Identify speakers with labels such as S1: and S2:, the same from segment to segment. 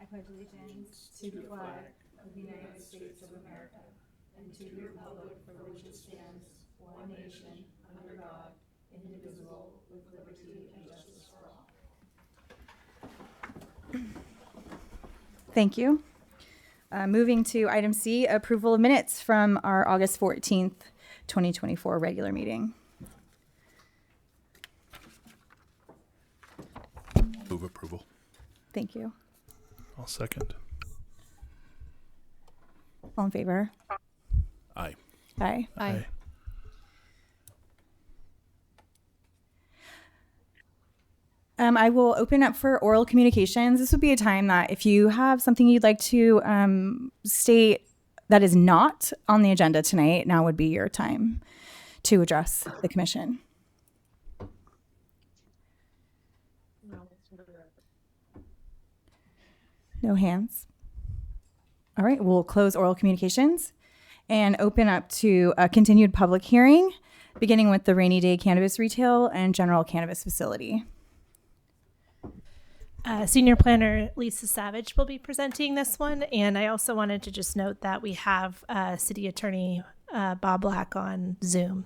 S1: pledge allegiance to the flag of the United States of America and to the republic for which it stands, one nation, under God, indivisible, with liberty and justice for all. Thank you. Moving to item C, approval of minutes from our August 14th, 2024 regular meeting.
S2: Move approval.
S1: Thank you.
S2: I'll second.
S1: All in favor?
S2: Aye.
S1: Aye.
S2: Aye.
S1: I will open up for oral communications. This would be a time that if you have something you'd like to state that is not on the agenda tonight, now would be your time to address the commission. No hands. All right, we'll close oral communications and open up to a continued public hearing, beginning with the Rainy Day Cannabis Retail and General Cannabis Facility.
S3: Senior Planner Lisa Savage will be presenting this one, and I also wanted to just note that we have City Attorney Bob Black on Zoom.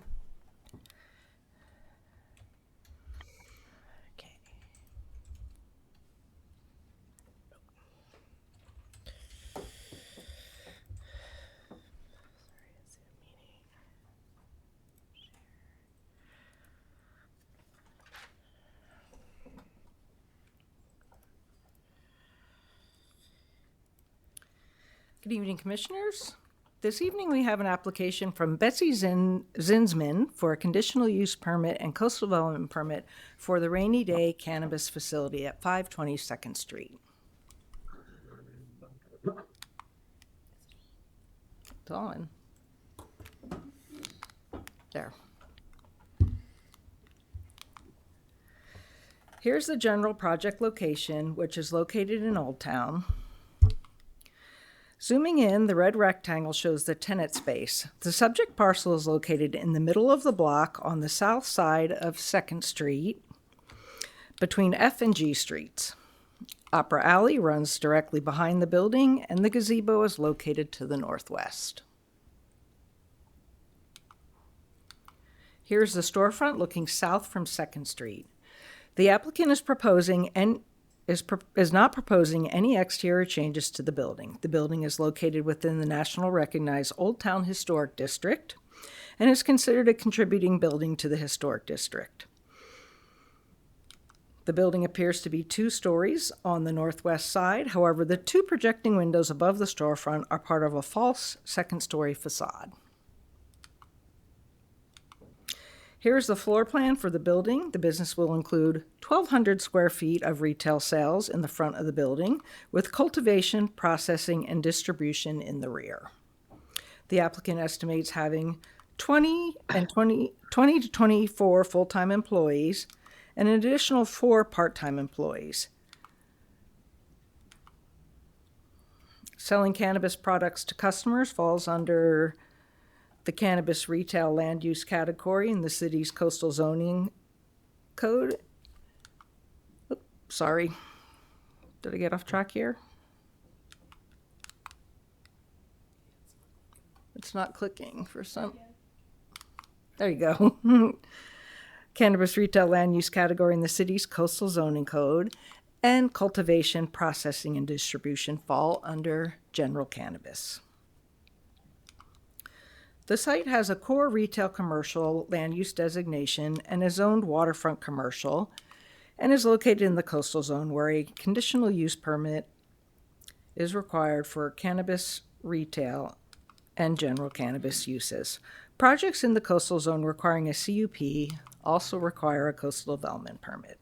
S3: Okay.
S4: Good evening, Commissioners. This evening we have an application from Betsy Zinsman for a conditional use permit and coastal development permit for the Rainy Day Cannabis Facility at 520 2nd Street. It's on. There. Here's the general project location, which is located in Old Town. Zooming in, the red rectangle shows the tenant space. The subject parcel is located in the middle of the block on the south side of 2nd Street, between F and G Streets. Opera Alley runs directly behind the building, and the gazebo is located to the northwest. Here's the storefront looking south from 2nd Street. The applicant is proposing and is not proposing any exterior changes to the building. The building is located within the national recognized Old Town Historic District and is considered a contributing building to the historic district. The building appears to be 2 stories on the northwest side. However, the 2 projecting windows above the storefront are part of a false 2nd-story facade. Here's the floor plan for the building. The business will include 1,200 square feet of retail sales in the front of the building, with cultivation, processing, and distribution in the rear. The applicant estimates having 20 to 24 full-time employees and an additional 4 part-time employees. Selling cannabis products to customers falls under the cannabis retail land use category in the city's coastal zoning code. Oops, sorry. Did I get off track here? It's not clicking for some. There you go. Cannabis retail land use category in the city's coastal zoning code, and cultivation, processing, and distribution fall under general cannabis. The site has a core retail commercial land use designation and is zoned waterfront commercial and is located in the coastal zone where a conditional use permit is required for cannabis retail and general cannabis uses. Projects in the coastal zone requiring a CUP also require a coastal development permit.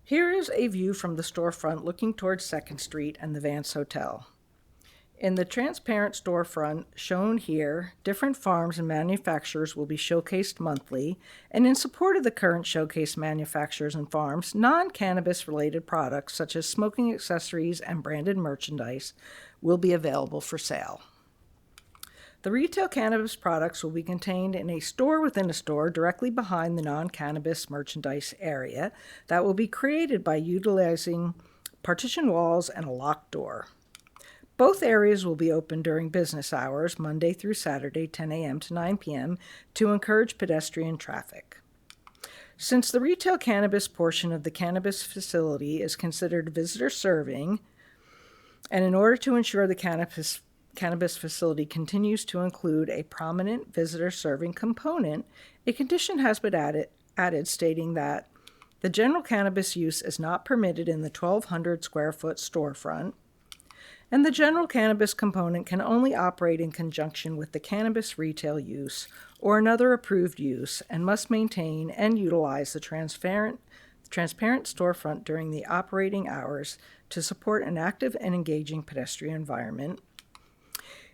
S4: Here is a view from the storefront looking towards 2nd Street and the Vance Hotel. In the transparent storefront shown here, different farms and manufacturers will be showcased monthly, and in support of the current showcase manufacturers and farms, non-cannabis related products such as smoking accessories and branded merchandise will be available for sale. The retail cannabis products will be contained in a store within a store directly behind the non-cannabis merchandise area that will be created by utilizing partition walls and a locked door. Both areas will be open during business hours, Monday through Saturday, 10 a.m. to 9 p.m., to encourage pedestrian traffic. Since the retail cannabis portion of the cannabis facility is considered visitor serving, and in order to ensure the cannabis facility continues to include a prominent visitor serving component, a condition has been added stating that the general cannabis use is not permitted in the 1,200 square foot storefront, and the general cannabis component can only operate in conjunction with the cannabis retail use or another approved use and must maintain and utilize the transparent storefront during the operating hours to support an active and engaging pedestrian environment,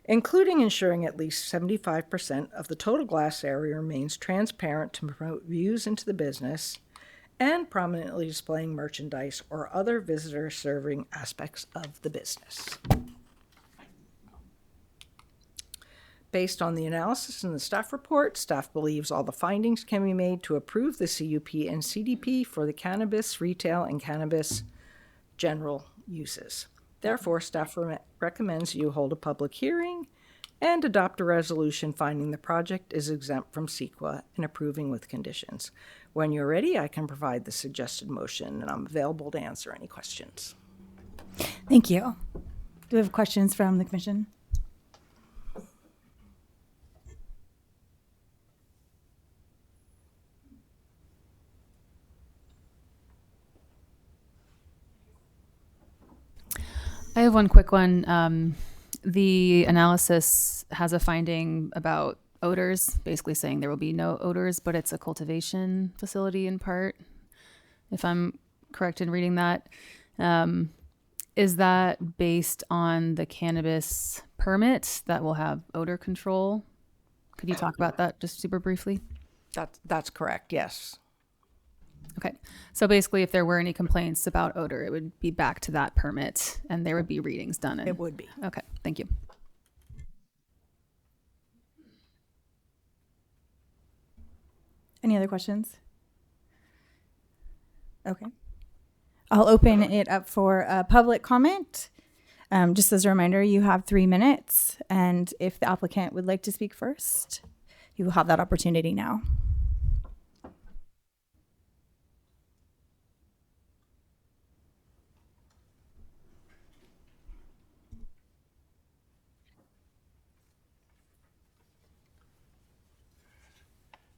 S4: including ensuring at least 75% of the total glass area remains transparent to promote views into the business, and prominently displaying merchandise or other visitor-serving aspects of the business. Based on the analysis in the staff report, staff believes all the findings can be made to approve the CUP and CDP for the cannabis retail and cannabis general uses. Therefore, staff recommends you hold a public hearing and adopt a resolution finding the project is exempt from CEQA and approving with conditions. When you're ready, I can provide the suggested motion, and I'm available to answer any questions.
S1: Thank you. Do we have questions from the commission?
S5: I have one quick one. The analysis has a finding about odors, basically saying there will be no odors, but it's a cultivation facility in part, if I'm correct in reading that. Is that based on the cannabis permit that will have odor control? Could you talk about that just super briefly?
S4: That's correct, yes.
S5: Okay. So basically, if there were any complaints about odor, it would be back to that permit and there would be readings done.
S4: It would be.
S5: Okay. Thank you.
S1: Any other questions? Okay. I'll open it up for public comment. Just as a reminder, you have 3 minutes. And if the applicant would like to speak first, you will have that opportunity now.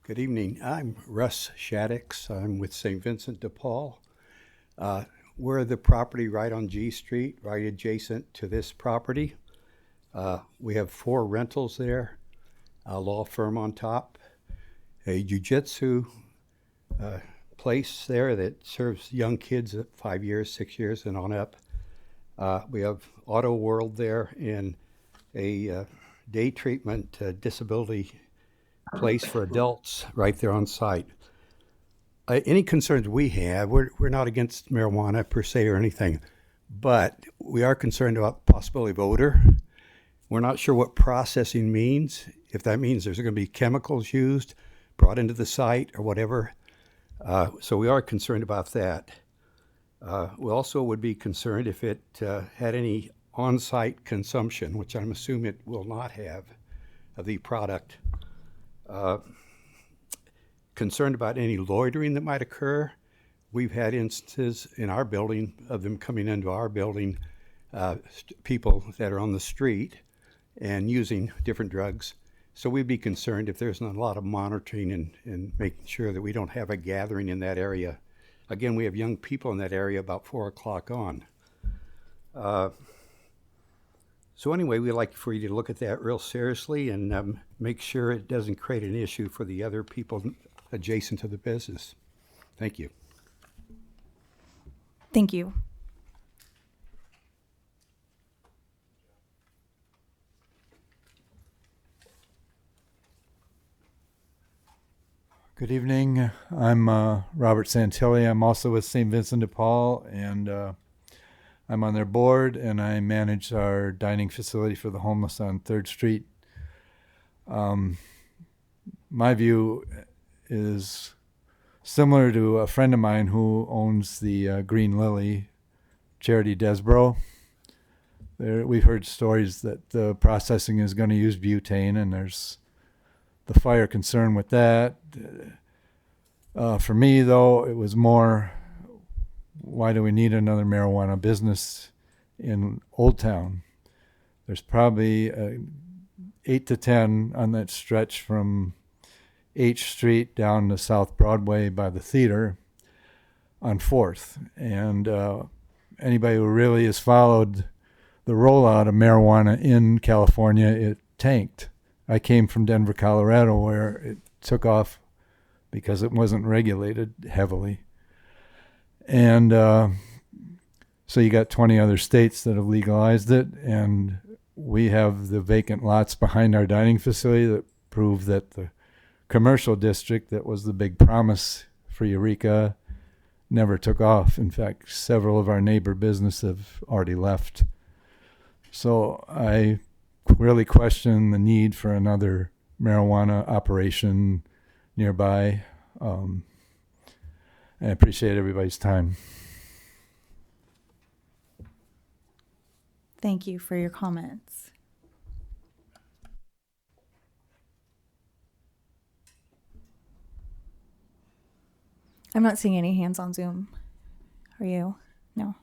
S6: Good evening. I'm Russ Shaddix. I'm with St. Vincent de Paul. We're the property right on G Street, right adjacent to this property. We have 4 rentals there, a law firm on top, a jiu-jitsu place there that serves young kids at 5 years, 6 years, and on up. We have Auto World there and a day treatment disability place for adults right there on site. Any concerns we have, we're not against marijuana per se or anything, but we are concerned about the possibility of odor. We're not sure what processing means, if that means there's going to be chemicals used, brought into the site or whatever. So we are concerned about that. We also would be concerned if it had any on-site consumption, which I'm assuming it will not have, of the product. Concerned about any loitering that might occur. We've had instances in our building of them coming into our building, people that are on the street and using different drugs. So we'd be concerned if there's not a lot of monitoring and making sure that we don't have a gathering in that area. Again, we have young people in that area about 4 o'clock on. So anyway, we'd like for you to look at that real seriously and make sure it doesn't create an issue for the other people adjacent to the business. Thank you.
S1: Thank you.
S7: Good evening. I'm Robert Santilli. I'm also with St. Vincent de Paul, and I'm on their board, and I manage our dining facility for the homeless on 3rd Street. My view is similar to a friend of mine who owns the Green Lily Charity Desborough. We've heard stories that the processing is going to use butane, and there's the fire concern with that. For me, though, it was more, why do we need another marijuana business in Old Town? There's probably 8 to 10 on that stretch from H Street down to South Broadway by the theater on 4th. And anybody who really has followed the rollout of marijuana in California, it tanked. I came from Denver, Colorado, where it took off because it wasn't regulated heavily. And so you got 20 other states that have legalized it, and we have the vacant lots behind our dining facility that prove that the commercial district that was the big promise for Eureka never took off. In fact, several of our neighbor businesses have already left. So I really question the need for another marijuana operation nearby. I appreciate everybody's time.
S1: Thank you for your comments. I'm not seeing any hands on Zoom. Are you? No.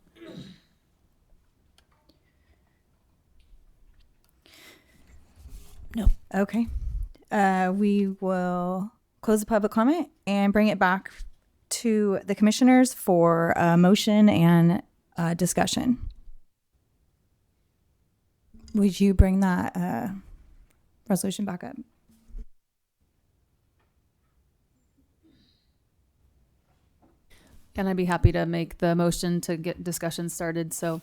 S3: No.
S1: Okay. We will close the public comment and bring it back to the commissioners for a motion and discussion. Would you bring that resolution back up?
S5: And I'd be happy to make the motion to get discussion started. So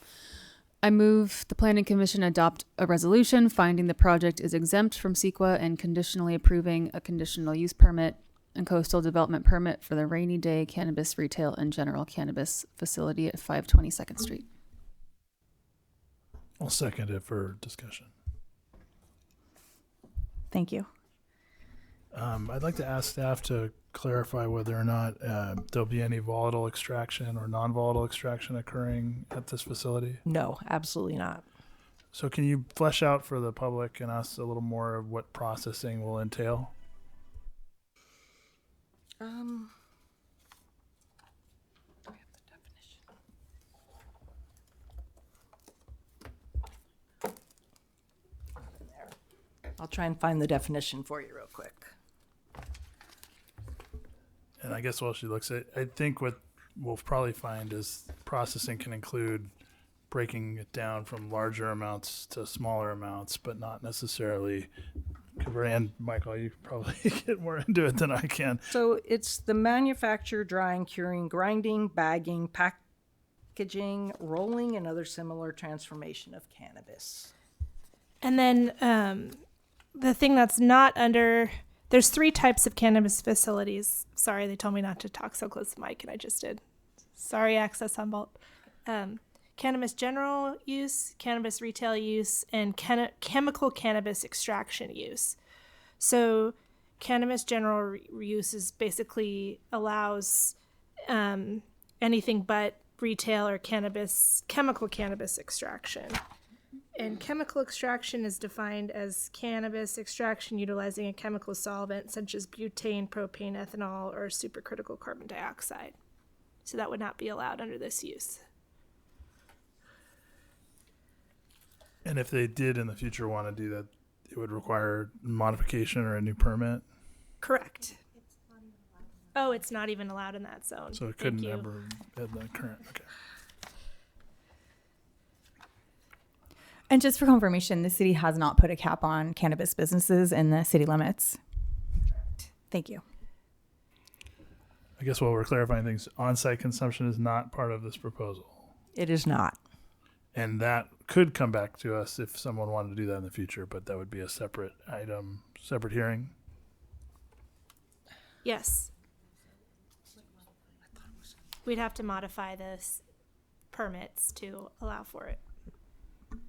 S5: I move the Planning Commission adopt a resolution finding the project is exempt from CEQA and conditionally approving a conditional use permit and coastal development permit for the Rainy Day Cannabis Retail and General Cannabis Facility at 522nd Street.
S2: I'll second it for discussion.
S1: Thank you.
S2: I'd like to ask staff to clarify whether or not there'll be any volatile extraction or non-volatile extraction occurring at this facility.
S4: No, absolutely not.
S2: So can you flesh out for the public and us a little more of what processing will entail?
S4: I'll try and find the definition for you real quick.
S2: And I guess while she looks at, I think what we'll probably find is processing can include breaking it down from larger amounts to smaller amounts, but not necessarily. And Michael, you probably get more into it than I can.
S4: So it's the manufacture, drying, curing, grinding, bagging, packaging, rolling, and other similar transformation of cannabis.
S3: And then the thing that's not under, there's 3 types of cannabis facilities. Sorry, they told me not to talk so close to the mic, and I just did. Sorry, Access Humboldt. Cannabis general use, cannabis retail use, and chemical cannabis extraction use. So cannabis general use is basically allows anything but retail or chemical cannabis extraction. And chemical extraction is defined as cannabis extraction utilizing a chemical solvent such as butane, propane, ethanol, or supercritical carbon dioxide. So that would not be allowed under this use.
S2: And if they did in the future want to do that, it would require modification or a new permit.
S3: Correct. Oh, it's not even allowed in that zone.
S2: So it couldn't ever at the current. Okay.
S1: And just for confirmation, the city has not put a cap on cannabis businesses in the city limits. Thank you.
S2: I guess while we're clarifying things, on-site consumption is not part of this proposal.
S4: It is not.
S2: And that could come back to us if someone wanted to do that in the future, but that would be a separate item, separate hearing.
S3: Yes. We'd have to modify the permits to allow for it.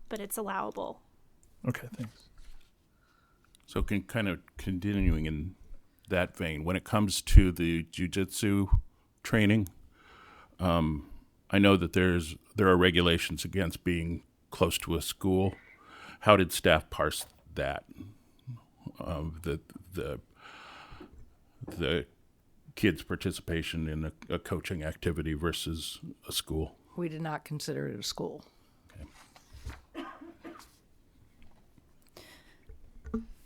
S3: But it's allowable.
S2: Okay, thanks.
S8: So kind of continuing in that vein, when it comes to the jiu-jitsu training, I know that there are regulations against being close to a school. How did staff parse that? The kids' participation in a coaching activity versus a school.
S4: We did not consider it a school.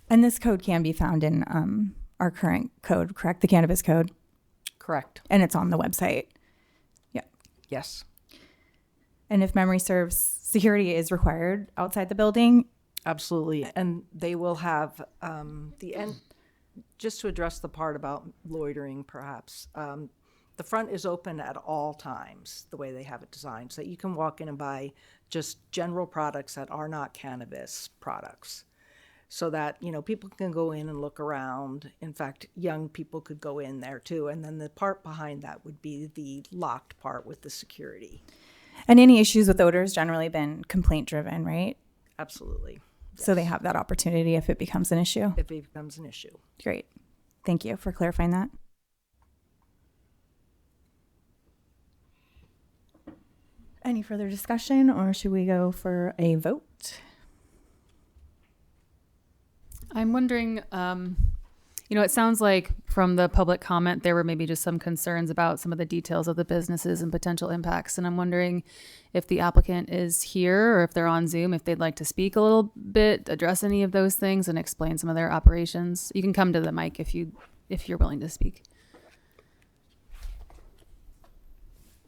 S1: And this code can be found in our current code, correct? The cannabis code.
S4: Correct.
S1: And it's on the website. Yeah.
S4: Yes.
S1: And if memory serves, security is required outside the building.
S4: Absolutely. And they will have the end, just to address the part about loitering, perhaps. The front is open at all times, the way they have it designed, so that you can walk in and buy just general products that are not cannabis products. So that, people can go in and look around. In fact, young people could go in there too. And then the part behind that would be the locked part with the security.
S1: And any issues with odors generally been complaint driven, right?
S4: Absolutely.
S1: So they have that opportunity if it becomes an issue.
S4: If it becomes an issue.
S1: Great. Thank you for clarifying that. Any further discussion, or should we go for a vote?
S5: I'm wondering, it sounds like from the public comment, there were maybe just some concerns about some of the details of the businesses and potential impacts. And I'm wondering if the applicant is here or if they're on Zoom, if they'd like to speak a little bit, address any of those things and explain some of their operations. You can come to the mic if you're willing to speak.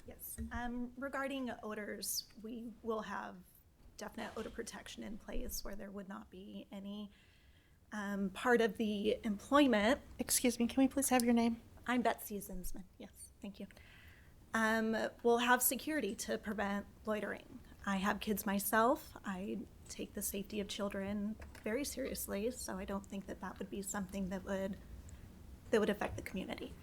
S9: Yes. Regarding odors, we will have definite odor protection in place where there would not be any part of the employment.
S10: Excuse me, can we please have your name?
S9: I'm Betsy Zinsman. Yes, thank you. We'll have security to prevent loitering. I have kids myself. I take the safety of children very seriously, so I don't think that would be something that would affect the community.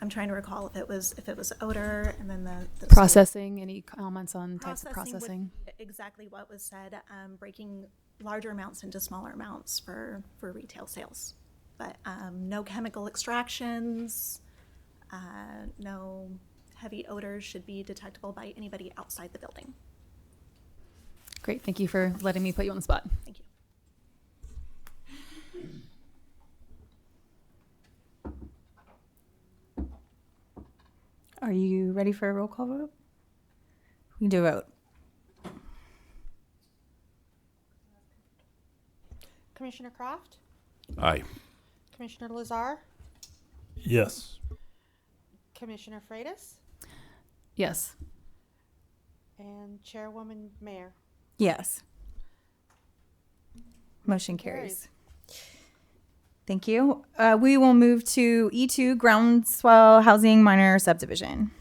S9: I'm trying to recall if it was odor, and then the
S5: Processing, any comments on types of processing?
S9: would be exactly what was said, breaking larger amounts into smaller amounts for retail sales. But no chemical extractions, no heavy odors should be detectable by anybody outside the building.
S5: Great, thank you for letting me put you on the spot.
S9: Thank you.
S1: Are you ready for a roll call vote? We can do a vote.
S10: Commissioner Kraft?
S8: Aye.
S10: Commissioner Lazar?
S2: Yes.
S10: Commissioner Freitas?
S5: Yes.
S10: And Chairwoman Mayer?
S1: Yes. Motion carries. Thank you. We will move to E2 Groundswell Housing Minor Subdivision.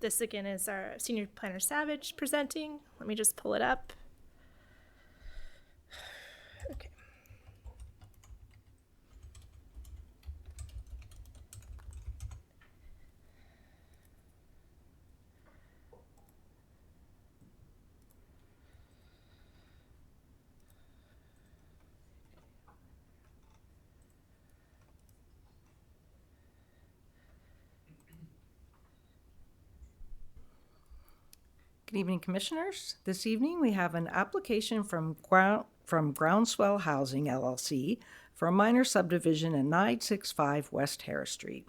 S3: This again is our Senior Planner Savage presenting. Let me just pull it up. Okay.
S4: Good evening, Commissioners. This evening we have an application from Groundswell Housing, LLC for a minor subdivision at 965 West Harris Street.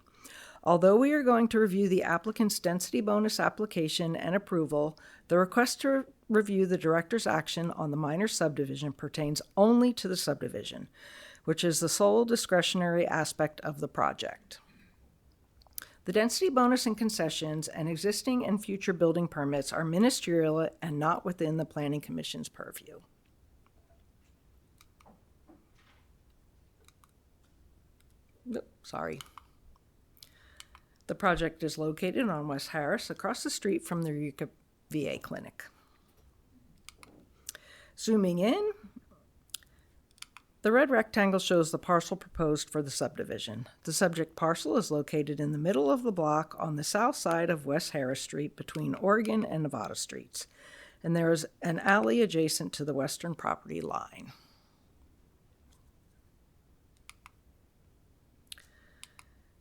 S4: Although we are going to review the applicant's density bonus application and approval, the request to review the director's action on the minor subdivision pertains only to the subdivision, which is the sole discretionary aspect of the project. The density bonus and concessions and existing and future building permits are ministerial and not within the Planning Commission's purview. Sorry. The project is located on West Harris, across the street from the Eureka VA clinic. Zooming in, the red rectangle shows the parcel proposed for the subdivision. The subject parcel is located in the middle of the block on the south side of West Harris Street between Oregon and Nevada Streets. and there is an alley adjacent to the western property line.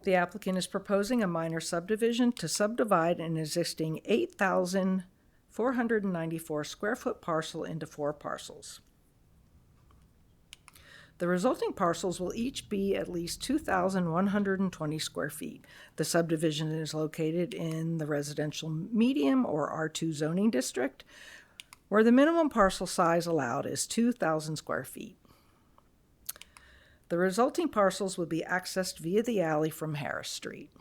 S4: The applicant is proposing a minor subdivision to subdivide an existing 8,494 square foot parcel into 4 parcels. The resulting parcels will each be at least 2,120 square feet. The subdivision is located in the residential medium or R2 zoning district, where the minimum parcel size allowed is 2,000 square feet. The resulting parcels will be accessed via the alley from Harris Street.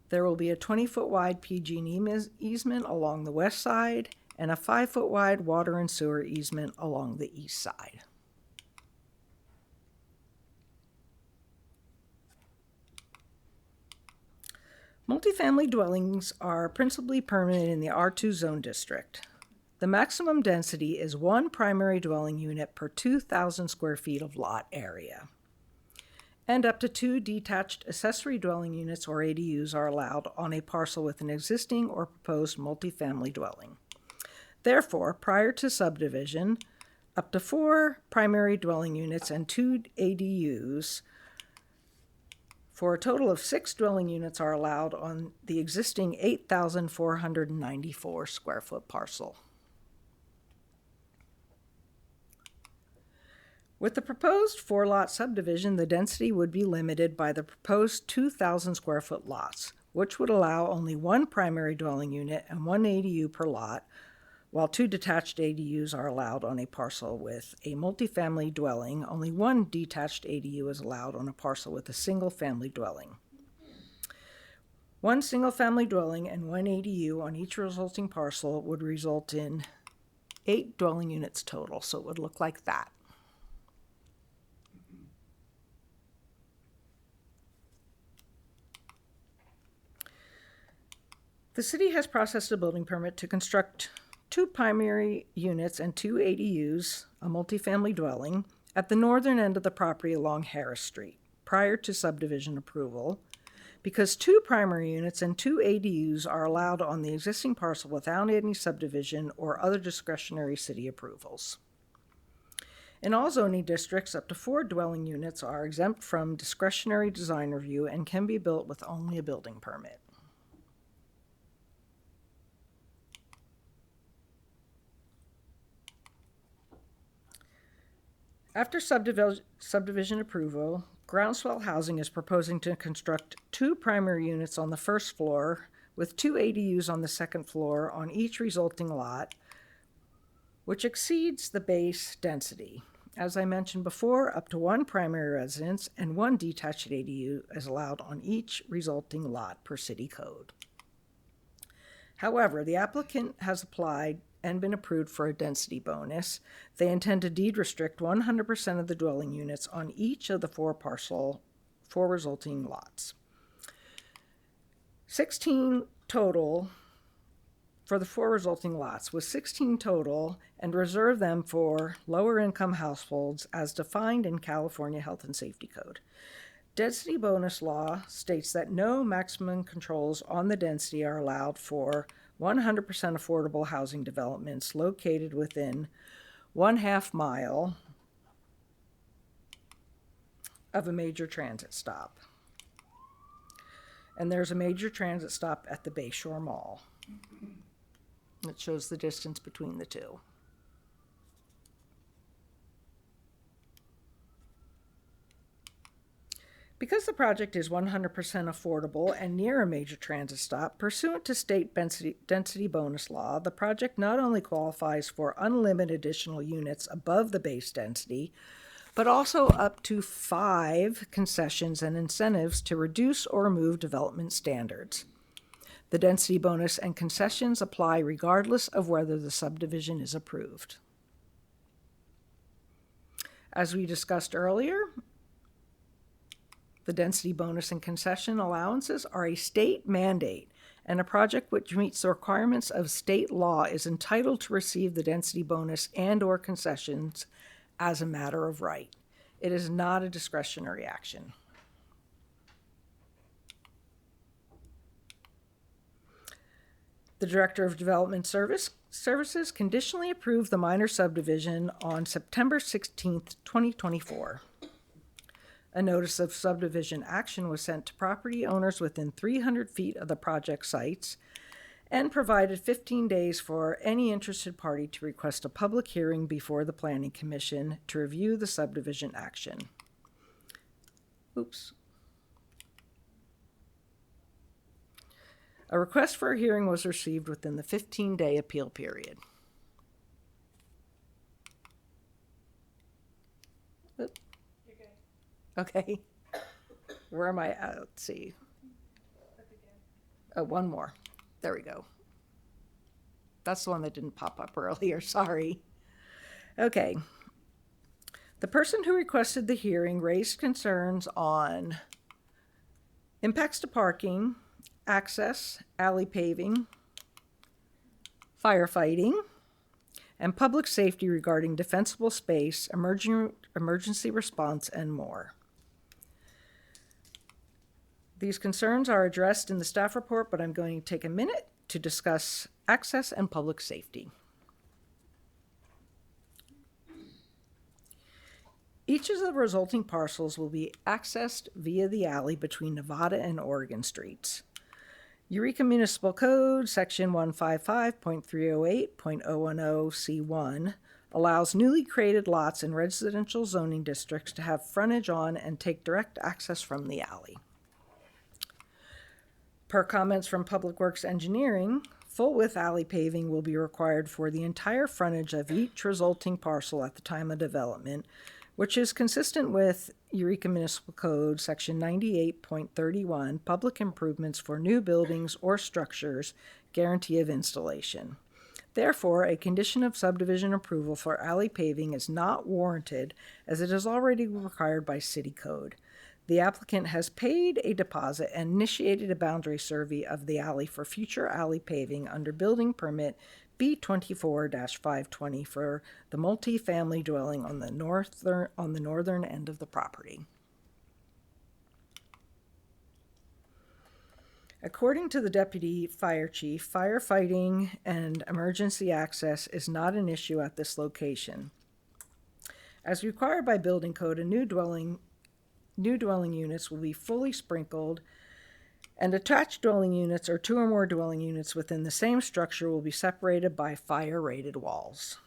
S4: There will be a 20-foot wide PG&E easement along the west side and a 5-foot wide water and sewer easement along the east side. Multifamily dwellings are principally permitted in the R2 zone district. The maximum density is 1 primary dwelling unit per 2,000 square feet of lot area. And up to 2 detached accessory dwelling units or ADUs are allowed on a parcel with an existing or proposed multifamily dwelling. Therefore, prior to subdivision, up to 4 primary dwelling units and 2 ADUs for a total of 6 dwelling units are allowed on the existing 8,494 square foot parcel. With the proposed 4-lot subdivision, the density would be limited by the proposed 2,000 square foot lots, which would allow only 1 primary dwelling unit and 1 ADU per lot, while 2 detached ADUs are allowed on a parcel with a multifamily dwelling. Only 1 detached ADU is allowed on a parcel with a single-family dwelling. 1 single-family dwelling and 1 ADU on each resulting parcel would result in 8 dwelling units total, so it would look like that. The city has processed a building permit to construct 2 primary units and 2 ADUs, a multifamily dwelling, at the northern end of the property along Harris Street, prior to subdivision approval, because 2 primary units and 2 ADUs are allowed on the existing parcel without any subdivision or other discretionary city approvals. In all zoning districts, up to 4 dwelling units are exempt from discretionary design review and can be built with only a building permit. After subdivision approval, Groundswell Housing is proposing to construct 2 primary units on the first floor with 2 ADUs on the second floor on each resulting lot, which exceeds the base density. As I mentioned before, up to 1 primary residence and 1 detached ADU is allowed on each resulting lot per city code. However, the applicant has applied and been approved for a density bonus. They intend to deed restrict 100% of the dwelling units on each of the 4 resulting lots. 16 total for the 4 resulting lots, with 16 total, and reserve them for lower income households as defined in California Health and Safety Code. Density bonus law states that no maximum controls on the density are allowed for 100% affordable housing developments located within 1/2 mile of a major transit stop. And there's a major transit stop at the Bayshore Mall. It shows the distance between the 2. Because the project is 100% affordable and near a major transit stop, pursuant to state density bonus law, the project not only qualifies for unlimited additional units above the base density, but also up to 5 concessions and incentives to reduce or remove development standards. The density bonus and concessions apply regardless of whether the subdivision is approved. As we discussed earlier, the density bonus and concession allowances are a state mandate, and a project which meets the requirements of state law is entitled to receive the density bonus and/or concessions as a matter of right. It is not a discretionary action. The Director of Development Services conditionally approved the minor subdivision on September 16th, 2024. A notice of subdivision action was sent to property owners within 300 feet of the project sites and provided 15 days for any interested party to request a public hearing before the Planning Commission to review the subdivision action. Oops. A request for a hearing was received within the 15-day appeal period. Oop. Okay. Where am I? Let's see. Oh, one more. There we go. That's the one that didn't pop up earlier. Sorry. Okay. The person who requested the hearing raised concerns on impacts to parking, access, alley paving, firefighting, and public safety regarding defensible space, emergency response, and more. These concerns are addressed in the staff report, but I'm going to take a minute to discuss access and public safety. Each of the resulting parcels will be accessed via the alley between Nevada and Oregon streets. Eureka Municipal Code, Section 155.308.010C1, allows newly created lots in residential zoning districts to have frontage on and take direct access from the alley. Per comments from Public Works Engineering, full-width alley paving will be required for the entire frontage of each resulting parcel at the time of development, which is consistent with Eureka Municipal Code, Section 98.31, Public Improvements for New Buildings or Structures, Guarantee of Installation. Therefore, a condition of subdivision approval for alley paving is not warranted, as it is already required by City Code. The applicant has paid a deposit and initiated a boundary survey of the alley for future alley paving under building permit B24-520 for the multi-family dwelling on the northern end of the property. According to the Deputy Fire Chief, firefighting and emergency access is not an issue at this location. As required by building code, new dwelling units will be fully sprinkled, and attached dwelling units or two or more dwelling units within the same structure will be separated by fire-rated walls.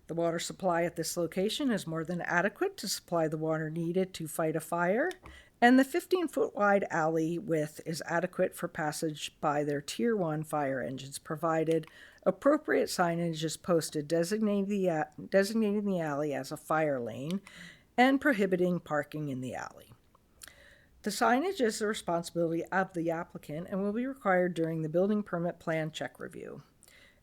S4: The water supply at this location is more than adequate to supply the water needed to fight a fire, and the 15-foot wide alley width is adequate for passage by their Tier 1 fire engines, provided appropriate signage is posted designating the alley as a fire lane and prohibiting parking in the alley. The signage is the responsibility of the applicant and will be required during the building permit plan check review.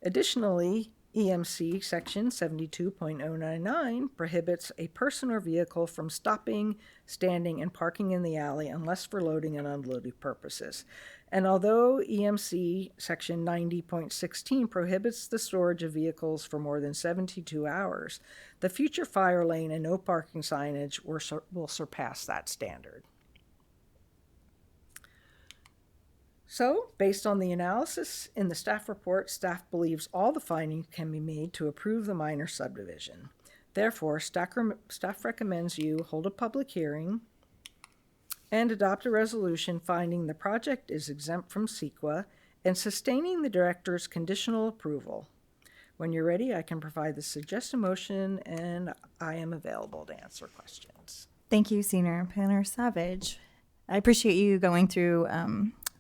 S4: Additionally, EMC Section 72.099 prohibits a person or vehicle from stopping, standing, and parking in the alley unless for loading and unloading purposes. And although EMC Section 90.16 prohibits the storage of vehicles for more than 72 hours, the future fire lane and no parking signage will surpass that standard. So, based on the analysis in the staff report, staff believes all the findings can be made to approve the minor subdivision. Therefore, staff recommends you hold a public hearing and adopt a resolution finding the project is exempt from CEQA and sustaining the director's conditional approval. When you're ready, I can provide the suggested motion, and I am available to answer questions.
S1: Thank you, Senior Planner Savage. I appreciate you going through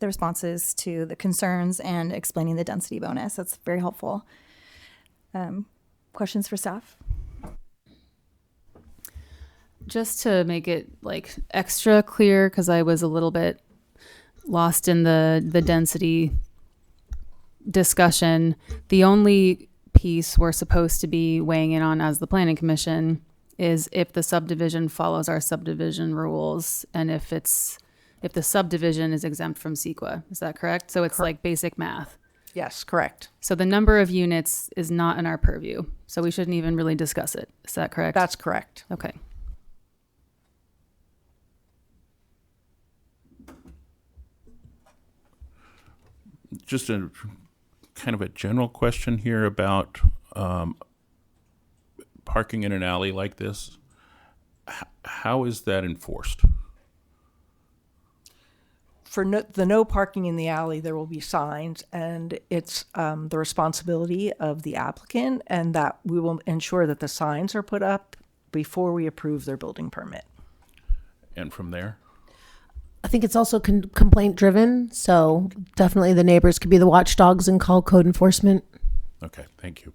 S1: the responses to the concerns and explaining the density bonus. That's very helpful. Questions for staff?
S5: Just to make it like extra clear, because I was a little bit lost in the density discussion, the only piece we're supposed to be weighing in on as the Planning Commission is if the subdivision follows our subdivision rules and if the subdivision is exempt from CEQA. Is that correct? So it's like basic math.
S4: Yes, correct.
S5: So the number of units is not in our purview. So we shouldn't even really discuss it. Is that correct?
S4: That's correct.
S5: Okay.
S8: just a kind of a general question here about parking in an alley like this. How is that enforced?
S4: For the no parking in the alley, there will be signs, and it's the responsibility of the applicant, and that we will ensure that the signs are put up before we approve their building permit.
S8: And from there?
S11: I think it's also complaint driven, so definitely the neighbors could be the watchdogs and call code enforcement.
S8: Okay, thank you.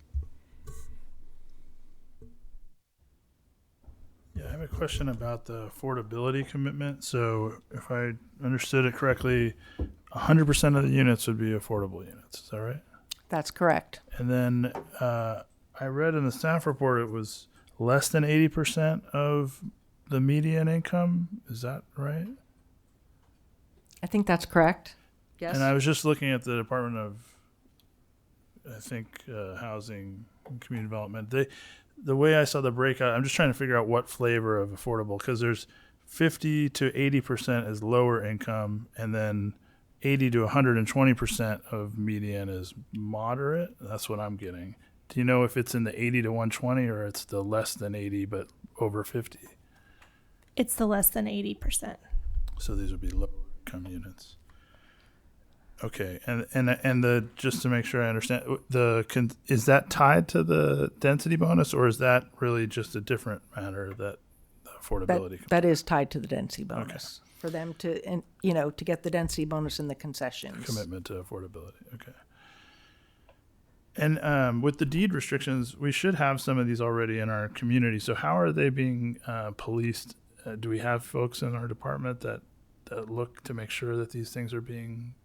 S2: Yeah, I have a question about the affordability commitment. So if I understood it correctly, 100% of the units would be affordable units. Is that right?
S4: That's correct.
S2: And then I read in the staff report it was less than 80% of the median income. Is that right?
S4: I think that's correct. Yes.
S2: And I was just looking at the Department of, I think, Housing and Community Development. The way I saw the breakout, I'm just trying to figure out what flavor of affordable, because there's 50 to 80% is lower income, and then 80 to 120% of median is moderate. That's what I'm getting. Do you know if it's in the 80 to 120 or it's the less than 80 but over 50?
S3: It's the less than 80%.
S2: So these would be low income units. Okay, and the just to make sure I understand, is that tied to the density bonus, or is that really just a different matter, that the affordability?
S4: That is tied to the density bonus for them to, to get the density bonus and the concessions.
S2: Commitment to affordability. Okay. And with the deed restrictions, we should have some of these already in our community. So how are they being policed? Do we have folks in our department that look to make sure that these things are being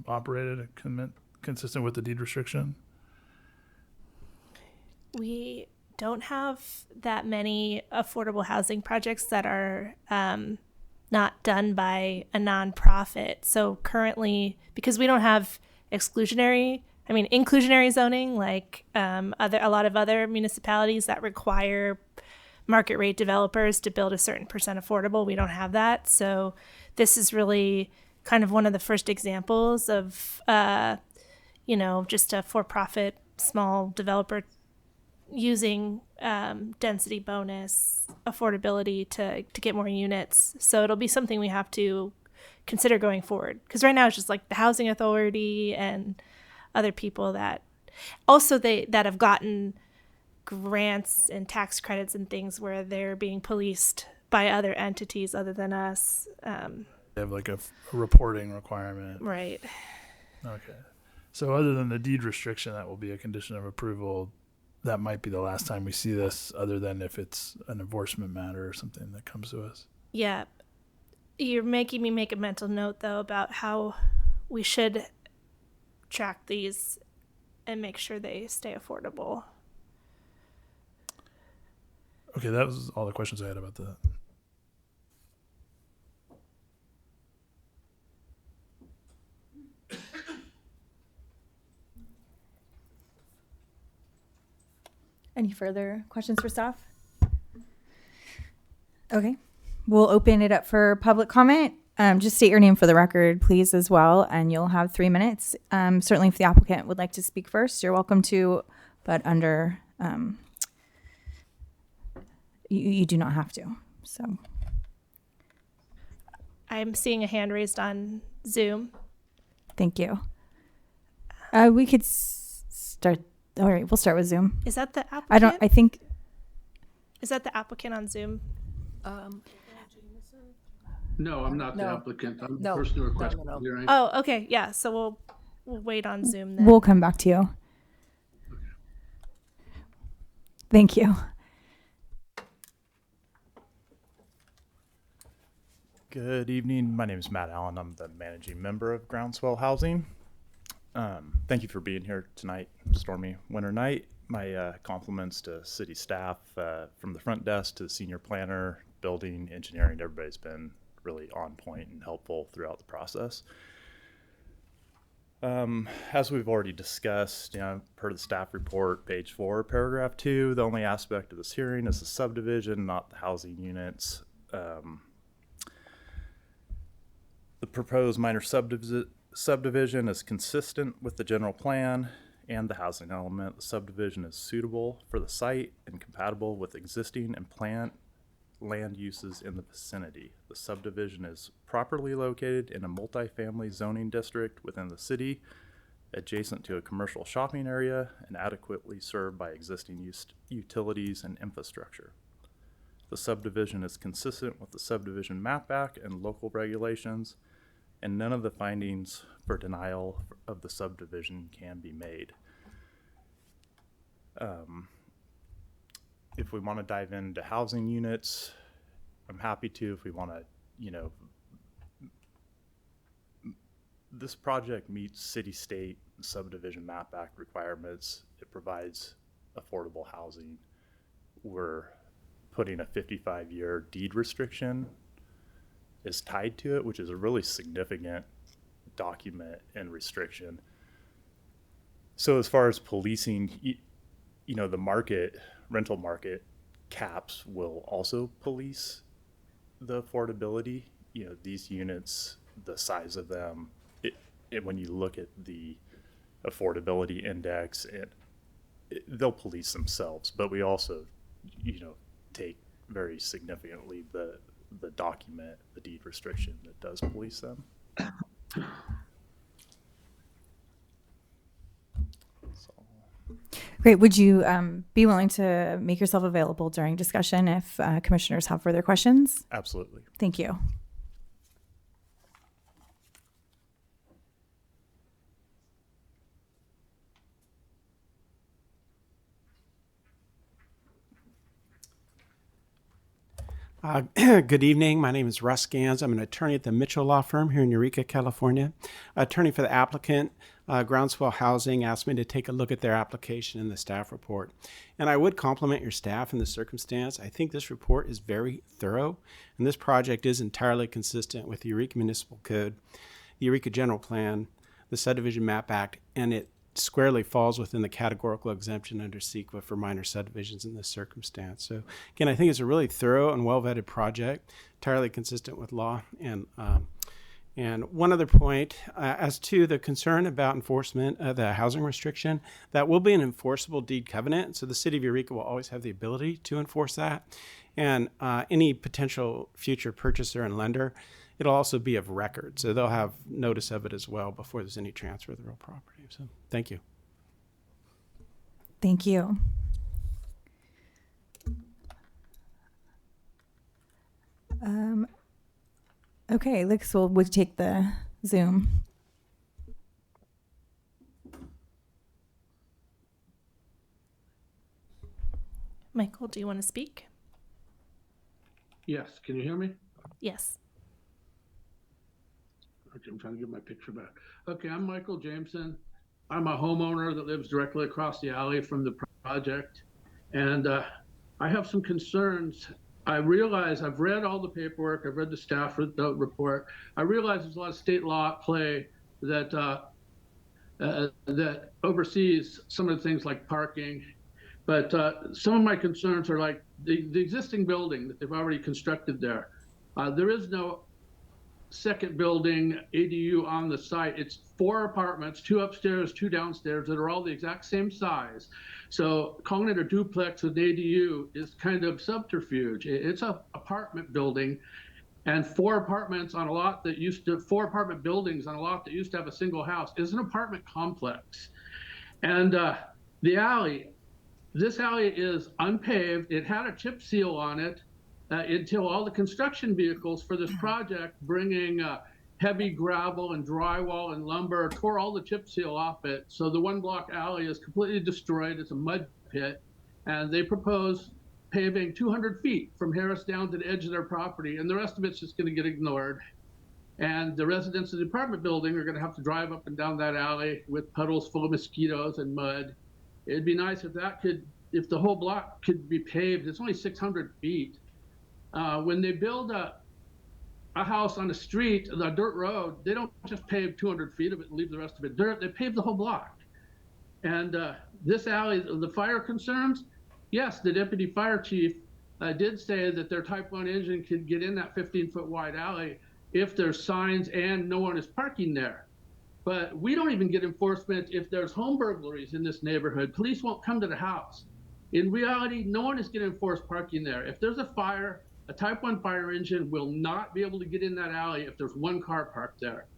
S2: operated and consistent with the deed restriction?
S3: We don't have that many affordable housing projects that are not done by a nonprofit. So currently, because we don't have inclusionary zoning like a lot of other municipalities that require market rate developers to build a certain percent affordable, we don't have that. So this is really kind of one of the first examples of, just a for-profit small developer using density bonus affordability to get more units. So it'll be something we have to consider going forward. Because right now it's just like the housing authority and other people that also that have gotten grants and tax credits and things where they're being policed by other entities other than us.
S2: They have like a reporting requirement.
S3: Right.
S2: Okay. So other than the deed restriction, that will be a condition of approval. That might be the last time we see this, other than if it's an enforcement matter or something that comes to us.
S3: Yeah. You're making me make a mental note, though, about how we should track these and make sure they stay affordable.
S2: Okay, that was all the questions I had about that.
S1: Any further questions for staff? Okay, we'll open it up for public comment. Just state your name for the record, please, as well, and you'll have 3 minutes. Certainly, if the applicant would like to speak first, you're welcome to, but under you do not have to. So,
S3: I'm seeing a hand raised on Zoom.
S1: thank you. We could start. All right, we'll start with Zoom.
S3: Is that the applicant?
S1: I think.
S3: Is that the applicant on Zoom?
S12: No, I'm not the
S4: No.
S12: applicant. I'm
S4: No.
S12: the person who requested
S4: No.
S12: the hearing.
S3: Oh, okay. Yeah. So we'll wait on Zoom then.
S1: We'll come back to you. Thank you.
S13: Good evening. My name is Matt Allen. I'm the managing member of Groundswell Housing. Thank you for being here tonight, stormy winter night. My compliments to city staff, from the front desk to the senior planner, building, engineering. Everybody's been really on point and helpful throughout the process. As we've already discussed, per the staff report, page 4, paragraph 2, the only aspect of this hearing is the subdivision, not the housing units. The proposed minor subdivision is consistent with the general plan and the housing element. The subdivision is suitable for the site and compatible with existing and planned land uses in the vicinity. The subdivision is properly located in a multifamily zoning district within the city, adjacent to a commercial shopping area and adequately served by existing utilities and infrastructure. The subdivision is consistent with the Subdivision Map Act and local regulations, and none of the findings for denial of the subdivision can be made. If we want to dive into housing units, I'm happy to. If we want to, this project meets city, state, Subdivision Map Act requirements. It provides affordable housing. We're putting a 55-year deed restriction is tied to it, which is a really significant document and restriction. So as far as policing, the rental market caps will also police the affordability. These units, the size of them, when you look at the affordability index, they'll police themselves. But we also, take very significantly the document, the deed restriction that does police them.
S1: Great. Would you be willing to make yourself available during discussion if commissioners have further questions?
S13: Absolutely.
S1: Thank you.
S12: Good evening. My name is Russ Gans. I'm an attorney at the Mitchell Law Firm here in Eureka, California. Attorney for the applicant, Groundswell Housing, asked me to take a look at their application and the staff report. And I would compliment your staff in this circumstance. I think this report is very thorough, and this project is entirely consistent with the Eureka Municipal Code, the Eureka General Plan, the Subdivision Map Act, and it squarely falls within the categorical exemption under CEQA for minor subdivisions in this circumstance. So again, I think it's a really thorough and well-vetted project, entirely consistent with law. And one other point, as to the concern about enforcement of the housing restriction, that will be an enforceable deed covenant. So the city of Eureka will always have the ability to enforce that. And any potential future purchaser and lender, it'll also be of record. So they'll have notice of it as well before there's any transfer of the real property. So thank you.
S1: Thank you. Okay, so we'll take the Zoom.
S3: Michael, do you want to speak?
S14: Yes, can you hear me?
S3: Yes.
S14: Okay, I'm trying to get my picture back. Okay, I'm Michael Jameson. I'm a homeowner that lives directly across the alley from the project. And I have some concerns. I realize I've read all the paperwork. I've read the staff report. I realize there's a lot of state law at play that that oversees some of the things like parking. But some of my concerns are like the existing building that they've already constructed there. There is no second building ADU on the site. It's 4 apartments, 2 upstairs, 2 downstairs that are all the exact same size. So calling it a duplex with an ADU is kind of subterfuge. It's a apartment building, and 4 apartments on a lot that used to 4 apartment buildings on a lot that used to have a single house is an apartment complex. And the alley, this alley is unpaved. It had a chip seal on it until all the construction vehicles for this project bringing heavy gravel and drywall and lumber tore all the chip seal off it. So the 1 block alley is completely destroyed. It's a mud pit. And they propose paving 200 feet from Harris down to the edge of their property. And the rest of it's just going to get ignored. And the residents of the apartment building are going to have to drive up and down that alley with puddles full of mosquitoes and mud. It'd be nice if if the whole block could be paved. It's only 600 feet. When they build a house on a street, a dirt road, they don't just pave 200 feet of it and leave the rest of it dirt. They pave the whole block. And this alley, the fire concerns, yes, the deputy fire chief did say that their Type 1 engine could get in that 15-foot wide alley if there's signs and no one is parking there. But we don't even get enforcement if there's home burglaries in this neighborhood. Police won't come to the house. In reality, no one is going to enforce parking there. If there's a fire, a type 1 fire engine will not be able to get in that alley if there's one car parked there.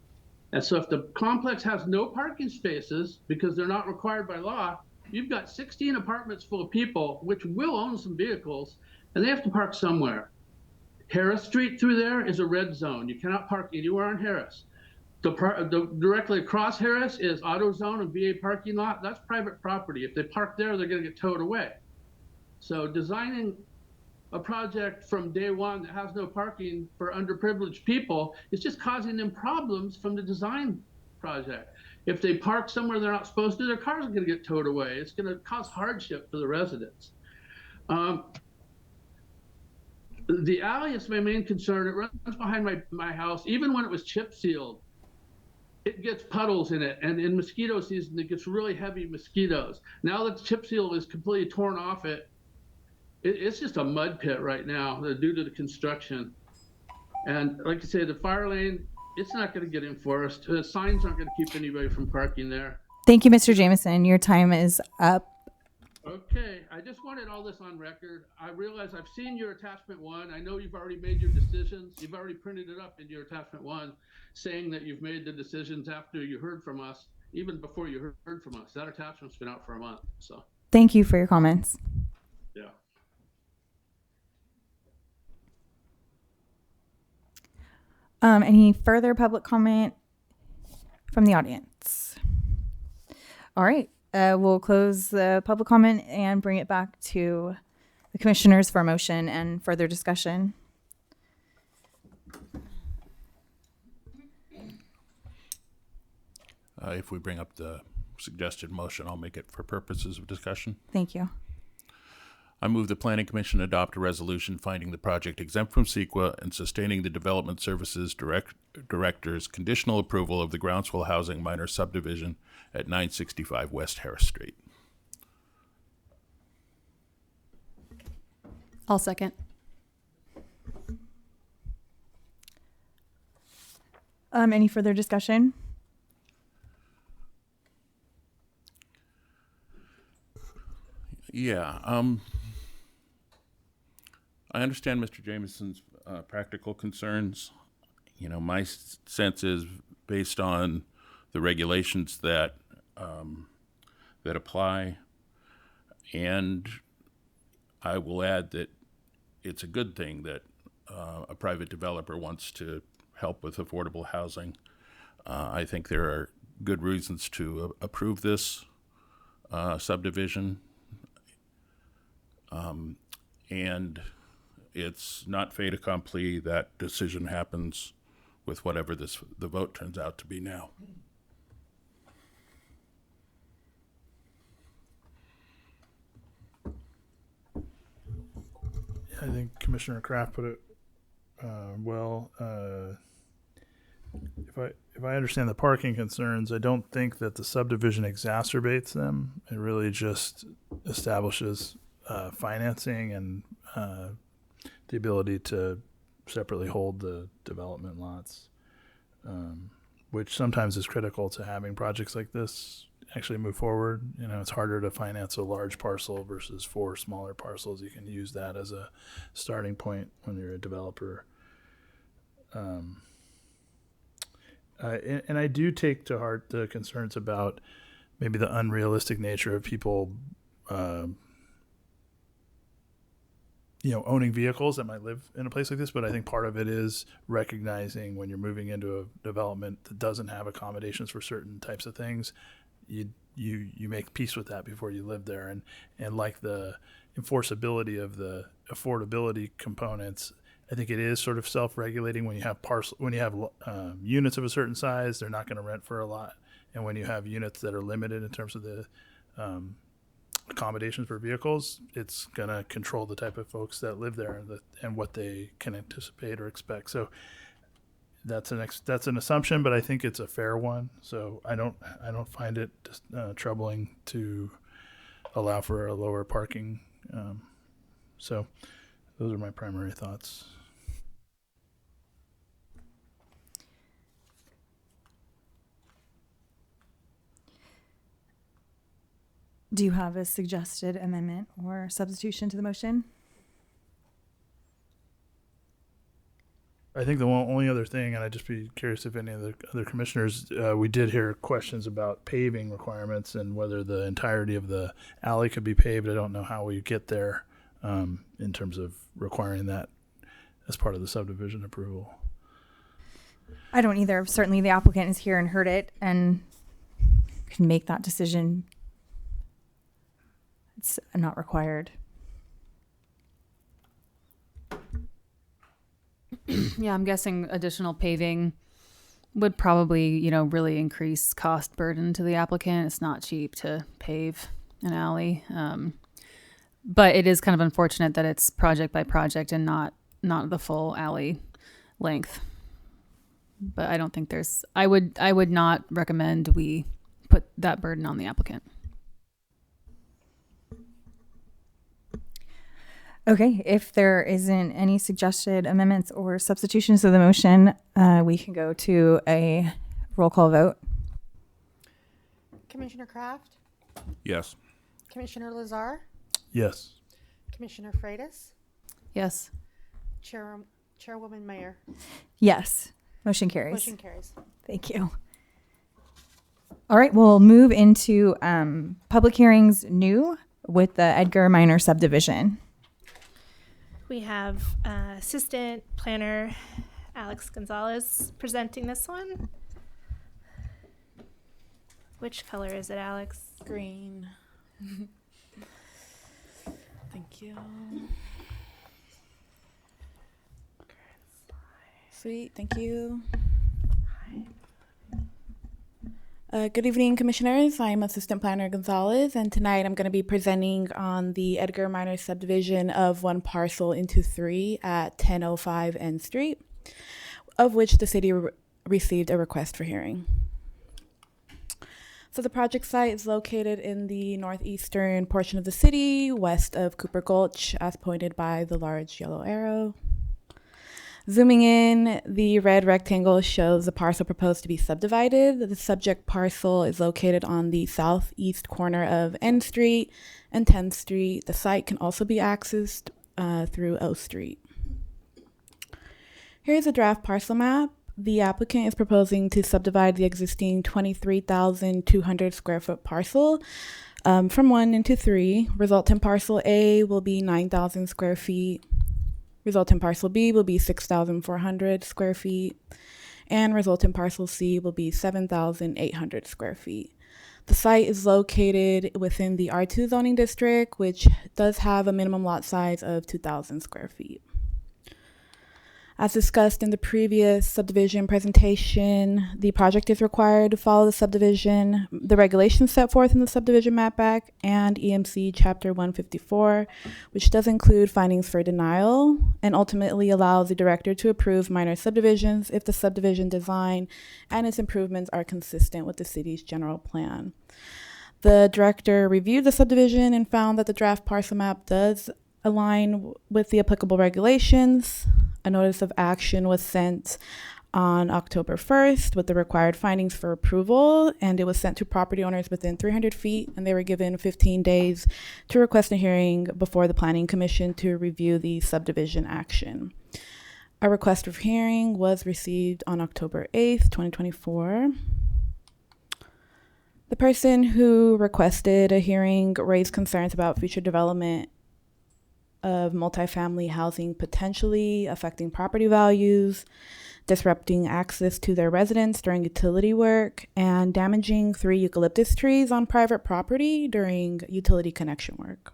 S14: And so if the complex has no parking spaces because they're not required by law, you've got 16 apartments full of people, which will own some vehicles, and they have to park somewhere. Harris Street through there is a red zone. You cannot park anywhere on Harris. Directly across Harris is AutoZone and VA parking lot. That's private property. If they park there, they're going to get towed away. So designing a project from day one that has no parking for underprivileged people is just causing them problems from the design project. If they park somewhere they're not supposed to, their cars are going to get towed away. It's going to cause hardship for the residents. The alley is my main concern. It runs behind my house. Even when it was chip sealed, it gets puddles in it, and in mosquito season it gets really heavy mosquitoes. Now that the chip seal is completely torn off it's just a mud pit right now due to the construction. And like I say, the fire lane, it's not going to get enforced. The signs aren't going to keep anybody from parking there.
S1: Thank you, Mr. Jameson. Your time is up.
S14: Okay, I just wanted all this on record. I realize I've seen your attachment 1. I know you've already made your decisions. You've already printed it up in your attachment 1, saying that you've made the decisions after you heard from us, even before you heard from us. That attachment's been out for a month, so.
S1: Thank you for your comments.
S14: Yeah.
S1: Any further public comment from the audience? All right. We'll close the public comment and bring it back to the commissioners for motion and further discussion.
S8: If we bring up the suggested motion, I'll make it for purposes of discussion.
S1: Thank you.
S8: I move the Planning Commission adopt a resolution finding the project exempt from CEQA and sustaining the Development Services Director's conditional approval of the Groundswell Housing Minor Subdivision at 965 West Harris Street.
S5: I'll second.
S1: Any further discussion?
S8: Yeah. I understand Mr. Jameson's practical concerns. You know, my sense is based on the regulations that that apply, and I will add that it's a good thing that a private developer wants to help with affordable housing. I think there are good reasons to approve this subdivision, and it's not fait accompli. That decision happens with whatever the vote turns out to be now.
S2: I think Commissioner Kraft put it well. If I understand the parking concerns, I don't think that the subdivision exacerbates them. It really just establishes financing and the ability to separately hold the development lots, which sometimes is critical to having projects like this actually move forward. You know, it's harder to finance a large parcel versus 4 smaller parcels. You can use that as a starting point when you're a developer. And I do take to heart the concerns about maybe the unrealistic nature of people, owning vehicles that might live in a place like this. But I think part of it is recognizing when you're moving into a development that doesn't have accommodations for certain types of things, you make peace with that before you live there. And like the enforceability of the affordability components, I think it is sort of self-regulating. When you have units of a certain size, they're not going to rent for a lot. And when you have units that are limited in terms of the accommodations for vehicles, it's going to control the type of folks that live there and what they can anticipate or expect. So that's an assumption, but I think it's a fair one. So I don't find it troubling to allow for a lower parking. So those are my primary thoughts.
S1: Do you have a suggested amendment or substitution to the motion?
S2: I think the only other thing, and I'd just be curious if any of the other commissioners, we did hear questions about paving requirements and whether the entirety of the alley could be paved. I don't know how we get there in terms of requiring that as part of the subdivision approval.
S1: I don't either. Certainly the applicant is here and heard it and can make that decision. It's not required.
S5: Yeah, I'm guessing additional paving would probably, really increase cost burden to the applicant. It's not cheap to pave an alley. But it is kind of unfortunate that it's project by project and not the full alley length. But I don't think I would not recommend we put that burden on the applicant.
S1: Okay, if there isn't any suggested amendments or substitutions to the motion, we can go to a roll call vote.
S10: Commissioner Kraft,
S8: Yes.
S10: Commissioner Lazar,
S2: Yes.
S10: Commissioner Freitas,
S5: Yes.
S10: Chairwoman Mayer.
S1: Yes, motion carries.
S10: Motion carries.
S1: Thank you. All right, we'll move into public hearings new with the Edgar Minor subdivision.
S3: We have Assistant Planner Alex Gonzalez presenting this one. Which color is it, Alex?
S15: Green. Thank you. Sweet, thank you. Good evening, Commissioners. I'm Assistant Planner Gonzalez, and tonight I'm going to be presenting on the Edgar Minor subdivision of one parcel into 3 at 1005 N Street, of which the city received a request for hearing. So the project site is located in the northeastern portion of the city, west of Cooper Gulch, as pointed by the large yellow arrow. Zooming in, the red rectangle shows the parcel proposed to be subdivided. The subject parcel is located on the southeast corner of N Street and 10th Street. The site can also be accessed through O Street. Here's a draft parcel map. The applicant is proposing to subdivide the existing 23,200 square foot parcel from 1 into 3. Resultant parcel A will be 9,000 square feet. Resultant parcel B will be 6,400 square feet, and resultant parcel C will be 7,800 square feet. The site is located within the R2 zoning district, which does have a minimum lot size of 2,000 square feet. As discussed in the previous subdivision presentation, the project is required to follow the subdivision, the regulations set forth in the subdivision map act and EMC Chapter 154, which does include findings for denial and ultimately allows the director to approve minor subdivisions if the subdivision design and its improvements are consistent with the city's general plan. The director reviewed the subdivision and found that the draft parcel map does align with the applicable regulations. A notice of action was sent on October 1st with the required findings for approval, and it was sent to property owners within 300 feet, and they were given 15 days to request a hearing before the Planning Commission to review the subdivision action. A request for hearing was received on October 8th, 2024. The person who requested a hearing raised concerns about future development of multifamily housing potentially affecting property values, disrupting access to their residents during utility work, and damaging 3 eucalyptus trees on private property during utility connection work.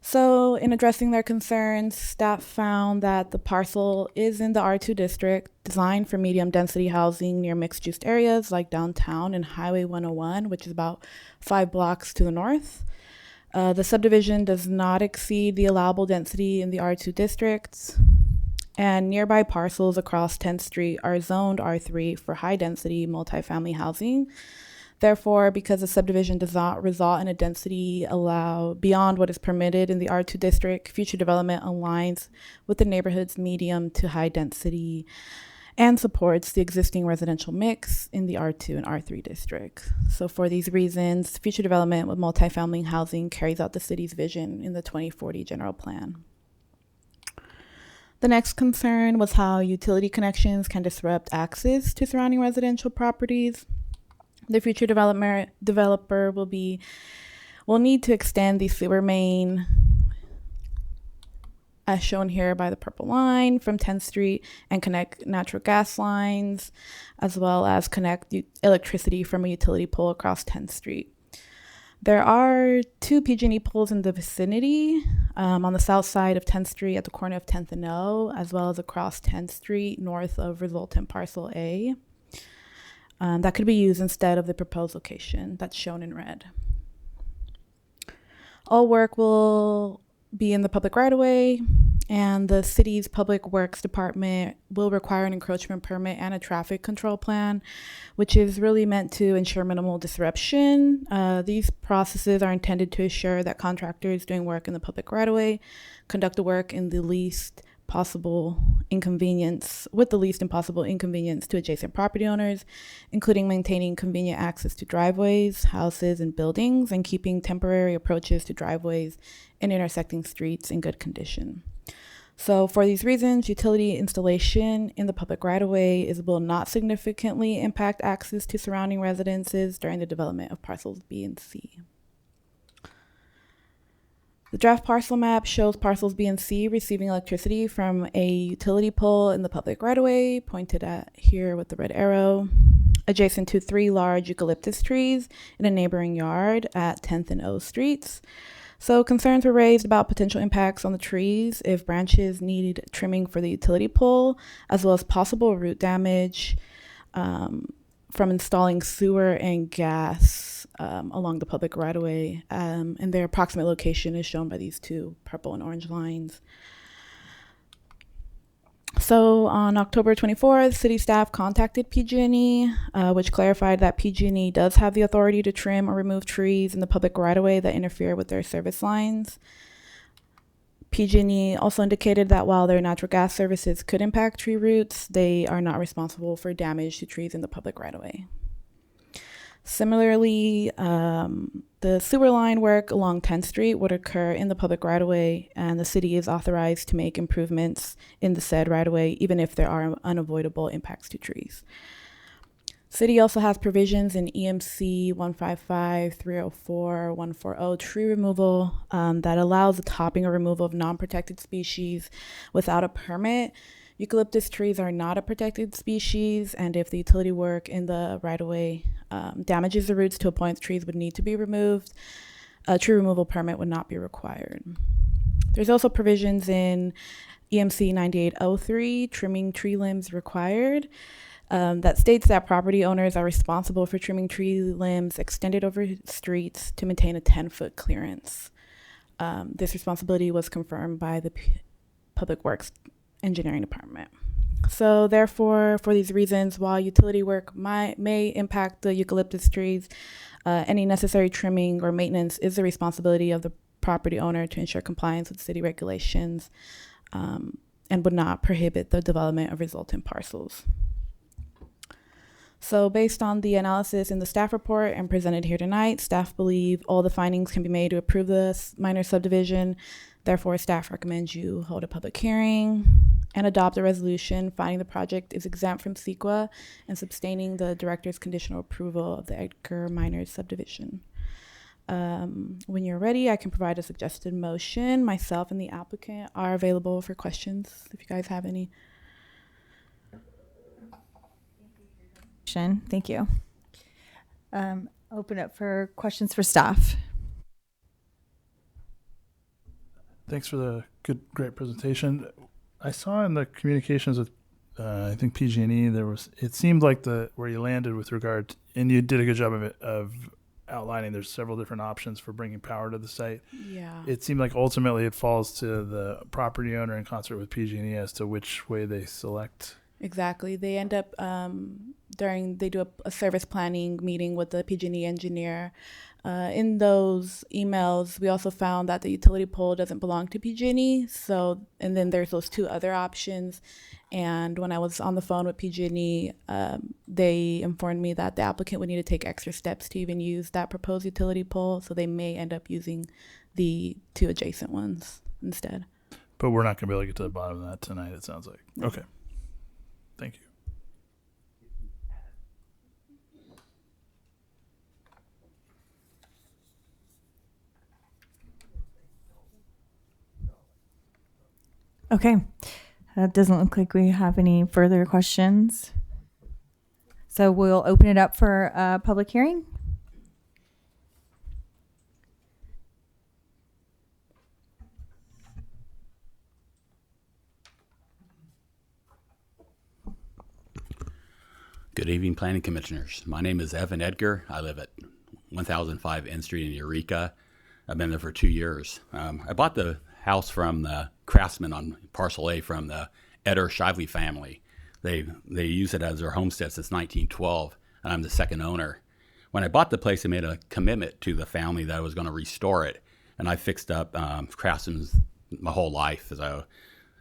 S15: So in addressing their concerns, staff found that the parcel is in the R2 district, designed for medium density housing near mixed use areas like downtown and Highway 101, which is about 5 blocks to the north. The subdivision does not exceed the allowable density in the R2 districts, and nearby parcels across 10th Street are zoned R3 for high-density multifamily housing. Therefore, because the subdivision does not result in a density beyond what is permitted in the R2 district, future development aligns with the neighborhood's medium to high density and supports the existing residential mix in the R2 and R3 districts. So for these reasons, future development with multifamily housing carries out the city's vision in the 2040 general plan. The next concern was how utility connections can disrupt access to surrounding residential properties. The future developer will need to extend the sewer main, as shown here by the purple line, from 10th Street and connect natural gas lines, as well as connect electricity from a utility pole across 10th Street. There are 2 PG&E poles in the vicinity, on the south side of 10th Street at the corner of 10th and O, as well as across 10th Street north of resultant parcel A. That could be used instead of the proposed location that's shown in red. All work will be in the public right-of-way, and the city's public works department will require an encroachment permit and a traffic control plan, which is really meant to ensure minimal disruption. These processes are intended to ensure that contractors doing work in the public right-of-way conduct the work in the least possible inconvenience, with the least impossible inconvenience to adjacent property owners, including maintaining convenient access to driveways, houses, and buildings, and keeping temporary approaches to driveways and intersecting streets in good condition. So for these reasons, utility installation in the public right-of-way will not significantly impact access to surrounding residences during the development of parcels B and C. The draft parcel map shows parcels B and C receiving electricity from a utility pole in the public right-of-way, pointed at here with the red arrow, adjacent to 3 large eucalyptus trees in a neighboring yard at 10th and O Streets. So concerns were raised about potential impacts on the trees if branches need trimming for the utility pole, as well as possible root damage from installing sewer and gas along the public right-of-way, and their approximate location is shown by these 2 purple and orange lines. So on October 24th, city staff contacted PG&E, which clarified that PG&E does have the authority to trim or remove trees in the public right-of-way that interfere with their service lines. PG&E also indicated that while their natural gas services could impact tree roots, they are not responsible for damage to trees in the public right-of-way. Similarly, the sewer line work along 10th Street would occur in the public right-of-way, and the city is authorized to make improvements in the said right-of-way, even if there are unavoidable impacts to trees. City also has provisions in EMC 155, 304, 140 tree removal that allows the topping or removal of non-protected species without a permit. Eucalyptus trees are not a protected species, and if the utility work in the right-of-way damages the roots to a point, trees would need to be removed. A tree removal permit would not be required. There's also provisions in EMC 9803, trimming tree limbs required, that states that property owners are responsible for trimming tree limbs extended over streets to maintain a 10-foot clearance. This responsibility was confirmed by the Public Works Engineering Department. So therefore, for these reasons, while utility work may impact the eucalyptus trees, any necessary trimming or maintenance is the responsibility of the property owner to ensure compliance with city regulations, and would not prohibit the development of resultant parcels. So based on the analysis in the staff report and presented here tonight, staff believe all the findings can be made to approve this minor subdivision. Therefore, staff recommends you hold a public hearing and adopt a resolution finding the project is exempt from CEQA and sustaining the director's conditional approval of the Edgar minor subdivision. When you're ready, I can provide a suggested motion. Myself and the applicant are available for questions if you guys have any.
S1: Thank you. Open up for questions for staff.
S2: Thanks for the great presentation. I saw in the communications with, I think PG&E, it seemed like where you landed with regard, and you did a good job of outlining there's several different options for bringing power to the site.
S15: Yeah.
S2: It seemed like ultimately it falls to the property owner in concert with PG&E as to which way they select.
S15: Exactly. They end up they do a service planning meeting with the PG&E engineer. In those emails, we also found that the utility pole doesn't belong to PG&E. So, and then there's those two other options. And when I was on the phone with PG&E, they informed me that the applicant would need to take extra steps to even use that proposed utility pole. So they may end up using the two adjacent ones instead.
S2: But we're not going to be able to get to the bottom of that tonight, it sounds like.
S15: No.
S2: Okay. Thank you.
S16: Okay. That doesn't look like we have any further questions. So we'll open it up for a public hearing.
S17: Good evening, Planning Commissioners. My name is Evan Edgar. I live at 1005 N Street in Eureka. I've been there for 2 years. I bought the house from the craftsman on Parcel A from the Eder Shively family. They use it as their homestead since 1912, and I'm the second owner. When I bought the place, I made a commitment to the family that I was going to restore it, and I fixed up craftsmen my whole life.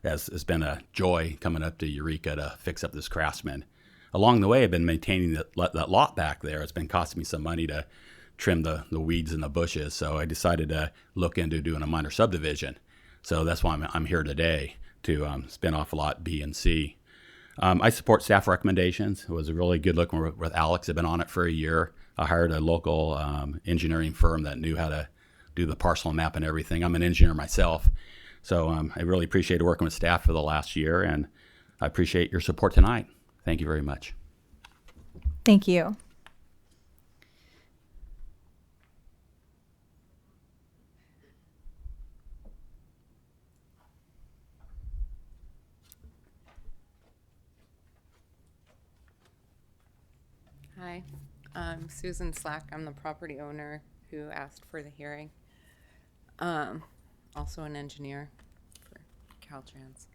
S17: It's been a joy coming up to Eureka to fix up this craftsman. Along the way, I've been maintaining that lot back there. It's been costing me some money to trim the weeds and the bushes, so I decided to look into doing a minor subdivision. So that's why I'm here today to spin off lot B and C. I support staff recommendations. It was a really good look with Alex. I've been on it for a year. I hired a local engineering firm that knew how to do the parcel map and everything. I'm an engineer myself, so I really appreciated working with staff for the last year, and I appreciate your support tonight. Thank you very much.
S16: Thank you.
S18: Hi, I'm Susan Slack. I'm the property owner who asked for the hearing. Also an engineer for Caltrans.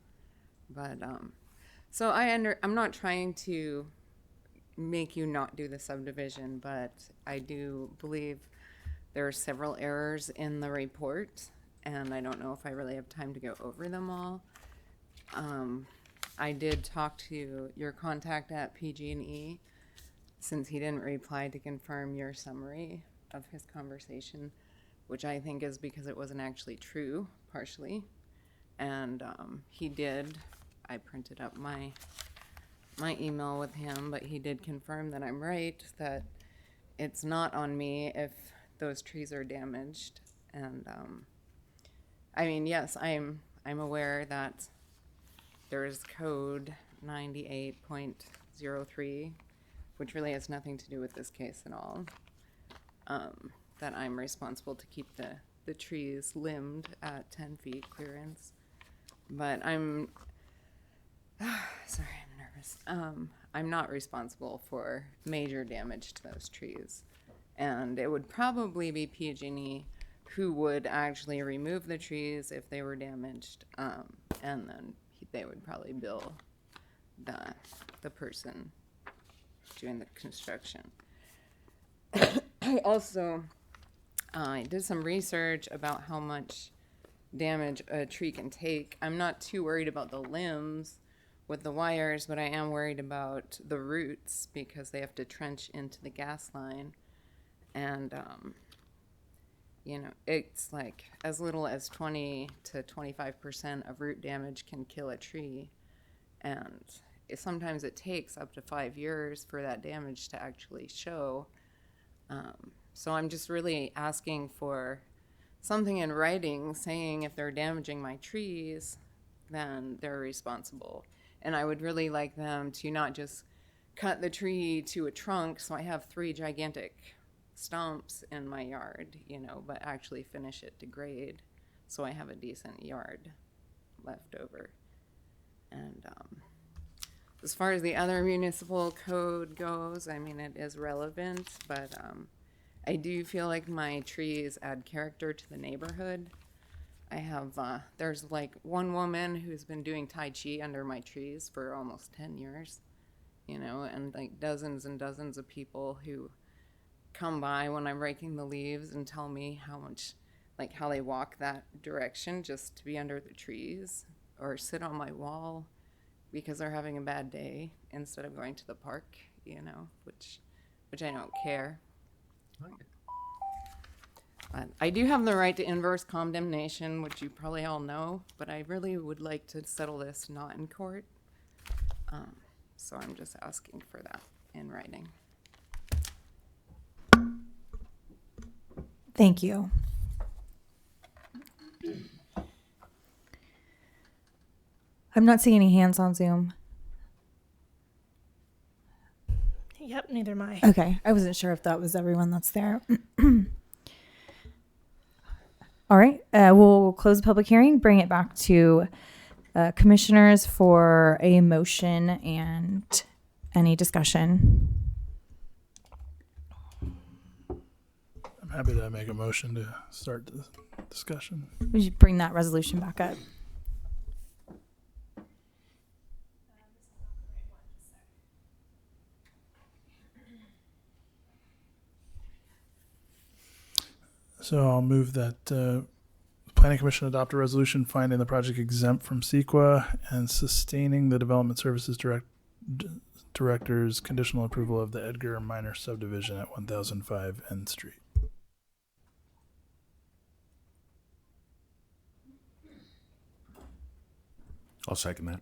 S18: But so I'm not trying to make you not do the subdivision, but I do believe there are several errors in the report, and I don't know if I really have time to go over them all. I did talk to your contact at PG&E, since he didn't reply to confirm your summary of his conversation, which I think is because it wasn't actually true, partially. And he did, I printed up my email with him, but he did confirm that I'm right, that it's not on me if those trees are damaged. And I mean, yes, I'm aware that there is code 98.03, which really has nothing to do with this case at all, that I'm responsible to keep the trees limbed at 10 feet clearance. But I'm nervous. I'm not responsible for major damage to those trees. And it would probably be PG&E who would actually remove the trees if they were damaged, and then they would probably bill the person doing the construction. I also did some research about how much damage a tree can take. I'm not too worried about the limbs with the wires, but I am worried about the roots because they have to trench into the gas line. And, you know, it's like as little as 20 to 25% of root damage can kill a tree. And sometimes it takes up to 5 years for that damage to actually show. So I'm just really asking for something in writing saying if they're damaging my trees, then they're responsible. And I would really like them to not just cut the tree to a trunk, so I have 3 gigantic stumps in my yard, you know, but actually finish it to grade so I have a decent yard left over. And as far as the other municipal code goes, I mean, it is relevant, but I do feel like my trees add character to the neighborhood. I have, there's like one woman who's been doing Tai Chi under my trees for almost 10 years, you know, and like dozens and dozens of people who come by when I'm raking the leaves and tell me how much, like how they walk that direction just to be under the trees or sit on my wall because they're having a bad day instead of going to the park, you know, which I don't care. I do have the right to inverse condemnation, which you probably all know, but I really would like to settle this not in court. So I'm just asking for that in writing.
S16: Thank you. I'm not seeing any hands on Zoom.
S3: Yep, neither am I.
S16: Okay, I wasn't sure if that was everyone that's there. All right, we'll close the public hearing, bring it back to commissioners for a motion and any discussion.
S2: I'm happy to make a motion to start the discussion.
S16: Would you bring that resolution back up?
S2: So I'll move that the Planning Commission adopt a resolution finding the project exempt from CEQA and sustaining the Development Services Director's conditional approval of the Edgar Minor subdivision at 1005 N Street.
S8: I'll second that.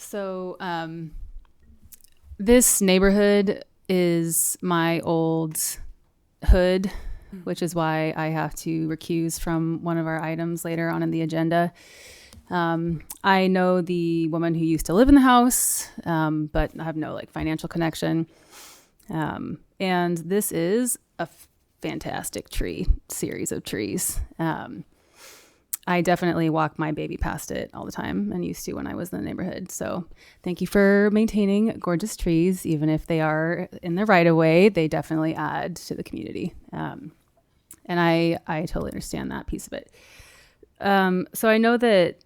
S5: So this neighborhood is my old hood, which is why I have to recuse from one of our items later on in the agenda. I know the woman who used to live in the house, but I have no like financial connection. And this is a fantastic series of trees. I definitely walk my baby past it all the time and used to when I was in the neighborhood. So thank you for maintaining gorgeous trees. Even if they are in the right of way, they definitely add to the community. And I totally understand that piece of it. So I know that,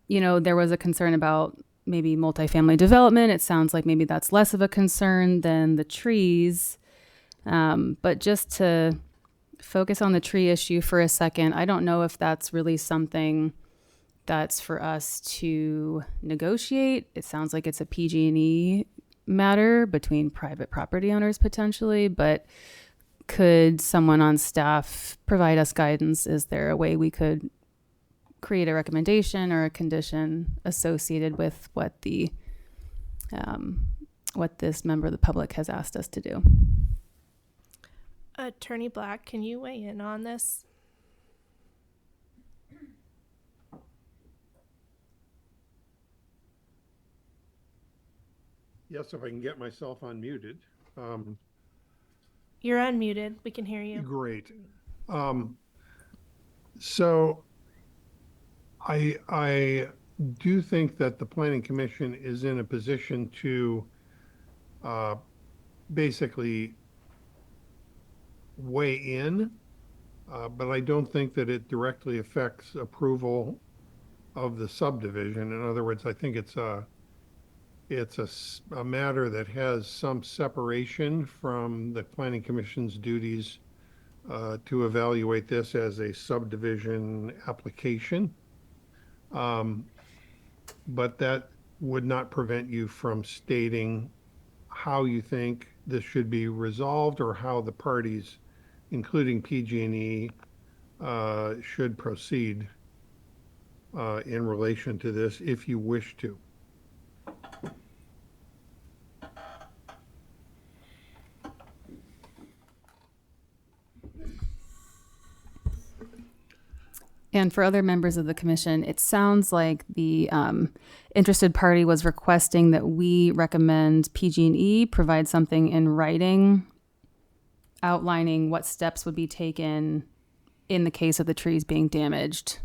S5: you know, there was a concern about maybe multifamily development. It sounds like maybe that's less of a concern than the trees. But just to focus on the tree issue for a second, I don't know if that's really something that's for us to negotiate. It sounds like it's a PG&E matter between private property owners potentially, but could someone on staff provide us guidance? Is there a way we could create a recommendation or a condition associated with what the what this member of the public has asked us to do?
S3: Attorney Black, can you weigh in on this?
S19: Yes, if I can get myself unmuted.
S3: You're unmuted. We can hear you.
S19: Great. So I do think that the Planning Commission is in a position to basically weigh in, but I don't think that it directly affects approval of the subdivision. In other words, I think it's a matter that has some separation from the Planning Commission's duties to evaluate this as a subdivision application. But that would not prevent you from stating how you think this should be resolved or how the parties, including PG&E, should proceed in relation to this if you wish to.
S5: And for other members of the commission, it sounds like the interested party was requesting that we recommend PG&E provide something in writing outlining what steps would be taken in the case of the trees being damaged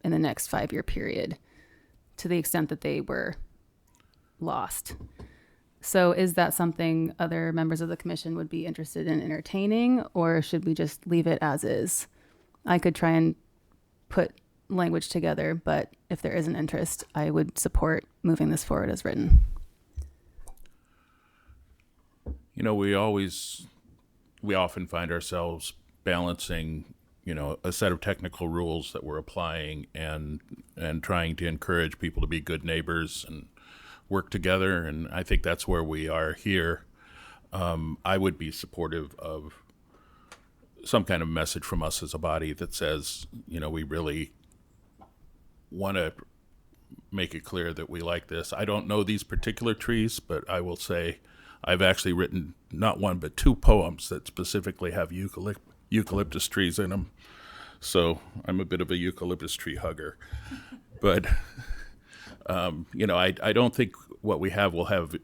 S5: in the next 5-year period, to the extent that they were lost. So is that something other members of the commission would be interested in entertaining, or should we just leave it as is? I could try and put language together, but if there is an interest, I would support moving this forward as written.
S8: You know, we often find ourselves balancing, you know, a set of technical rules that we're applying and trying to encourage people to be good neighbors and work together. And I think that's where we are here. I would be supportive of some kind of message from us as a body that says, you know, we really want to make it clear that we like this. I don't know these particular trees, but I will say I've actually written not one but two poems that specifically have eucalyptus trees in them. So I'm a bit of a eucalyptus tree hugger. But, you know, I don't think what we have will have,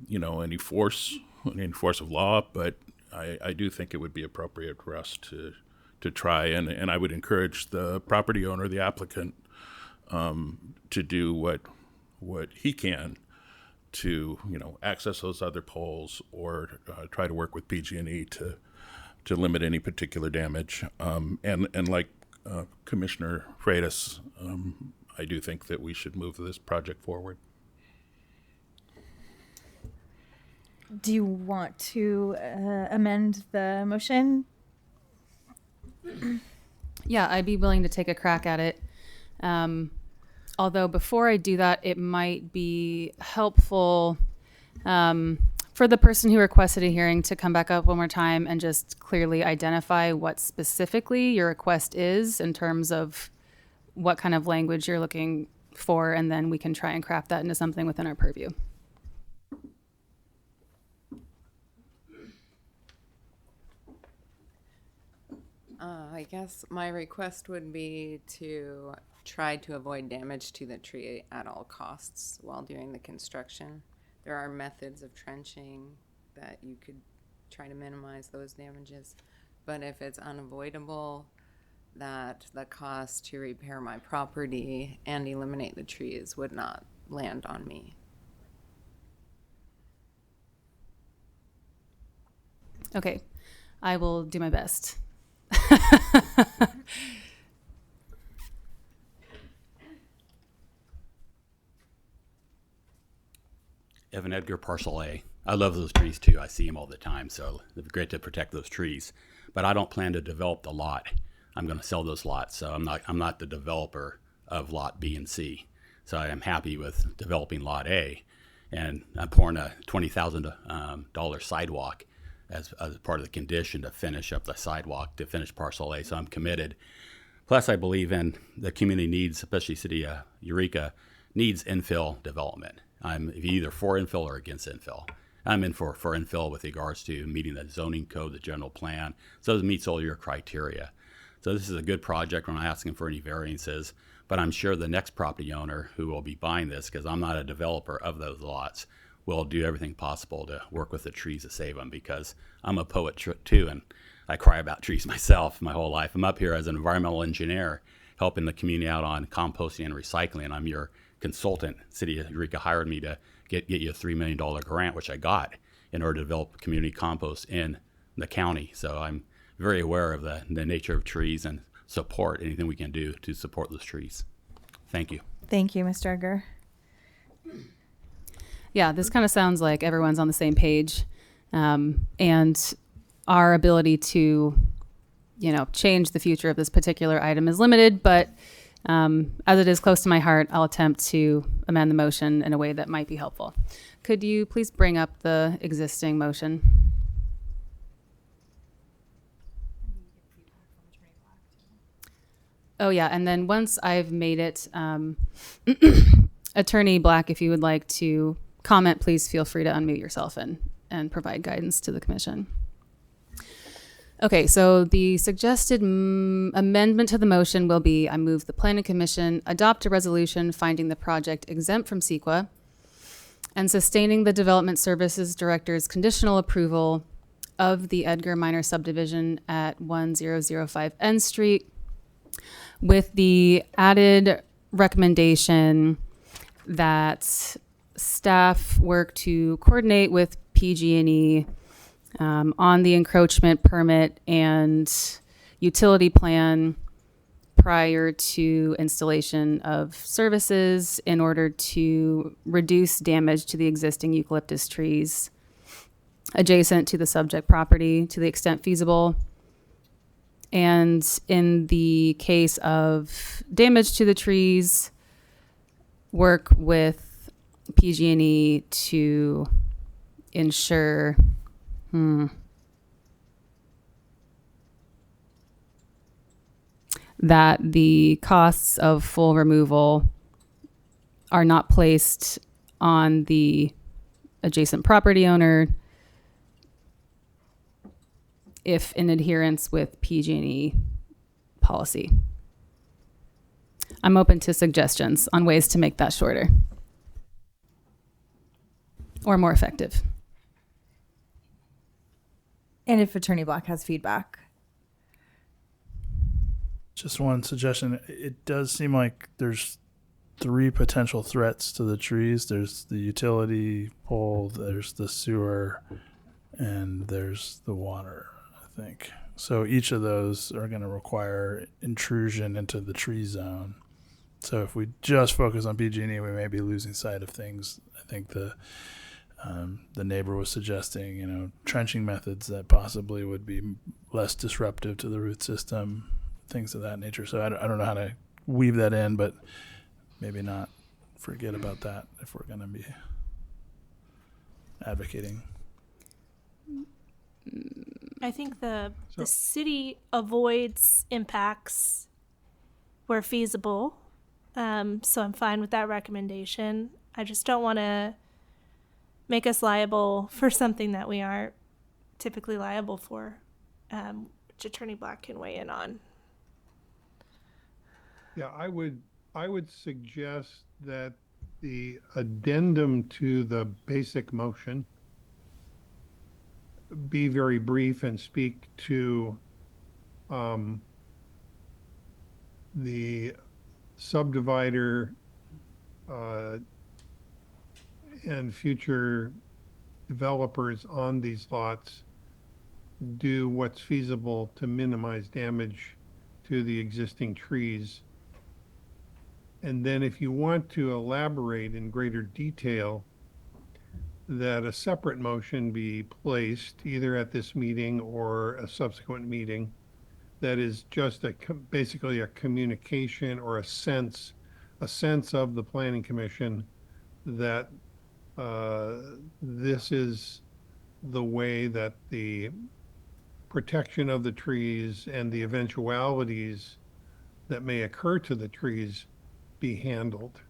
S8: you know, any force of law, but I do think it would be appropriate for us to try, and I would encourage the property owner, the applicant, to do what he can to, you know, access those other poles or try to work with PG&E to limit any particular damage. And like Commissioner Freitas, I do think that we should move this project forward.
S16: Do you want to amend the motion?
S5: Yeah, I'd be willing to take a crack at it. Although before I do that, it might be helpful for the person who requested a hearing to come back up one more time and just clearly identify what specifically your request is in terms of what kind of language you're looking for, and then we can try and craft that into something within our purview.
S18: I guess my request would be to try to avoid damage to the tree at all costs while doing the construction. There are methods of trenching that you could try to minimize those damages, but if it's unavoidable, that the cost to repair my property and eliminate the trees would not land on me.
S5: Okay, I will do my best.
S17: Evan Edgar, Parcel A. I love those trees too. I see them all the time, so it's great to protect those trees. But I don't plan to develop the lot. I'm going to sell those lots, so I'm not the developer of Lot B and C. So I am happy with developing Lot A, and I'm pouring a $20,000 sidewalk as part of the condition to finish up the sidewalk to finish Parcel A. So I'm committed. Plus, I believe in the community needs, especially City of Eureka, needs infill development. I'm either for infill or against infill. I'm in for infill with regards to meeting the zoning code, the general plan, so it meets all your criteria. So this is a good project. We're not asking for any variances, but I'm sure the next property owner who will be buying this, because I'm not a developer of those lots, will do everything possible to work with the trees to save them, because I'm a poet too, and I cry about trees myself my whole life. I'm up here as an environmental engineer helping the community out on composting and recycling, and I'm your consultant. City of Eureka hired me to get you a $3 million grant, which I got in order to develop community compost in the county. So I'm very aware of the nature of trees and support anything we can do to support those trees. Thank you.
S16: Thank you, Mr. Edgar.
S5: Yeah, this kind of sounds like everyone's on the same page, and our ability to, you know, change the future of this particular item is limited, but as it is close to my heart, I'll attempt to amend the motion in a way that might be helpful. Could you please bring up the existing motion? Oh yeah, and then once I've made it, Attorney Black, if you would like to comment, please feel free to unmute yourself and provide guidance to the commission. Okay, so the suggested amendment to the motion will be, I move the Planning Commission adopt a resolution finding the project exempt from CEQA and sustaining the Development Services Director's conditional approval of the Edgar Minor subdivision at 1005 N Street, with the added recommendation that staff work to coordinate with PG&E on the encroachment permit and utility plan prior to installation of services in order to reduce damage to the existing eucalyptus trees adjacent to the subject property to the extent feasible. And in the case of damage to the trees, work with PG&E to ensure that the costs of full removal are not placed on the adjacent property owner if in adherence with PG&E policy. I'm open to suggestions on ways to make that shorter or more effective.
S16: And if Attorney Black has feedback.
S2: Just one suggestion. It does seem like there's 3 potential threats to the trees. There's the utility pole, there's the sewer, and there's the water, I think. So each of those are going to require intrusion into the tree zone. So if we just focus on PG&E, we may be losing sight of things. I think the neighbor was suggesting, trenching methods that possibly would be less disruptive to the root system, things of that nature. So I don't know how to weave that in, but maybe not forget about that if we're going to be advocating.
S3: I think the city avoids impacts where feasible. So I'm fine with that recommendation. I just don't want to make us liable for something that we aren't typically liable for, which Attorney Black can weigh in on.
S19: Yeah, I would suggest that the addendum to the basic motion be very brief and speak to the subdivider and future developers on these lots do what's feasible to minimize damage to the existing trees. And then if you want to elaborate in greater detail, that a separate motion be placed either at this meeting or a subsequent meeting that is just basically a communication or a sense of the Planning Commission that this is the way that the protection of the trees and the eventualities that may occur to the trees be handled.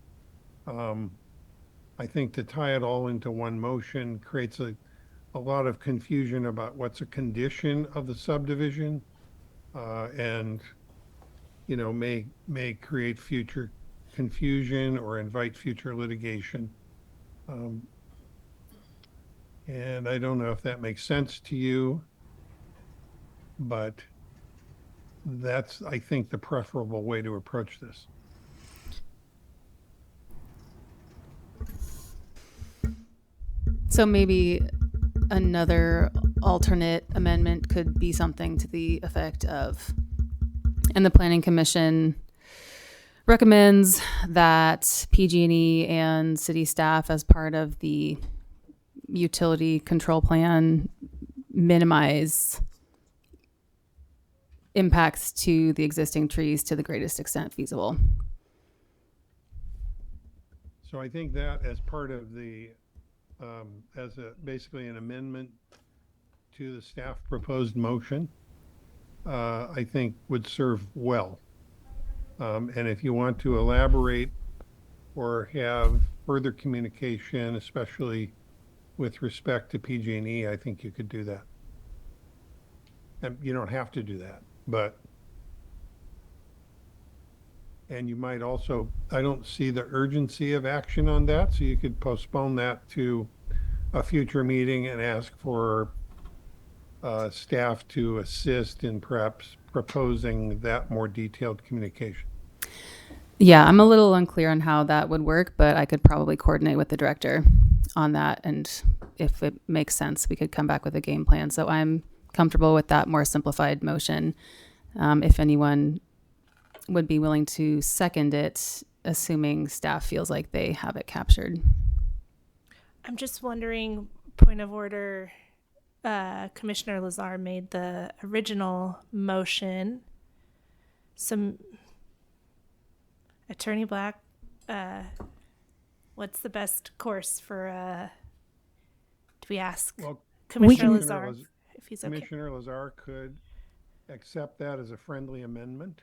S19: I think to tie it all into one motion creates a lot of confusion about what's a condition of the subdivision, and may create future confusion or invite future litigation. And I don't know if that makes sense to you, but that's, I think, the preferable way to approach this.
S5: So maybe another alternate amendment could be something to the effect of, and the Planning Commission recommends that PG&E and city staff, as part of the utility control plan, minimize impacts to the existing trees to the greatest extent feasible.
S19: So I think that as part of the basically an amendment to the staff proposed motion, I think would serve well. And if you want to elaborate or have further communication, especially with respect to PG&E, I think you could do that. And you don't have to do that, and you might also, I don't see the urgency of action on that, so you could postpone that to a future meeting and ask for staff to assist in perhaps proposing that more detailed communication.
S5: Yeah, I'm a little unclear on how that would work, but I could probably coordinate with the director on that. And if it makes sense, we could come back with a game plan. So I'm comfortable with that more simplified motion. If anyone would be willing to second it, assuming staff feels like they have it captured.
S3: I'm just wondering, point of order, Commissioner Lazar made the original motion. Some Attorney Black, what's the best course for, do we ask Commissioner Lazar if he's okay?
S19: Commissioner Lazar could accept that as a friendly amendment.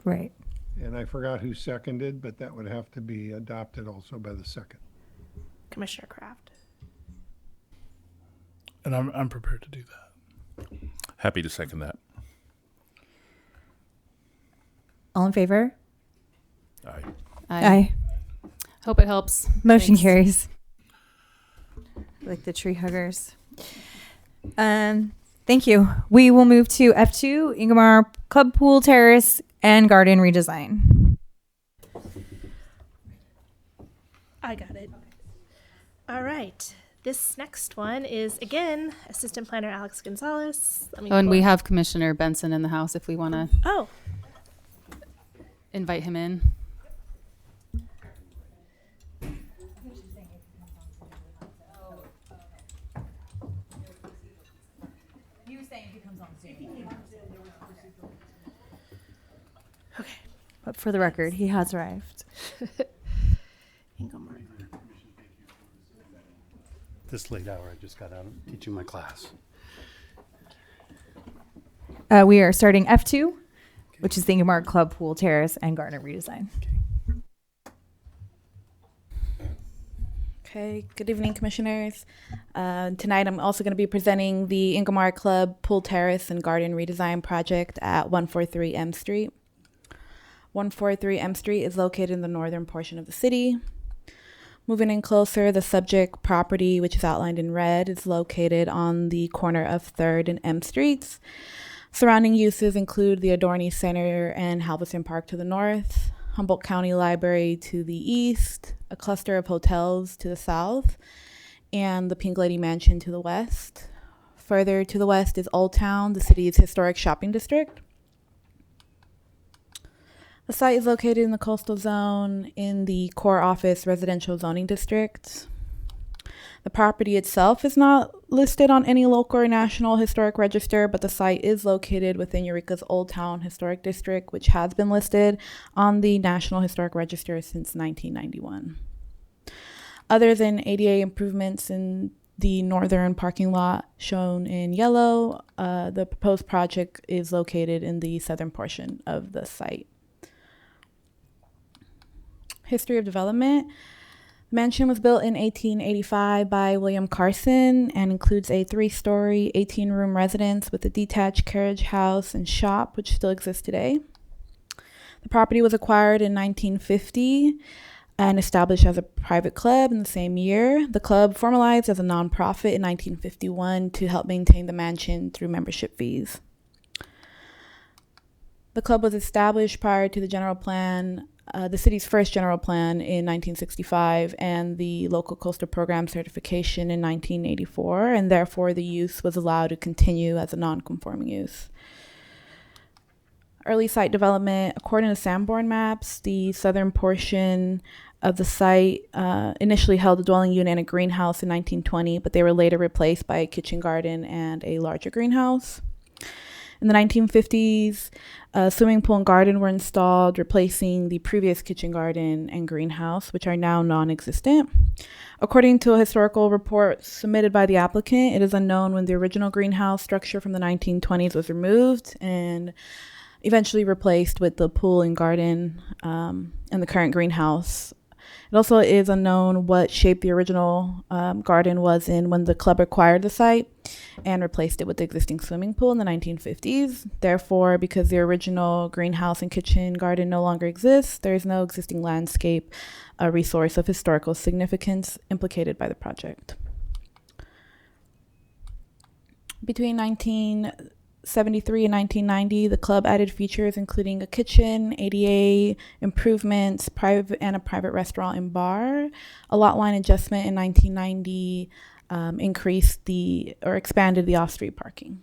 S16: Right.
S19: And I forgot who seconded, but that would have to be adopted also by the second.
S3: Commissioner Kraft.
S2: And I'm prepared to do that.
S8: Happy to second that.
S16: All in favor?
S8: Aye.
S16: Aye.
S5: Hope it helps.
S16: Motion
S5: Thanks.
S16: carries. Like the tree huggers. Thank you. We will move to F2, Ingomar Club Pool Terrace and Garden Redesign.
S3: I got it. All right. This next one is, again, Assistant Planner Alex Gonzalez.
S5: And we have Commissioner Benson in the house if we want to invite him in.
S16: Okay. But for the record, he has arrived.
S20: This late hour, I just got out of teaching my class.
S16: We are starting F2, which is the Ingomar Club Pool Terrace and Garden Redesign.
S15: Okay, good evening, commissioners. Tonight I'm also going to be presenting the Ingomar Club Pool Terrace and Garden Redesign project at 143 M Street. 143 M Street is located in the northern portion of the city. Moving in closer, the subject property, which is outlined in red, is located on the corner of 3rd and M Streets. Surrounding uses include the Adorney Center and Halverson Park to the north, Humboldt County Library to the east, a cluster of hotels to the south, and the Pink Lady Mansion to the west. Further to the west is Old Town, the city's historic shopping district. The site is located in the coastal zone in the core office residential zoning district. The property itself is not listed on any local or national historic register, but the site is located within Eureka's Old Town Historic District, which has been listed on the National Historic Register since 1991. Other than ADA improvements in the northern parking lot shown in yellow, the proposed project is located in the southern portion of the site. History of development. The mansion was built in 1885 by William Carson and includes a 3-story, 18-room residence with a detached carriage house and shop, which still exists today. The property was acquired in 1950 and established as a private club in the same year. The club formalized as a nonprofit in 1951 to help maintain the mansion through membership fees. The club was established prior to the general plan, the city's first general plan in 1965 and the local coastal program certification in 1984, and therefore the use was allowed to continue as a non-conforming use. Early site development, according to Sanborn maps, the southern portion of the site initially held a dwelling unit and a greenhouse in 1920, but they were later replaced by a kitchen garden and a larger greenhouse. In the 1950s, a swimming pool and garden were installed, replacing the previous kitchen garden and greenhouse, which are now non-existent. According to a historical report submitted by the applicant, it is unknown when the original greenhouse structure from the 1920s was removed and eventually replaced with the pool and garden and the current greenhouse. It also is unknown what shape the original garden was in when the club acquired the site and replaced it with the existing swimming pool in the 1950s. Therefore, because the original greenhouse and kitchen garden no longer exists, there is no existing landscape resource of historical significance implicated by the project. Between 73 in 1990, the club added features including a kitchen, ADA improvements, and a private restaurant and bar. A lot line adjustment in 1990 expanded the off-street parking.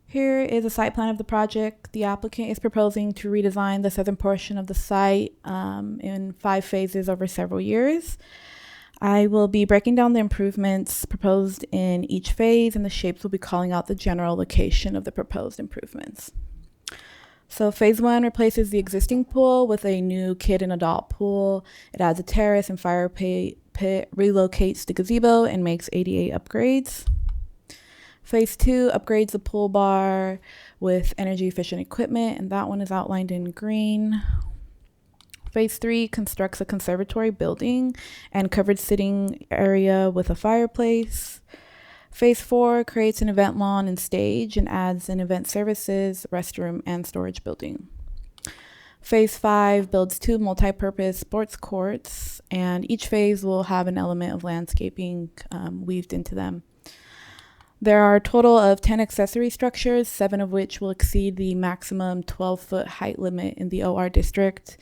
S15: Here is a site plan of the project. The applicant is proposing to redesign the southern portion of the site in 5 phases over several years. I will be breaking down the improvements proposed in each phase, and the shapes will be calling out the general location of the proposed improvements. So phase 1 replaces the existing pool with a new kid and adult pool. It adds a terrace and fire pit, relocates the gazebo, and makes ADA upgrades. Phase 2 upgrades the pool bar with energy efficient equipment, and that one is outlined in green. Phase 3 constructs a conservatory building and covered sitting area with a fireplace. Phase 4 creates an event lawn and stage and adds an event services, restroom, and storage building. Phase 5 builds 2 multi-purpose sports courts, and each phase will have an element of landscaping weaved into them. There are a total of 10 accessory structures, 7 of which will exceed the maximum 12-foot height limit in the OR district.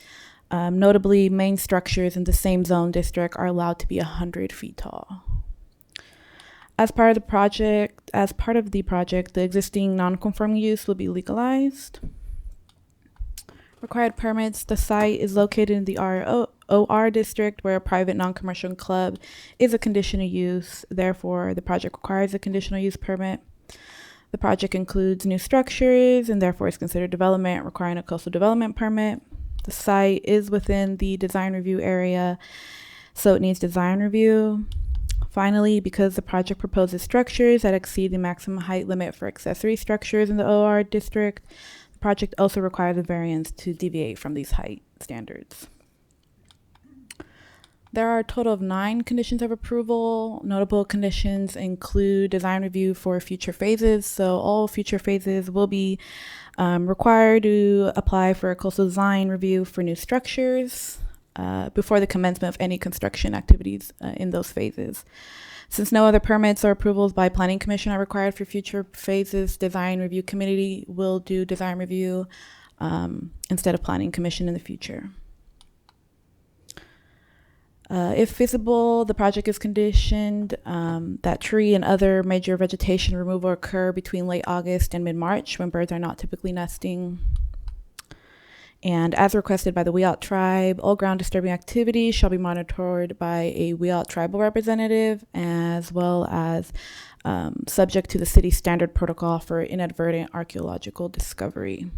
S15: Notably, main structures in the same zone district are allowed to be 100 feet tall. As part of the project, the existing non-conforming use will be legalized. Required permits. The site is located in the OR district, where a private non-commercial club is a conditional use. Therefore, the project requires a conditional use permit. The project includes new structures and therefore is considered development, requiring a coastal development permit. The site is within the design review area, so it needs design review. Finally, because the project proposes structures that exceed the maximum height limit for accessory structures in the OR district, the project also requires a variance to deviate from these height standards. There are a total of 9 conditions of approval. Notable conditions include design review for future phases. So all future phases will be required to apply for a coastal design review for new structures before the commencement of any construction activities in those phases. Since no other permits or approvals by Planning Commission are required for future phases, Design Review Committee will do design review instead of Planning Commission in the future. If feasible, the project is conditioned that tree and other major vegetation removal occur between late August and mid-March, when birds are not typically nesting. And as requested by the Wiyot tribe, all ground disturbing activities shall be monitored by a Wiyot tribal representative, as well as subject to the city standard protocol for inadvertent archaeological discovery.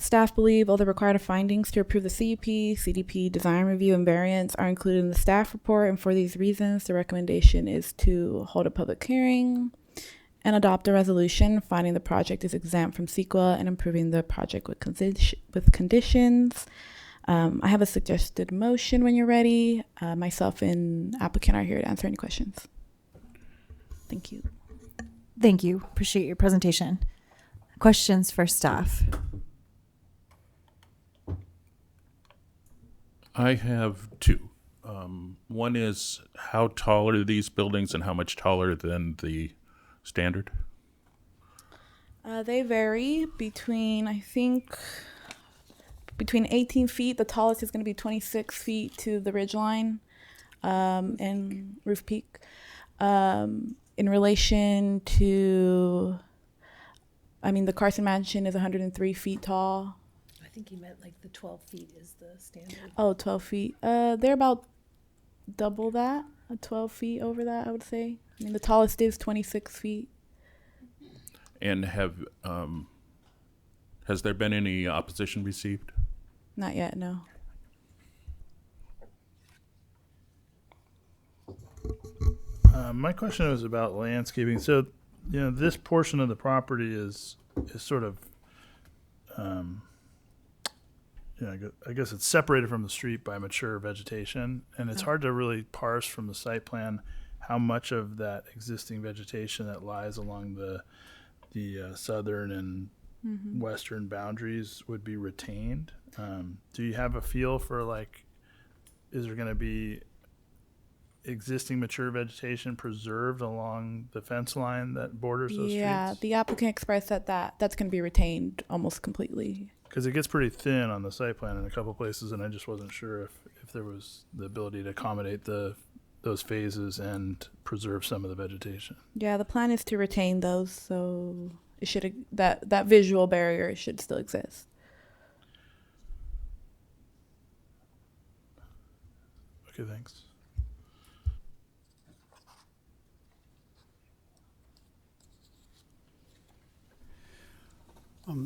S15: Staff believe all the required findings to approve the CUP, CDP, design review, and variance are included in the staff report, and for these reasons, the recommendation is to hold a public hearing and adopt a resolution finding the project is exempt from CEQA and approving the project with conditions. I have a suggested motion when you're ready. Myself and applicant are here to answer any questions. Thank you.
S16: Thank you. Appreciate your presentation. Questions for staff?
S8: I have 2. One is, how tall are these buildings and how much taller than the standard?
S15: They vary between 18 feet. The tallest is going to be 26 feet to the ridge line and roof peak. In relation to, the Carson Mansion is 103 feet tall.
S11: I think he meant like the 12 feet is the standard.
S15: Oh, 12 feet. They're about double that, 12 feet over that, I would say. The tallest is 26 feet.
S8: And has there been any opposition received?
S15: Not yet, no.
S2: My question was about landscaping. So, this portion of the property is sort of, I guess it's separated from the street by mature vegetation, and it's hard to really parse from the site plan how much of that existing vegetation that lies along the southern and western boundaries would be retained. Do you have a feel for, is there going to be existing mature vegetation preserved along the fence line that borders those
S15: Yeah,
S2: streets?
S15: the applicant expressed that's going to be retained almost completely.
S2: Because it gets pretty thin on the site plan in a couple places, and I just wasn't sure if there was the ability to accommodate those phases and preserve some of the vegetation.
S15: Yeah, the plan is to retain those, so it should that visual barrier should still exist.
S2: Okay, thanks.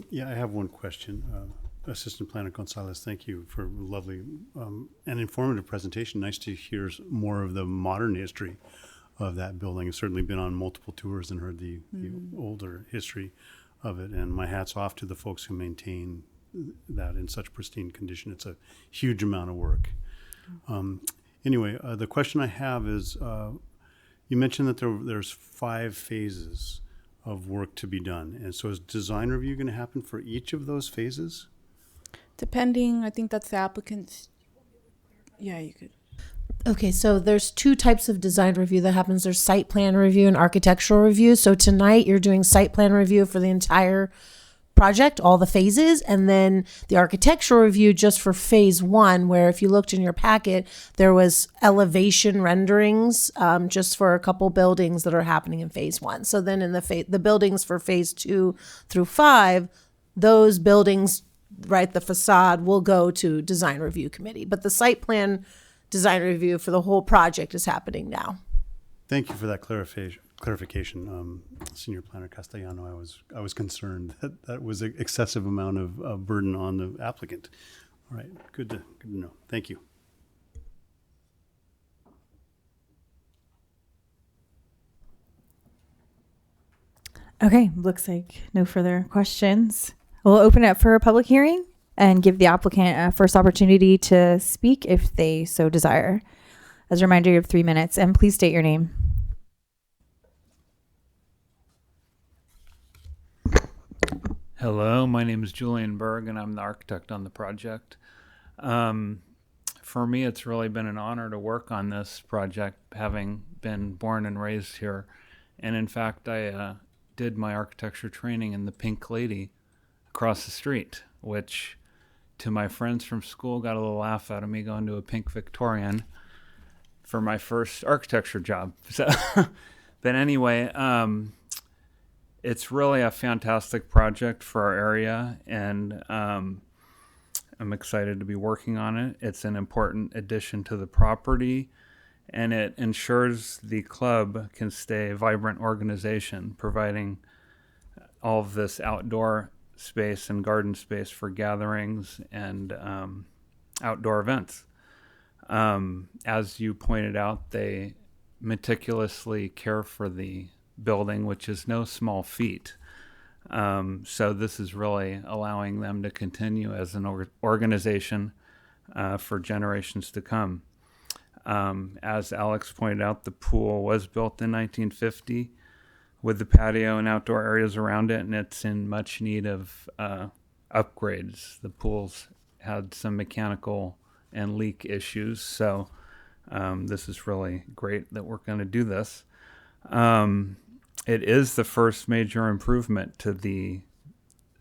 S20: Yeah, I have one question. Assistant Planner Gonzalez, thank you for a lovely and informative presentation. Nice to hear more of the modern history of that building. I've certainly been on multiple tours and heard the older history of it. And my hat's off to the folks who maintain that in such pristine condition. It's a huge amount of work. Anyway, the question I have is, you mentioned that there's 5 phases of work to be done. And so is design review going to happen for each of those phases?
S15: Depending, I think that's the applicant's. Yeah, you could.
S11: Okay, so there's 2 types of design review that happens. There's site plan review and architectural review. So tonight you're doing site plan review for the entire project, all the phases, and then the architectural review just for phase 1, where if you looked in your packet, there was elevation renderings just for a couple buildings that are happening in phase 1. So then in the buildings for phase 2 through 5, those buildings, right, the facade will go to design review committee. But the site plan design review for the whole project is happening now.
S20: Thank you for that clarification. Senior Planner Castellano, I was concerned that was an excessive amount of burden on the applicant. All right, good to know. Thank you.
S16: Okay, looks like no further questions. We'll open it up for a public hearing and give the applicant a first opportunity to speak if they so desire. As a reminder, you have 3 minutes, and please state your name.
S21: Hello, my name is Julian Berg, and I'm the architect on the project. For me, it's really been an honor to work on this project, having been born and raised here. And in fact, I did my architecture training in the Pink Lady across the street, which to my friends from school got a little laugh out of me going to a pink Victorian for my first architecture job. So, but anyway, it's really a fantastic project for our area, and I'm excited to be working on it. It's an important addition to the property, and it ensures the club can stay a vibrant organization, providing all of this outdoor space and garden space for gatherings and outdoor events. As you pointed out, they meticulously care for the building, which is no small feat. So this is really allowing them to continue as an organization for generations to come. As Alex pointed out, the pool was built in 1950 with the patio and outdoor areas around it, and it's in much need of upgrades. The pool's had some mechanical and leak issues, so this is really great that we're going to do this. It is the first major improvement to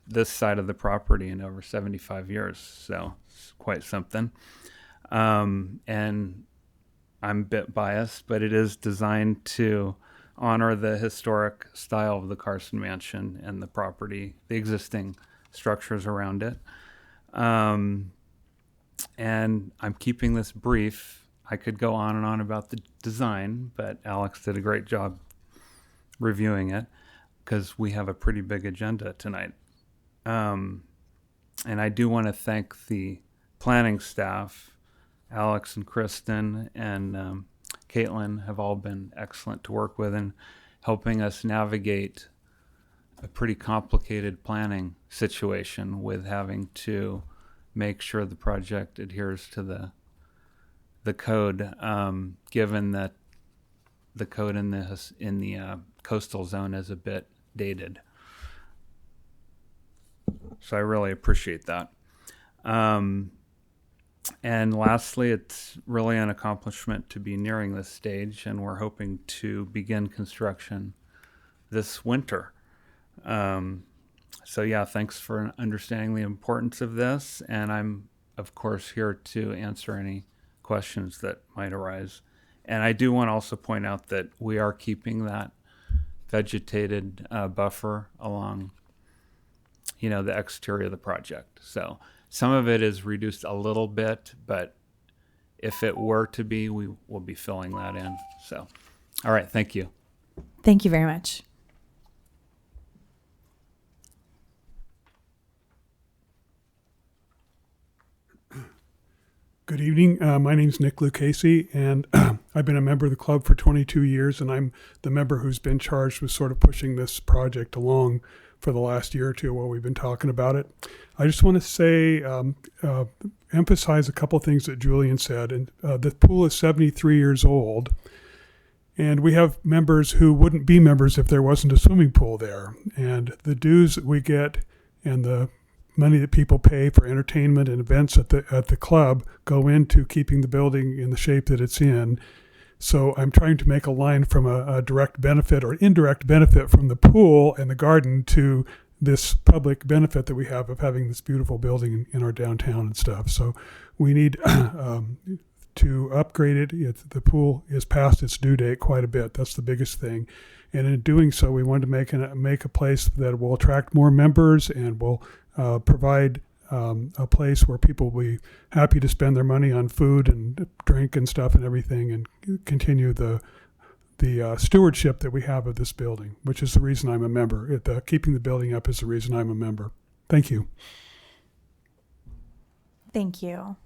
S21: this side of the property in over 75 years, so it's quite something. And I'm a bit biased, but it is designed to honor the historic style of the Carson Mansion and the property, the existing structures around it. And I'm keeping this brief. I could go on and on about the design, but Alex did a great job reviewing it because we have a pretty big agenda tonight. And I do want to thank the planning staff. Alex and Kristen and Caitlin have all been excellent to work with in helping us navigate a pretty complicated planning situation with having to make sure the project adheres to the code, given that the code in the coastal zone is a bit dated. So I really appreciate that. And lastly, it's really an accomplishment to be nearing this stage, and we're hoping to begin construction this winter. So yeah, thanks for understanding the importance of this, and I'm of course here to answer any questions that might arise. And I do want to also point out that we are keeping that vegetated buffer along, the exterior of the project. So some of it is reduced a little bit, but if it were to be, we will be filling that in. So, all right, thank you.
S16: Thank you very much.
S6: Good evening. My name is Nick Lucchese, and I've been a member of the club for 22 years, and I'm the member who's been charged with sort of pushing this project along for the last year or two while we've been talking about it. I just want to say, emphasize a couple things that Julian said. And the pool is 73 years old, and we have members who wouldn't be members if there wasn't a swimming pool there. And the dues that we get and the money that people pay for entertainment and events at the club go into keeping the building in the shape that it's in. So I'm trying to make a line from a direct benefit or indirect benefit from the pool and the garden to this public benefit that we have of having this beautiful building in our downtown and stuff. So we need to upgrade it. The pool is past its due date quite a bit. That's the biggest thing. And in doing so, we wanted to make a place that will attract more members and will provide a place where people will be happy to spend their money on food and drink and stuff and everything, and continue the stewardship that we have of this building, which is the reason I'm a member. Keeping the building up is the reason I'm a member. Thank you.
S16: Thank you.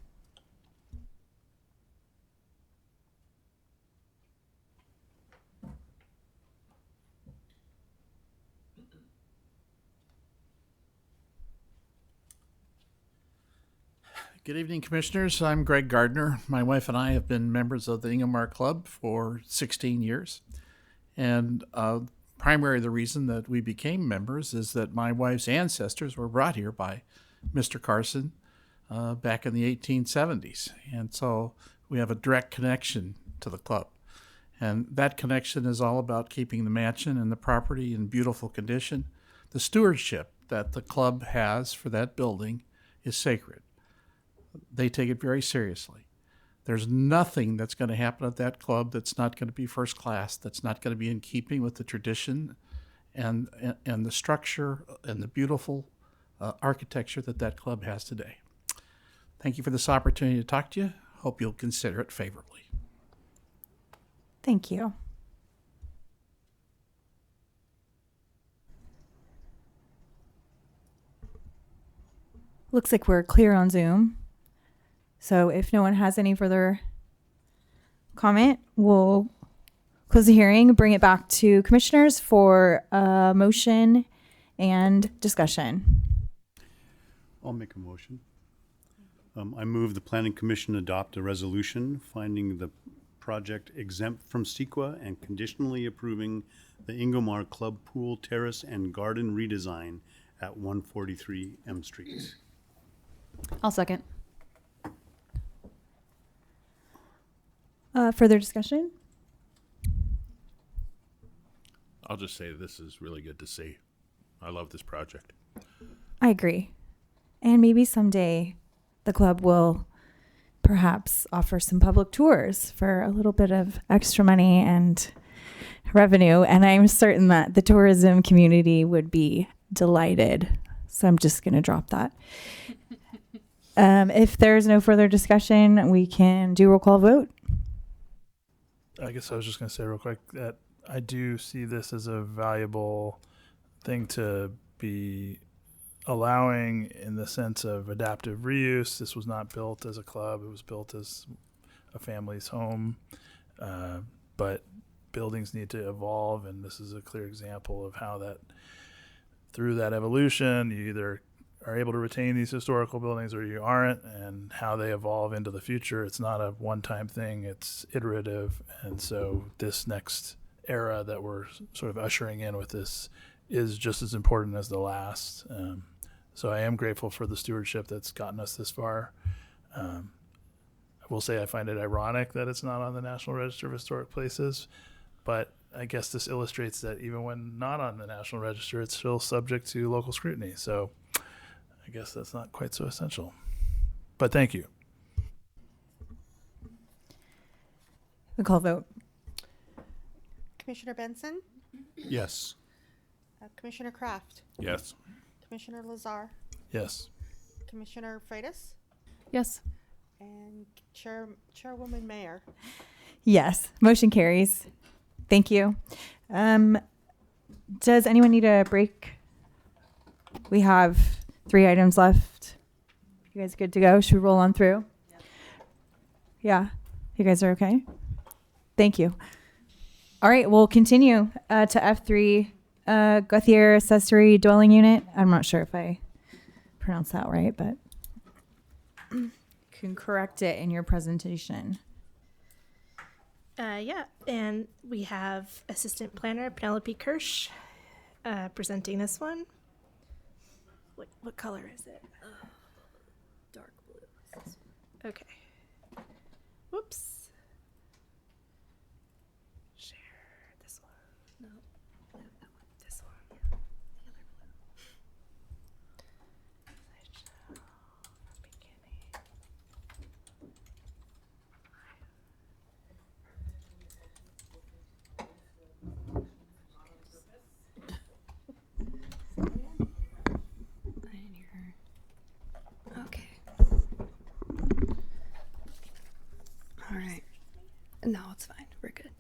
S22: Good evening, Commissioners. I'm Greg Gardner. My wife and I have been members of the Ingomar Club for 16 years. And primarily the reason that we became members is that my wife's ancestors were brought here by Mr. Carson back in the 1870s. And so we have a direct connection to the club. And that connection is all about keeping the mansion and the property in beautiful condition. The stewardship that the club has for that building is sacred. They take it very seriously. There's nothing that's going to happen at that club that's not going to be first class, that's not going to be in keeping with the tradition and the structure and the beautiful architecture that club has today. Thank you for this opportunity to talk to you. Hope you'll consider it favorably.
S16: Thank you. Looks like we're clear on Zoom. So if no one has any further comment, we'll close the hearing, bring it back to commissioners for a motion and discussion.
S20: I'll make a motion. I move the Planning Commission adopt a resolution finding the project exempt from CEQA and conditionally approving the Ingomar Club Pool Terrace and Garden redesign at 143 M Street.
S5: I'll second.
S16: Further discussion?
S8: I'll just say this is really good to see. I love this project.
S16: I agree. And maybe someday the club will perhaps offer some public tours for a little bit of extra money and revenue. And I'm certain that the tourism community would be delighted. So I'm just going to drop that. If there's no further discussion, we can do roll call vote.
S2: I guess I was just going to say real quick that I do see this as a valuable thing to be allowing in the sense of adaptive reuse. This was not built as a club. It was built as a family's home. But buildings need to evolve, and this is a clear example of how that, through that evolution, you either are able to retain these historical buildings or you aren't, and how they evolve into the future. It's not a one-time thing. It's iterative. And so this next era that we're sort of ushering in with this is just as important as the last. So I am grateful for the stewardship that's gotten us this far. will say I find it ironic that it's not on the National Register of Historic Places, but I guess this illustrates that even when not on the National Register, it's still subject to local scrutiny. So I guess that's not quite so essential. But thank you.
S16: The call vote.
S10: Commissioner Benson?
S20: Yes.
S10: Commissioner Kraft?
S8: Yes.
S10: Commissioner Lazar?
S2: Yes.
S10: Commissioner Freitas?
S5: Yes.
S10: And Chairwoman Mayer?
S16: Yes. Motion carries. Thank you. Does anyone need a break? We have 3 items left. You guys good to go? Should we roll on through? Yeah. You guys are okay? Thank you. All right, we'll continue to F3, Gauthier Accessory Dwelling Unit. I'm not sure if I pronounced that right, but can correct it in your presentation.
S3: Yeah, and we have Assistant Planner Penelope Kirsch presenting this one. What color is it?
S7: Dark blue.
S3: Okay. Whoops. Share this one.
S7: No, that one.
S3: This one.
S7: The other Okay. All right. No, it's fine. We're good.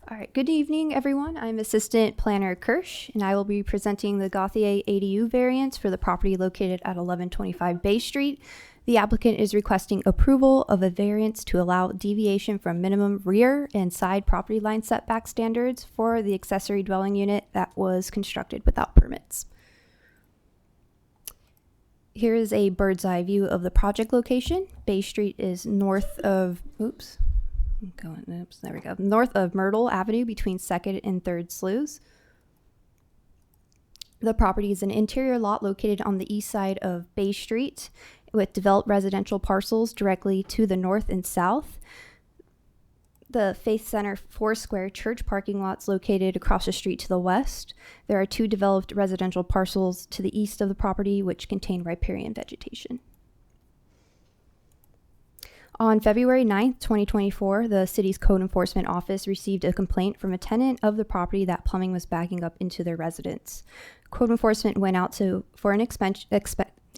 S7: All right. Good evening, everyone. I'm Assistant Planner Kirsch, and I will be presenting the Gauthier ADU variance for the property located at 1125 Bay Street. The applicant is requesting approval of a variance to allow deviation from minimum rear and side property line setback standards for the accessory dwelling unit that was constructed without permits. Here is a bird's eye view of the project location. Bay Street is north of, north of Myrtle Avenue between 2nd and 3rd Sloughs. The property is an interior lot located on the east side of Bay Street with developed residential parcels directly to the north and south. The Faith Center Foursquare Church parking lots located across the street to the west. There are 2 developed residential parcels to the east of the property which contain riparian vegetation. On February 9th, 2024, the city's code enforcement office received a complaint from a tenant of the property that plumbing was backing up into their residence. Code enforcement went out for an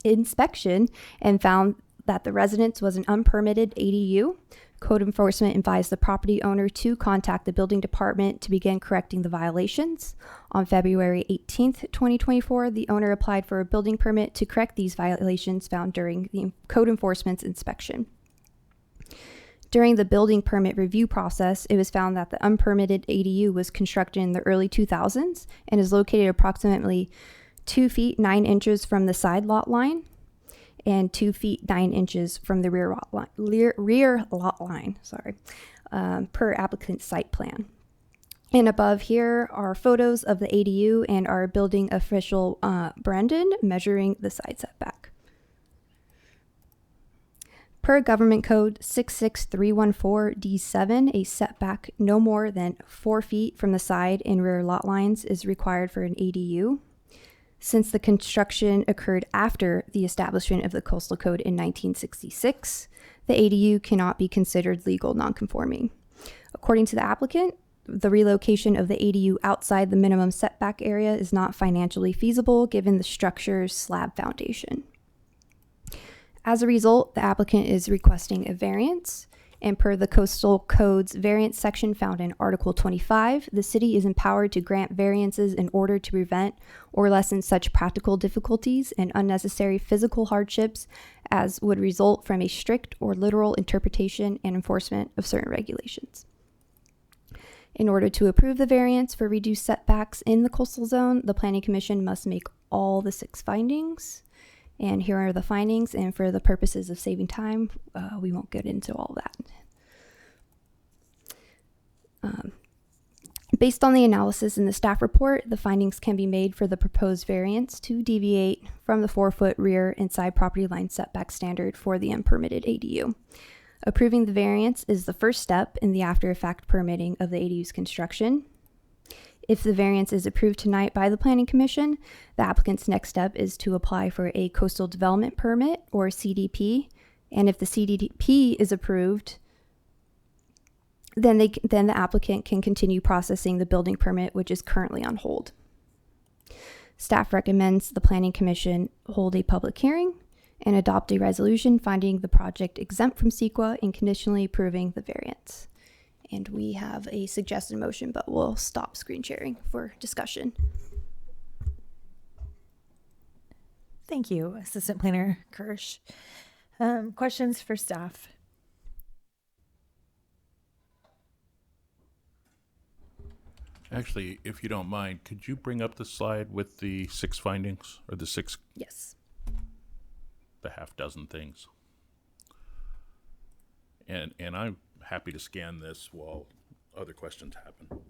S7: inspection and found that the residence was an unpermitted ADU. Code enforcement advised the property owner to contact the building department to begin correcting the violations. On February 18th, 2024, the owner applied for a building permit to correct these violations found during the code enforcement's inspection. During the building permit review process, it was found that the unpermitted ADU was constructed in the early 2000s and is located approximately 2 feet 9 inches from the side lot line and 2 feet 9 inches from the rear lot line, per applicant's site plan. And above here are photos of the ADU and our building official, Brendan, measuring the side setback. Per Government Code 66314 D7, a setback no more than 4 feet from the side and rear lot lines is required for an ADU. Since the construction occurred after the establishment of the Coastal Code in 1966, the ADU cannot be considered legal nonconforming. According to the applicant, the relocation of the ADU outside the minimum setback area is not financially feasible given the structure's slab foundation. As a result, the applicant is requesting a variance, and per the Coastal Code's variance section found in Article 25, the city is empowered to grant variances in order to prevent or lessen such practical difficulties and unnecessary physical hardships as would result from a strict or literal interpretation and enforcement of certain regulations. In order to approve the variance for reduced setbacks in the coastal zone, the Planning Commission must make all the 6 findings. And here are the findings, and for the purposes of saving time, we won't get into all that. Based on the analysis in the staff report, the findings can be made for the proposed variance to deviate from the 4-foot rear and side property line setback standard for the unpermitted ADU. Approving the variance is the first step in the after-effect permitting of the ADU's construction. If the variance is approved tonight by the Planning Commission, the applicant's next step is to apply for a coastal development permit, or CDP. And if the CDP is approved, then the applicant can continue processing the building permit, which is currently on hold. Staff recommends the Planning Commission hold a public hearing and adopt a resolution finding the project exempt from CEQA and conditionally approving the variance. And we have a suggested motion, but we'll stop screen sharing for discussion.
S16: Thank you, Assistant Planner Kirsch. Questions for staff?
S8: Actually, if you don't mind, could you bring up the slide with the 6 findings, or the 6?
S7: Yes.
S8: The half dozen things. And I'm happy to scan this while other questions happen.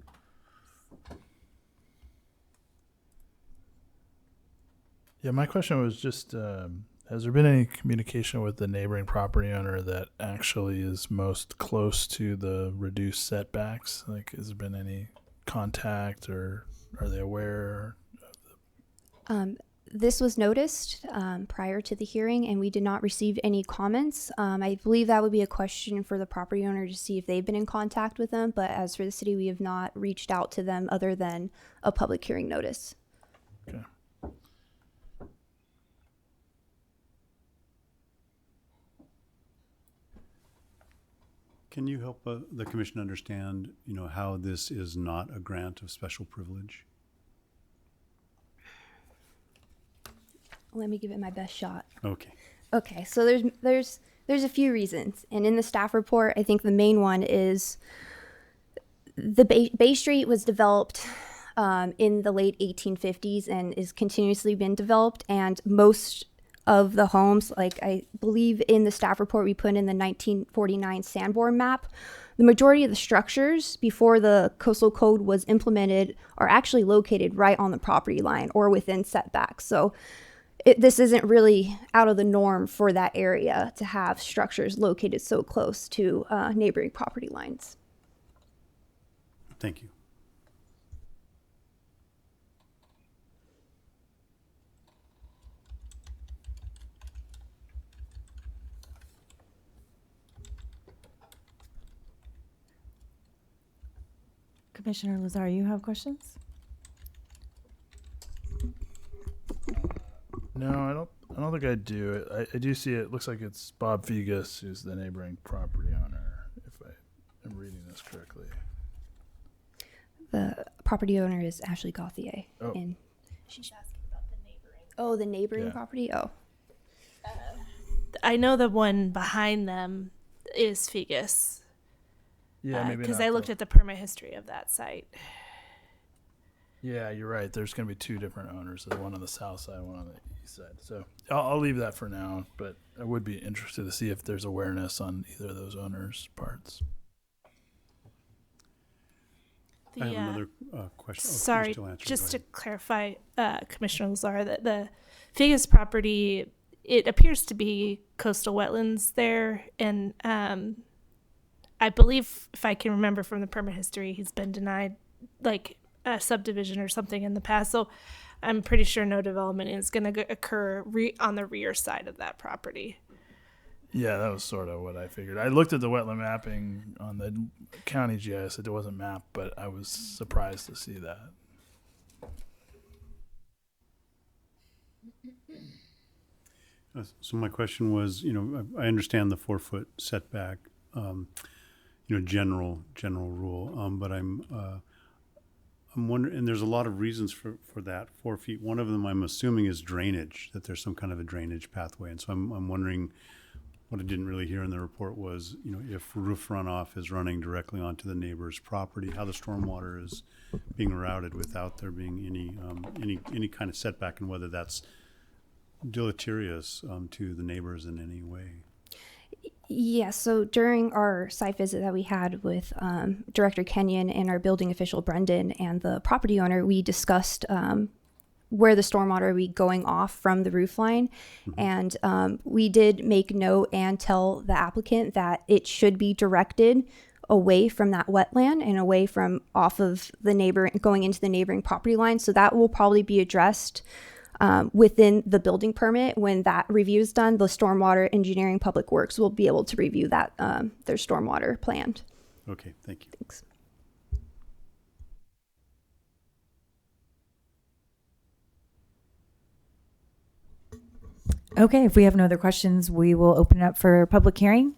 S2: Yeah, my question was just, has there been any communication with the neighboring property owner that actually is most close to the reduced setbacks? Like, has there been any contact, or are they aware?
S7: This was noticed prior to the hearing, and we did not receive any comments. I believe that would be a question for the property owner to see if they've been in contact with them, but as for the city, we have not reached out to them other than a public hearing notice.
S2: Okay.
S20: Can you help the commission understand, how this is not a grant of special privilege?
S7: Let me give it my best shot.
S20: Okay.
S7: Okay, so there's a few reasons, and in the staff report, I think the main one is the Bay Street was developed in the late 1850s and is continuously been developed, and most of the homes, like I believe in the staff report we put in the 1949 Sanborn map, the majority of the structures before the coastal code was implemented are actually located right on the property line or within setbacks. So this isn't really out of the norm for that area to have structures located so close to neighboring property lines.
S20: Thank you.
S16: Commissioner Lazar, you have questions?
S2: No, I don't think I do. I do see it. Looks like it's Bob Figas, who's the neighboring property owner, if I am reading this correctly.
S7: The property owner is Ashley Gauthier.
S2: Oh.
S7: And she's asking about the neighboring. Oh, the neighboring property? Oh.
S3: I know the one behind them is Figas.
S2: Yeah, maybe
S3: because
S2: not
S3: I looked at the permit history of that site.
S2: Yeah, you're right. There's going to be 2 different owners. There's one on the south side, one on the east side. So I'll leave that for now, but I would be interested to see if there's awareness on either of those owners' parts.
S20: I have another question.
S3: Sorry, just to clarify, Commissioner Lazar, that the Figas property, it appears to be coastal wetlands there, and I believe, if I can remember from the permit history, he's been denied like a subdivision or something in the past. So I'm pretty sure no development is going to occur on the rear side of that property.
S2: Yeah, that was sort of what I figured. I looked at the wetland mapping on the county GIS. It wasn't mapped, but I was surprised to see that.
S20: So my question was, I understand the 4-foot setback, general rule, but I'm wondering, and there's a lot of reasons for that 4 feet. One of them, I'm assuming, is drainage, that there's some kind of a drainage pathway, and so I'm wondering. What I didn't really hear in the report was, if roof runoff is running directly onto the neighbor's property, how the stormwater is being routed without there being any kind of setback, and whether that's deleterious to the neighbors in any way.
S7: Yeah, so during our site visit that we had with Director Kenyon and our building official Brendan and the property owner, we discussed where the stormwater will be going off from the roof line. And we did make note and tell the applicant that it should be directed away from that wetland and away from off of the neighbor, going into the neighboring property line. So that will probably be addressed within the building permit. When that review is done, the stormwater engineering public works will be able to review that, their stormwater plan.
S20: Okay, thank you.
S7: Thanks.
S16: Okay, if we have no other questions, we will open it up for public hearing.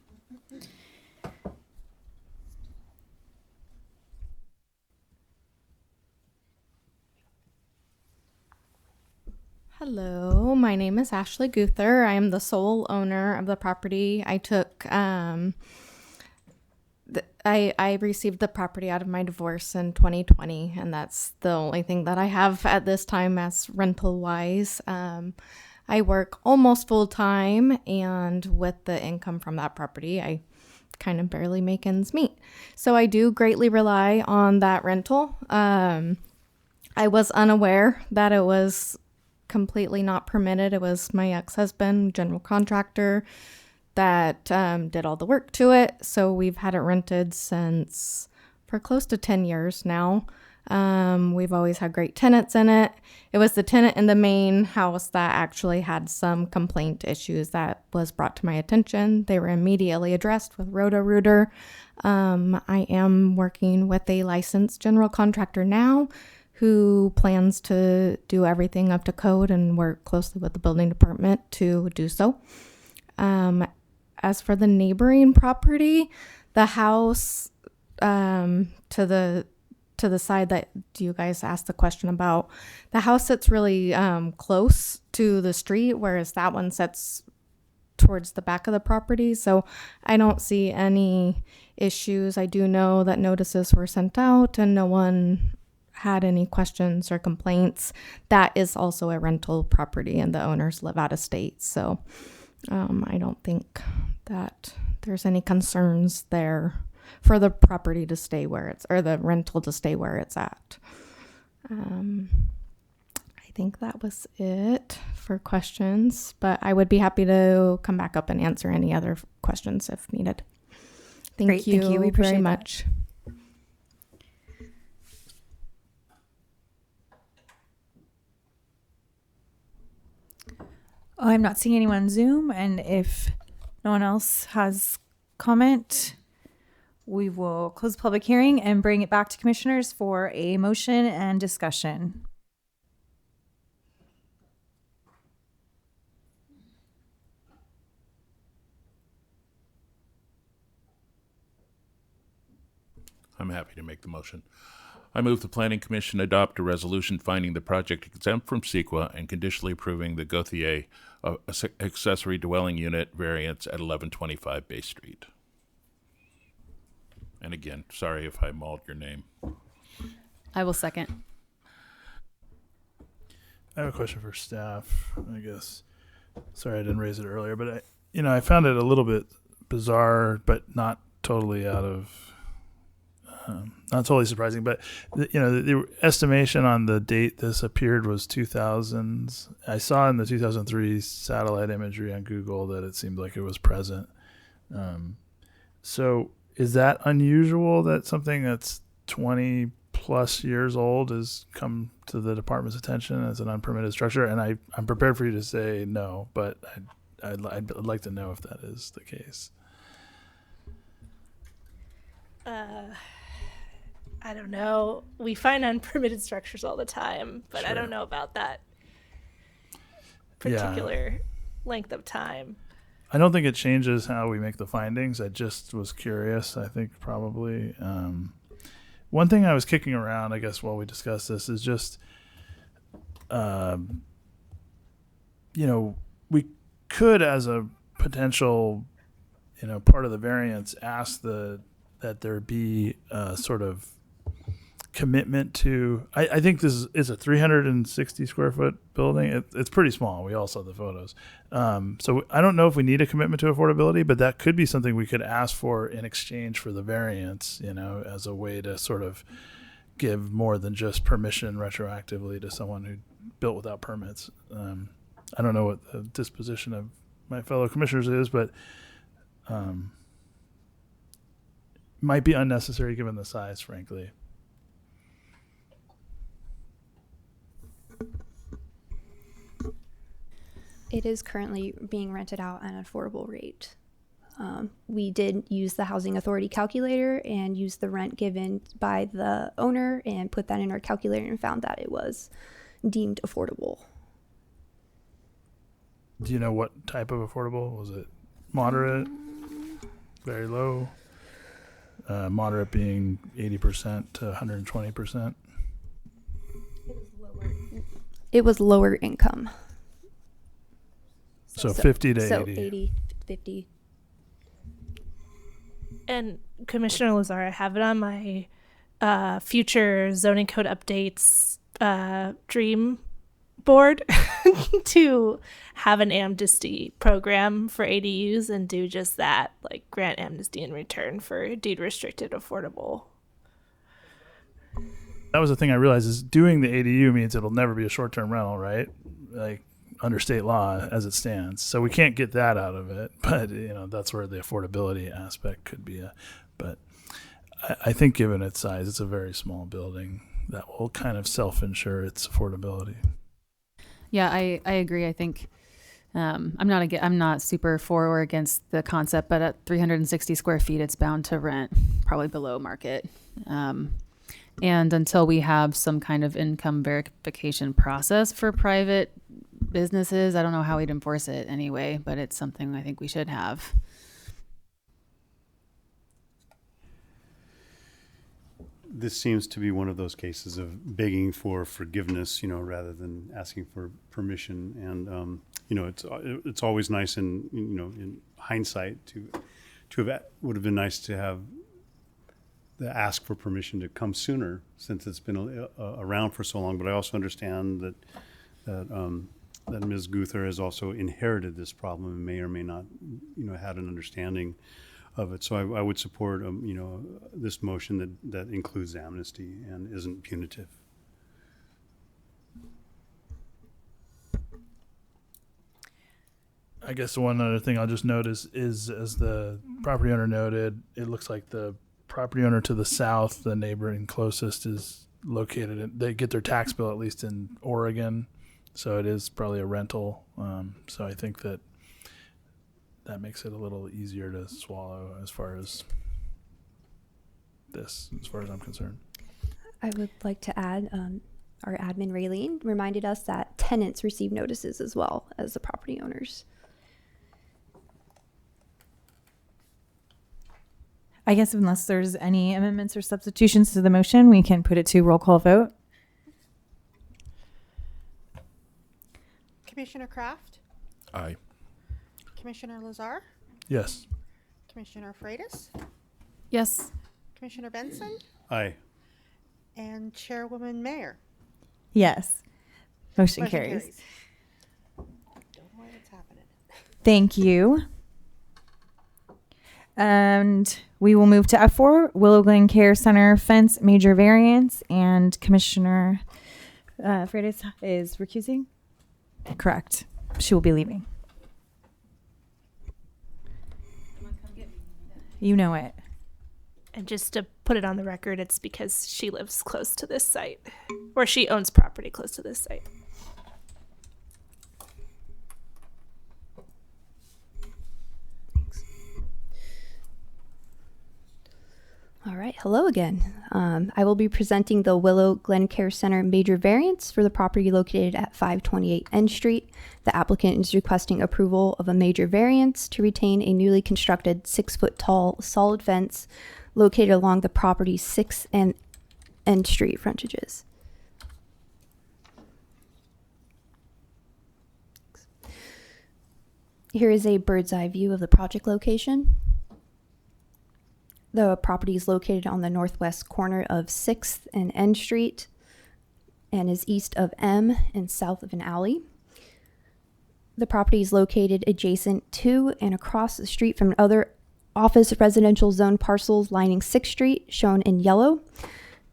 S4: Hello, my name is Ashley Guther. I am the sole owner of the property. I took I received the property out of my divorce in 2020, and that's the only thing that I have at this time as rental wise. I work almost full time, and with the income from that property, I kind of barely make ends meet. So I do greatly rely on that rental. I was unaware that it was completely not permitted. It was my ex-husband, general contractor, that did all the work to it. So we've had it rented for close to 10 years now. We've always had great tenants in it. It was the tenant in the main house that actually had some complaint issues that was brought to my attention. They were immediately addressed with Roto-Rooter. I am working with a licensed general contractor now who plans to do everything up to code and work closely with the building department to do so. As for the neighboring property, the house to the side that you guys asked the question about, the house sits really close to the street, whereas that one sits towards the back of the property. So I don't see any issues. I do know that notices were sent out and no one had any questions or complaints. That is also a rental property and the owners live out of state. So I don't think that there's any concerns there for the property to stay where or the rental to stay where it's at. I think that was it for questions, but I would be happy to come back up and answer any other questions if needed. Thank you.
S16: We appreciate
S4: very
S16: that.
S4: much.
S16: I'm not seeing anyone on Zoom, and if no one else has comment, we will close the public hearing and bring it back to commissioners for a motion and discussion.
S8: I'm happy to make the motion. I move the Planning Commission adopt a resolution finding the project exempt from CEQA and conditionally approving the Gauthier accessory dwelling unit variance at 1125 Bay Street. And again, sorry if I mauled your name.
S5: I will second.
S2: I have a question for staff, I guess. Sorry I didn't raise it earlier, but I found it a little bit bizarre, but not totally not totally surprising. But the estimation on the date this appeared was 2000s. I saw in the 2003 satellite imagery on Google that it seemed like it was present. So is that unusual that something that's 20 plus years old has come to the department's attention as an unpermitted structure? And I'm prepared for you to say no, but I'd like to know if that is the case.
S3: I don't know. We find unpermitted structures all the time, but
S2: Sure.
S3: I don't know about that particular length of time.
S2: I don't think it changes how we make the findings. I just was curious. I think probably one thing I was kicking around, I guess, while we discuss this is just, we could, as a potential, part of the variance, ask that there be a sort of commitment to. I think this is a 360 square foot building. It's pretty small. We all saw the photos. So I don't know if we need a commitment to affordability, but that could be something we could ask for in exchange for the variance, as a way to sort of give more than just permission retroactively to someone who built without permits. I don't know what the disposition of my fellow commissioners is, but might be unnecessary given the size, frankly.
S7: It is currently being rented out at an affordable rate. We did use the housing authority calculator and use the rent given by the owner and put that in our calculator and found that it was deemed affordable.
S2: Do you know what type of affordable? Was it moderate, very low? Moderate being 80% to 120%?
S7: It was lower income.
S2: So 50 to 80.
S7: So 80, 50.
S3: And Commissioner Lazar, I have it on my future zoning code updates dream board to have an amnesty program for ADUs and do just that, like grant amnesty in return for deed restricted affordable.
S2: That was the thing I realized is doing the ADU means it'll never be a short-term rental, right? Like under state law as it stands. So we can't get that out of it, but that's where the affordability aspect could be. But I think given its size, it's a very small building that will kind of self-insure its affordability.
S5: Yeah, I agree. I think I'm not super for or against the concept, but at 360 square feet, it's bound to rent probably below market. And until we have some kind of income verification process for private businesses, I don't know how we'd enforce it anyway, but it's something I think we should have.
S20: This seems to be one of those cases of begging for forgiveness, rather than asking for permission. And it's always nice in hindsight to have would have been nice to have the ask for permission to come sooner, since it's been around for so long. But I also understand that Ms. Guther has also inherited this problem and may or may not, had an understanding of it. So I would support, this motion that includes amnesty and isn't punitive.
S2: I guess one other thing I'll just note is as the property owner noted, it looks like the property owner to the south, the neighboring closest, is located they get their tax bill at least in Oregon. So it is probably a rental. So I think that makes it a little easier to swallow as far as I'm concerned.
S7: I would like to add, our admin Raylene reminded us that tenants receive notices as well as the property owners.
S16: I guess unless there's any amendments or substitutions to the motion, we can put it to roll call vote.
S10: Commissioner Kraft?
S8: Aye.
S10: Commissioner Lazar?
S2: Yes.
S10: Commissioner Freitas?
S5: Yes.
S10: Commissioner Benson?
S20: Aye.
S10: And Chairwoman Mayer?
S16: Yes. Motion carries.
S10: Don't know why it's happening.
S16: Thank you. And we will move to F4, Willow Glen Care Center fence major variance, and Commissioner Freitas is recusing? Correct. She will be leaving. You know it.
S3: And just to put it on the record, it's because she lives close to this site, or she owns property close to this site.
S7: All right, hello again. I will be presenting the Willow Glen Care Center major variance for the property located at 528 N Street. The applicant is requesting approval of a major variance to retain a newly constructed 6-foot tall solid fence located along the property's 6th and N Street frontages. Here is a bird's eye view of the project location. The property is located on the northwest corner of 6th and N Street and is east of M and south of an alley. The property is located adjacent to and across the street from other office residential zone parcels lining 6th Street, shown in yellow.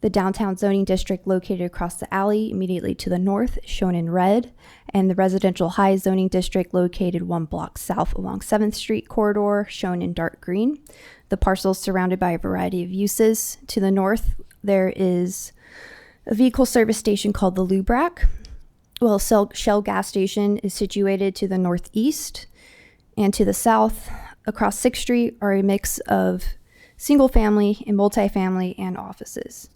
S7: the downtown zoning district located across the alley immediately to the north, shown in red, and the residential high zoning district located 1 block south along 7th Street corridor, shown in dark green. The parcel is surrounded by a variety of uses. To the north, there is a vehicle service station called the Lubrac, while Shell gas station is situated to the northeast. And to the south, across 6th Street, are a mix of single family and multifamily and offices.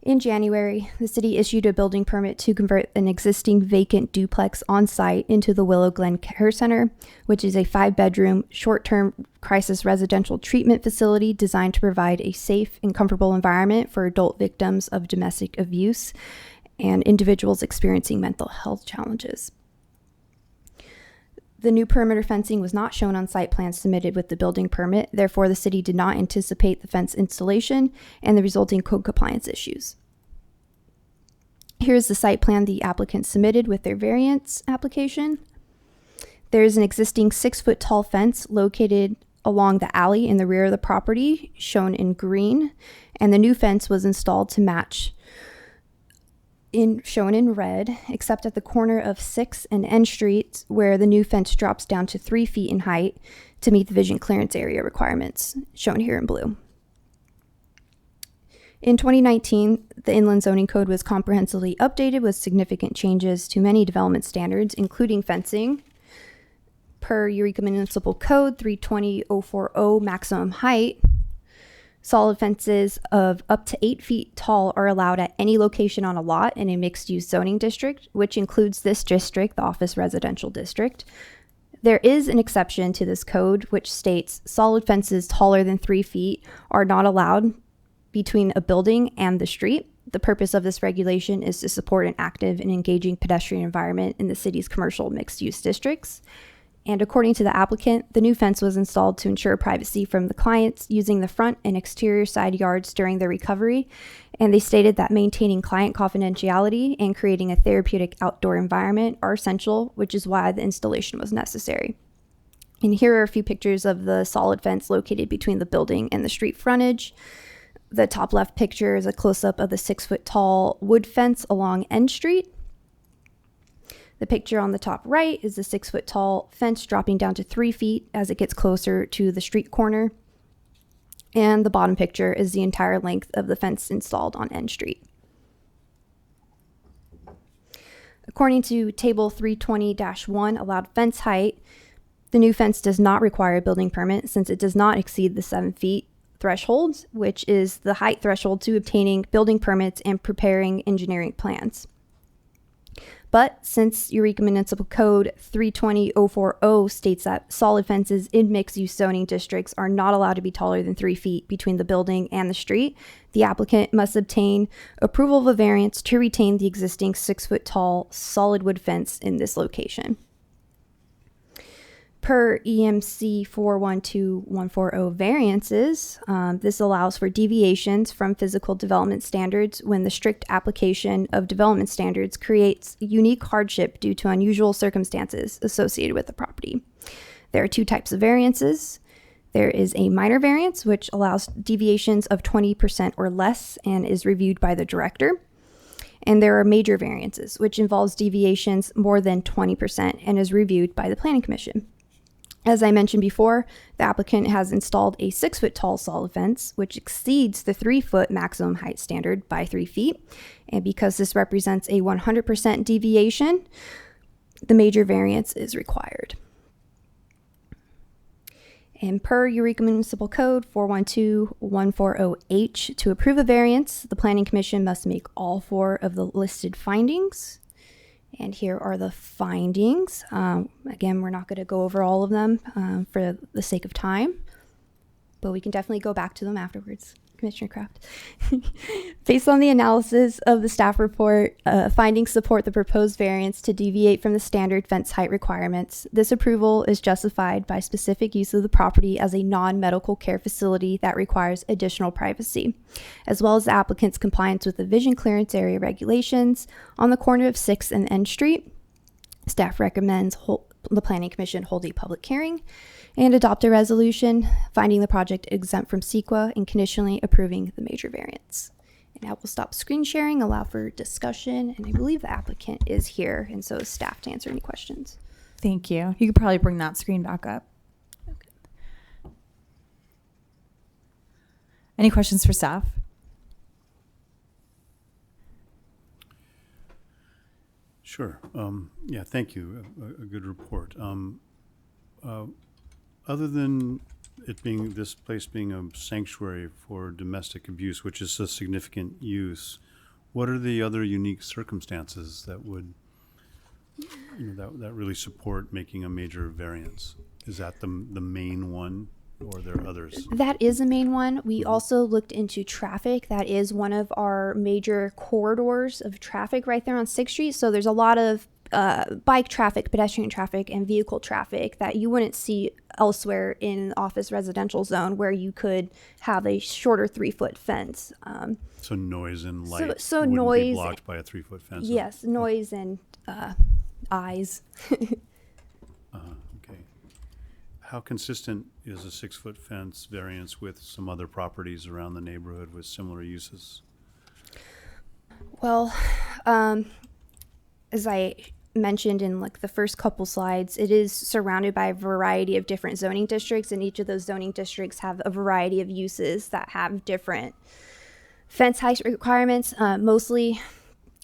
S7: In January, the city issued a building permit to convert an existing vacant duplex on site into the Willow Glen Care Center, which is a 5-bedroom, short-term crisis residential treatment facility designed to provide a safe and comfortable environment for adult victims of domestic abuse and individuals experiencing mental health challenges. The new perimeter fencing was not shown on site plans submitted with the building permit. Therefore, the city did not anticipate the fence installation and the resulting code compliance issues. Here's the site plan the applicant submitted with their variance application. There is an existing 6-foot tall fence located along the alley in the rear of the property, shown in green, and the new fence was installed to match shown in red, except at the corner of 6th and N Streets, where the new fence drops down to 3 feet in height to meet the vision clearance area requirements, shown here in blue. In 2019, the Inland Zoning Code was comprehensively updated with significant changes to many development standards, including fencing. Per Eureka Municipal Code 320.040 maximum height, solid fences of up to 8 feet tall are allowed at any location on a lot in a mixed-use zoning district, which includes this district, the Office Residential District. There is an exception to this code, which states solid fences taller than 3 feet are not allowed between a building and the street. The purpose of this regulation is to support an active and engaging pedestrian environment in the city's commercial mixed-use districts. And according to the applicant, the new fence was installed to ensure privacy from the clients using the front and exterior side yards during their recovery. And they stated that maintaining client confidentiality and creating a therapeutic outdoor environment are essential, which is why the installation was necessary. And here are a few pictures of the solid fence located between the building and the street frontage. The top left picture is a close-up of the 6-foot tall wood fence along N Street. The picture on the top right is the 6-foot tall fence dropping down to 3 feet as it gets closer to the street corner. And the bottom picture is the entire length of the fence installed on N Street. According to Table 320-1, allowed fence height, the new fence does not require a building permit since it does not exceed the 7 feet threshold, which is the height threshold to obtaining building permits and preparing engineering plans. But since Eureka Municipal Code 320.040 states that solid fences in mixed-use zoning districts are not allowed to be taller than 3 feet between the building and the street, the applicant must obtain approval of a variance to retain the existing 6-foot tall solid wood fence in this location. Per EMC 412140 variances, this allows for deviations from physical development standards when the strict application of development standards creates unique hardship due to unusual circumstances associated with the property. There are 2 types of variances. There is a minor variance, which allows deviations of 20% or less and is reviewed by the director. And there are major variances, which involves deviations more than 20% and is reviewed by the Planning Commission. As I mentioned before, the applicant has installed a 6-foot tall solid fence, which exceeds the 3-foot maximum height standard by 3 feet. And because this represents a 100% deviation, the major variance is required. And per Eureka Municipal Code 412.140H, to approve a variance, the Planning Commission must make all 4 of the listed findings. And here are the findings. Again, we're not going to go over all of them for the sake of time, but we can definitely go back to them afterwards. Commissioner Kraft. Based on the analysis of the staff report, findings support the proposed variance to deviate from the standard fence height requirements. This approval is justified by specific use of the property as a non-medical care facility that requires additional privacy, as well as the applicant's compliance with the vision clearance area regulations on the corner of 6th and N Street. Staff recommends the Planning Commission hold a public hearing and adopt a resolution finding the project exempt from CEQA and conditionally approving the major variance. And I will stop screen sharing, allow for discussion, and I believe the applicant is here, and so is staff to answer any questions.
S16: Thank you. You could probably bring that screen back up. Any questions for staff?
S20: Sure. Yeah, thank you. A good report. Other than this place being a sanctuary for domestic abuse, which is a significant use, what are the other unique circumstances that would, that really support making a major variance? Is that the main one, or are there others?
S7: That is a main one. We also looked into traffic. That is one of our major corridors of traffic right there on 6th Street. So there's a lot of bike traffic, pedestrian traffic, and vehicle traffic that you wouldn't see elsewhere in office residential zone, where you could have a shorter 3-foot fence.
S20: So noise and light
S7: so
S20: wouldn't
S7: noise,
S20: be blocked by a 3-foot fence?
S7: Yes, noise and eyes.
S20: Okay. How consistent is a 6-foot fence variance with some other properties around the neighborhood with similar uses?
S7: Well, as I mentioned in like the first couple slides, it is surrounded by a variety of different zoning districts, and each of those zoning districts have a variety of uses that have different fence height requirements. Mostly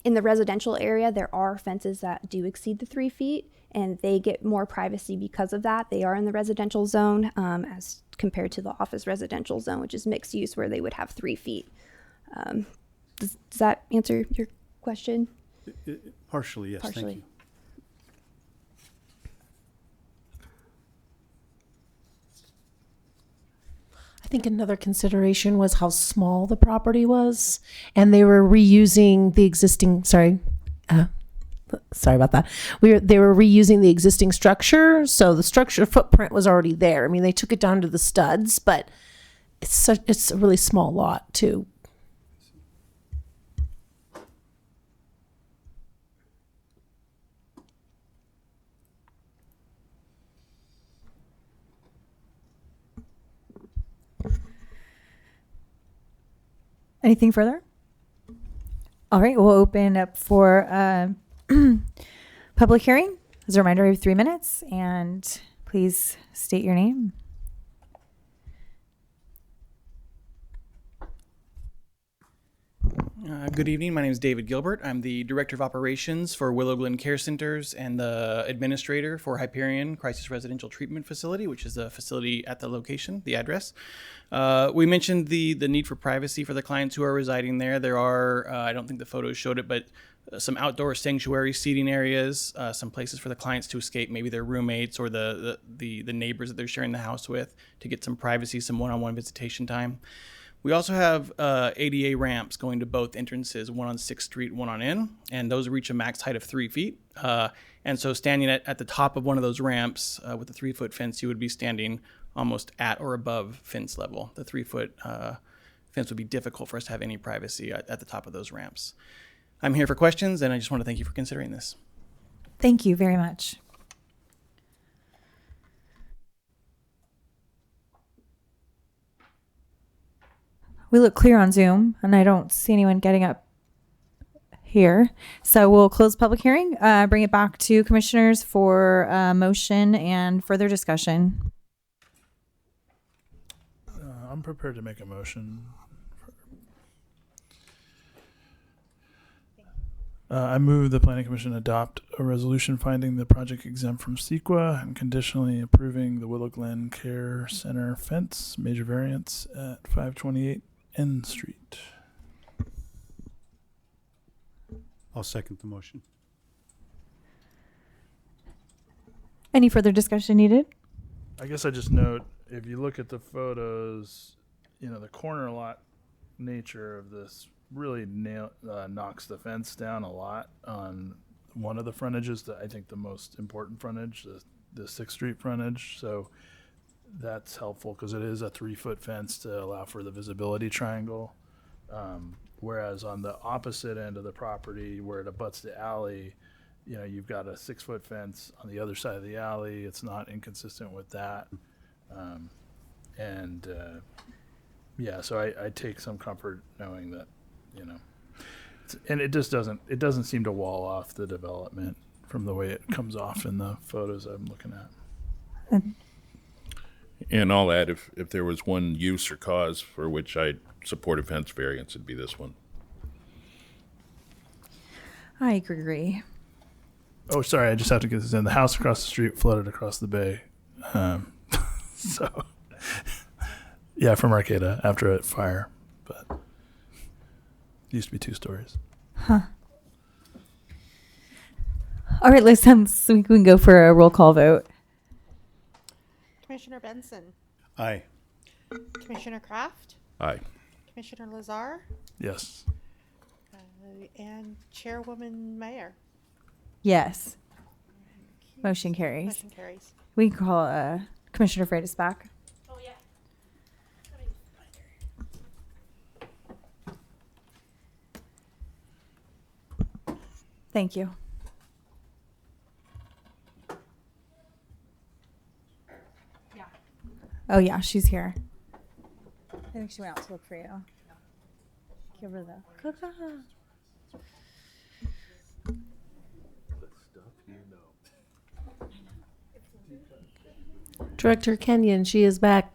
S7: in the residential area, there are fences that do exceed the 3 feet, and they get more privacy because of that. They are in the residential zone as compared to the office residential zone, which is mixed use, where they would have 3 feet. Does that answer your question?
S20: Partially, yes.
S7: Partially.
S20: Thank you.
S11: I think another consideration was how small the property was, and they were reusing the existing. Sorry about that. They were reusing the existing structure, so the structure footprint was already there. I mean, they took it down to the studs, but it's a really small lot too.
S16: Anything further? All right, we'll open up for public hearing. As a reminder, we have 3 minutes, and please state your name.
S9: Good evening. My name is David Gilbert. I'm the Director of Operations for Willow Glen Care Centers and the Administrator for Hyperion Crisis Residential Treatment Facility, which is the facility at the location, the address. We mentioned the need for privacy for the clients who are residing there. There are, I don't think the photos showed it, but some outdoor sanctuary seating areas, some places for the clients to escape maybe their roommates or the neighbors that they're sharing the house with, to get some privacy, some one-on-one visitation time. We also have ADA ramps going to both entrances, one on 6th Street, one on N, and those reach a max height of 3 feet. And so standing at the top of one of those ramps with a 3-foot fence, you would be standing almost at or above fence level. The 3-foot fence would be difficult for us to have any privacy at the top of those ramps. I'm here for questions, and I just want to thank you for considering this.
S16: Thank you very much. We look clear on Zoom, and I don't see anyone getting up here. So we'll close public hearing, bring it back to commissioners for motion and further discussion.
S2: I'm prepared to make a motion. I move the Planning Commission adopt a resolution finding the project exempt from CEQA and conditionally approving the Willow Glen Care Center fence major variance at 528 N Street.
S20: I'll second the motion.
S16: Any further discussion needed?
S2: I guess I just note, if you look at the photos, the corner lot nature of this really knocks the fence down a lot on one of the frontages, I think the most important frontage, the 6th Street frontage. So that's helpful because it is a 3-foot fence to allow for the visibility triangle. Whereas on the opposite end of the property where it abuts the alley, you've got a 6-foot fence on the other side of the alley. It's not inconsistent with that. So I take some comfort knowing that, and it just doesn't seem to wall off the development from the way it comes off in the photos I'm looking at.
S8: And I'll add, if there was one use or cause for which I'd support a fence variance, it'd be this one.
S16: I agree.
S2: Oh, sorry, I just have to get this in. The house across the street flooded across the bay. Yeah, from Arcata after a fire, but it used to be 2 stories.
S16: Huh. All right, let's so we can go for a roll call vote.
S10: Commissioner Benson.
S20: Aye.
S10: Commissioner Kraft.
S8: Aye.
S10: Commissioner Lazar.
S2: Yes.
S10: And Chairwoman Mayer.
S16: Yes. Motion carries.
S10: Motion carries.
S16: We can call Commissioner Freitas back.
S3: Oh, yeah.
S16: Thank you. Yeah. Oh, yeah, she's here. I think she went out to look for you. Give her the cookie.
S11: Director Kenyon, she is back.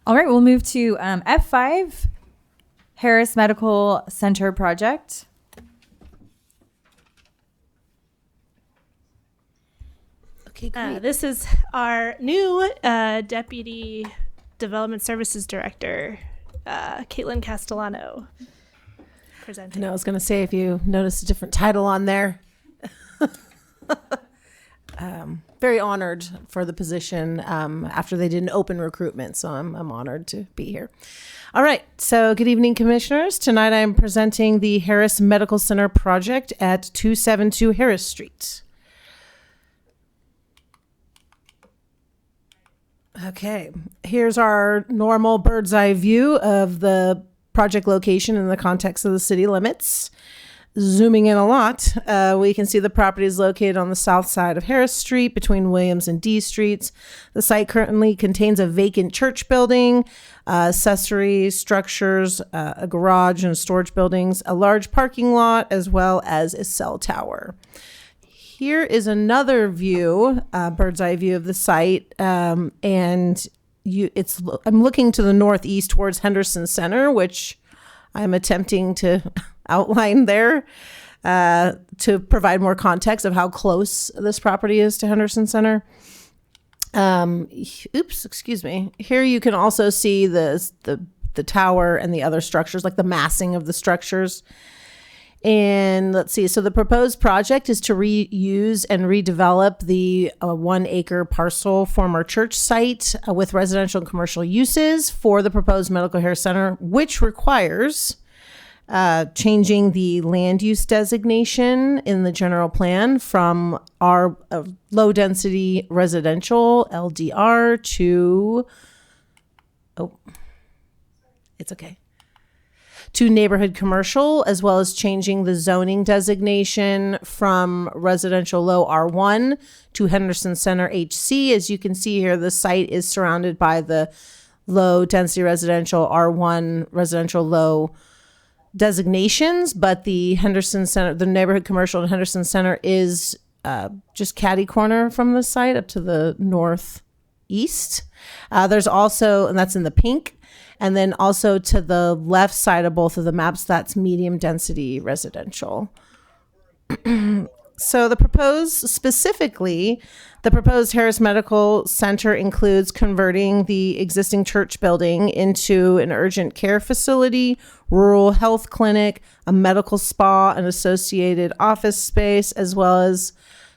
S16: All right, we'll move to F5, Harris Medical Center project.
S11: Okay, great.
S3: This is our new Deputy Development Services Director, Caitlin Castellano, presenting.
S11: I know, I was going to say, if you notice a different title on there. Very honored for the position after they did an open recruitment, so I'm honored to be here. All right, so good evening, commissioners. Tonight I'm presenting the Harris Medical Center project at 272 Harris Street. Okay, here's our normal bird's eye view of the project location in the context of the city limits. Zooming in a lot, we can see the property is located on the south side of Harris Street between Williams and D Streets. The site currently contains a vacant church building, accessory structures, a garage and storage buildings, a large parking lot, as well as a cell tower. Here is another view, bird's eye view of the site, and I'm looking to the northeast towards Henderson Center, which I'm attempting to outline there to provide more context of how close this property is to Henderson Center. Excuse me. Here you can also see the tower and the other structures, like the massing of the structures. And let's see. So the proposed project is to reuse and redevelop the 1 acre parcel former church site with residential and commercial uses for the proposed medical care center, which requires changing the land use designation in the general plan from our low density residential LDR to, to neighborhood commercial, as well as changing the zoning designation from residential low R1 to Henderson Center HC. As you can see here, the site is surrounded by the low density residential R1 residential low designations, but the Henderson Center, the neighborhood commercial in Henderson Center is just catty corner from the site up to the northeast. There's also, and that's in the pink, and then also to the left side of both of the maps, that's medium density residential. So the proposed Harris Medical Center includes converting the existing church building into an urgent care facility, rural health clinic, a medical spa, and associated office space, as well as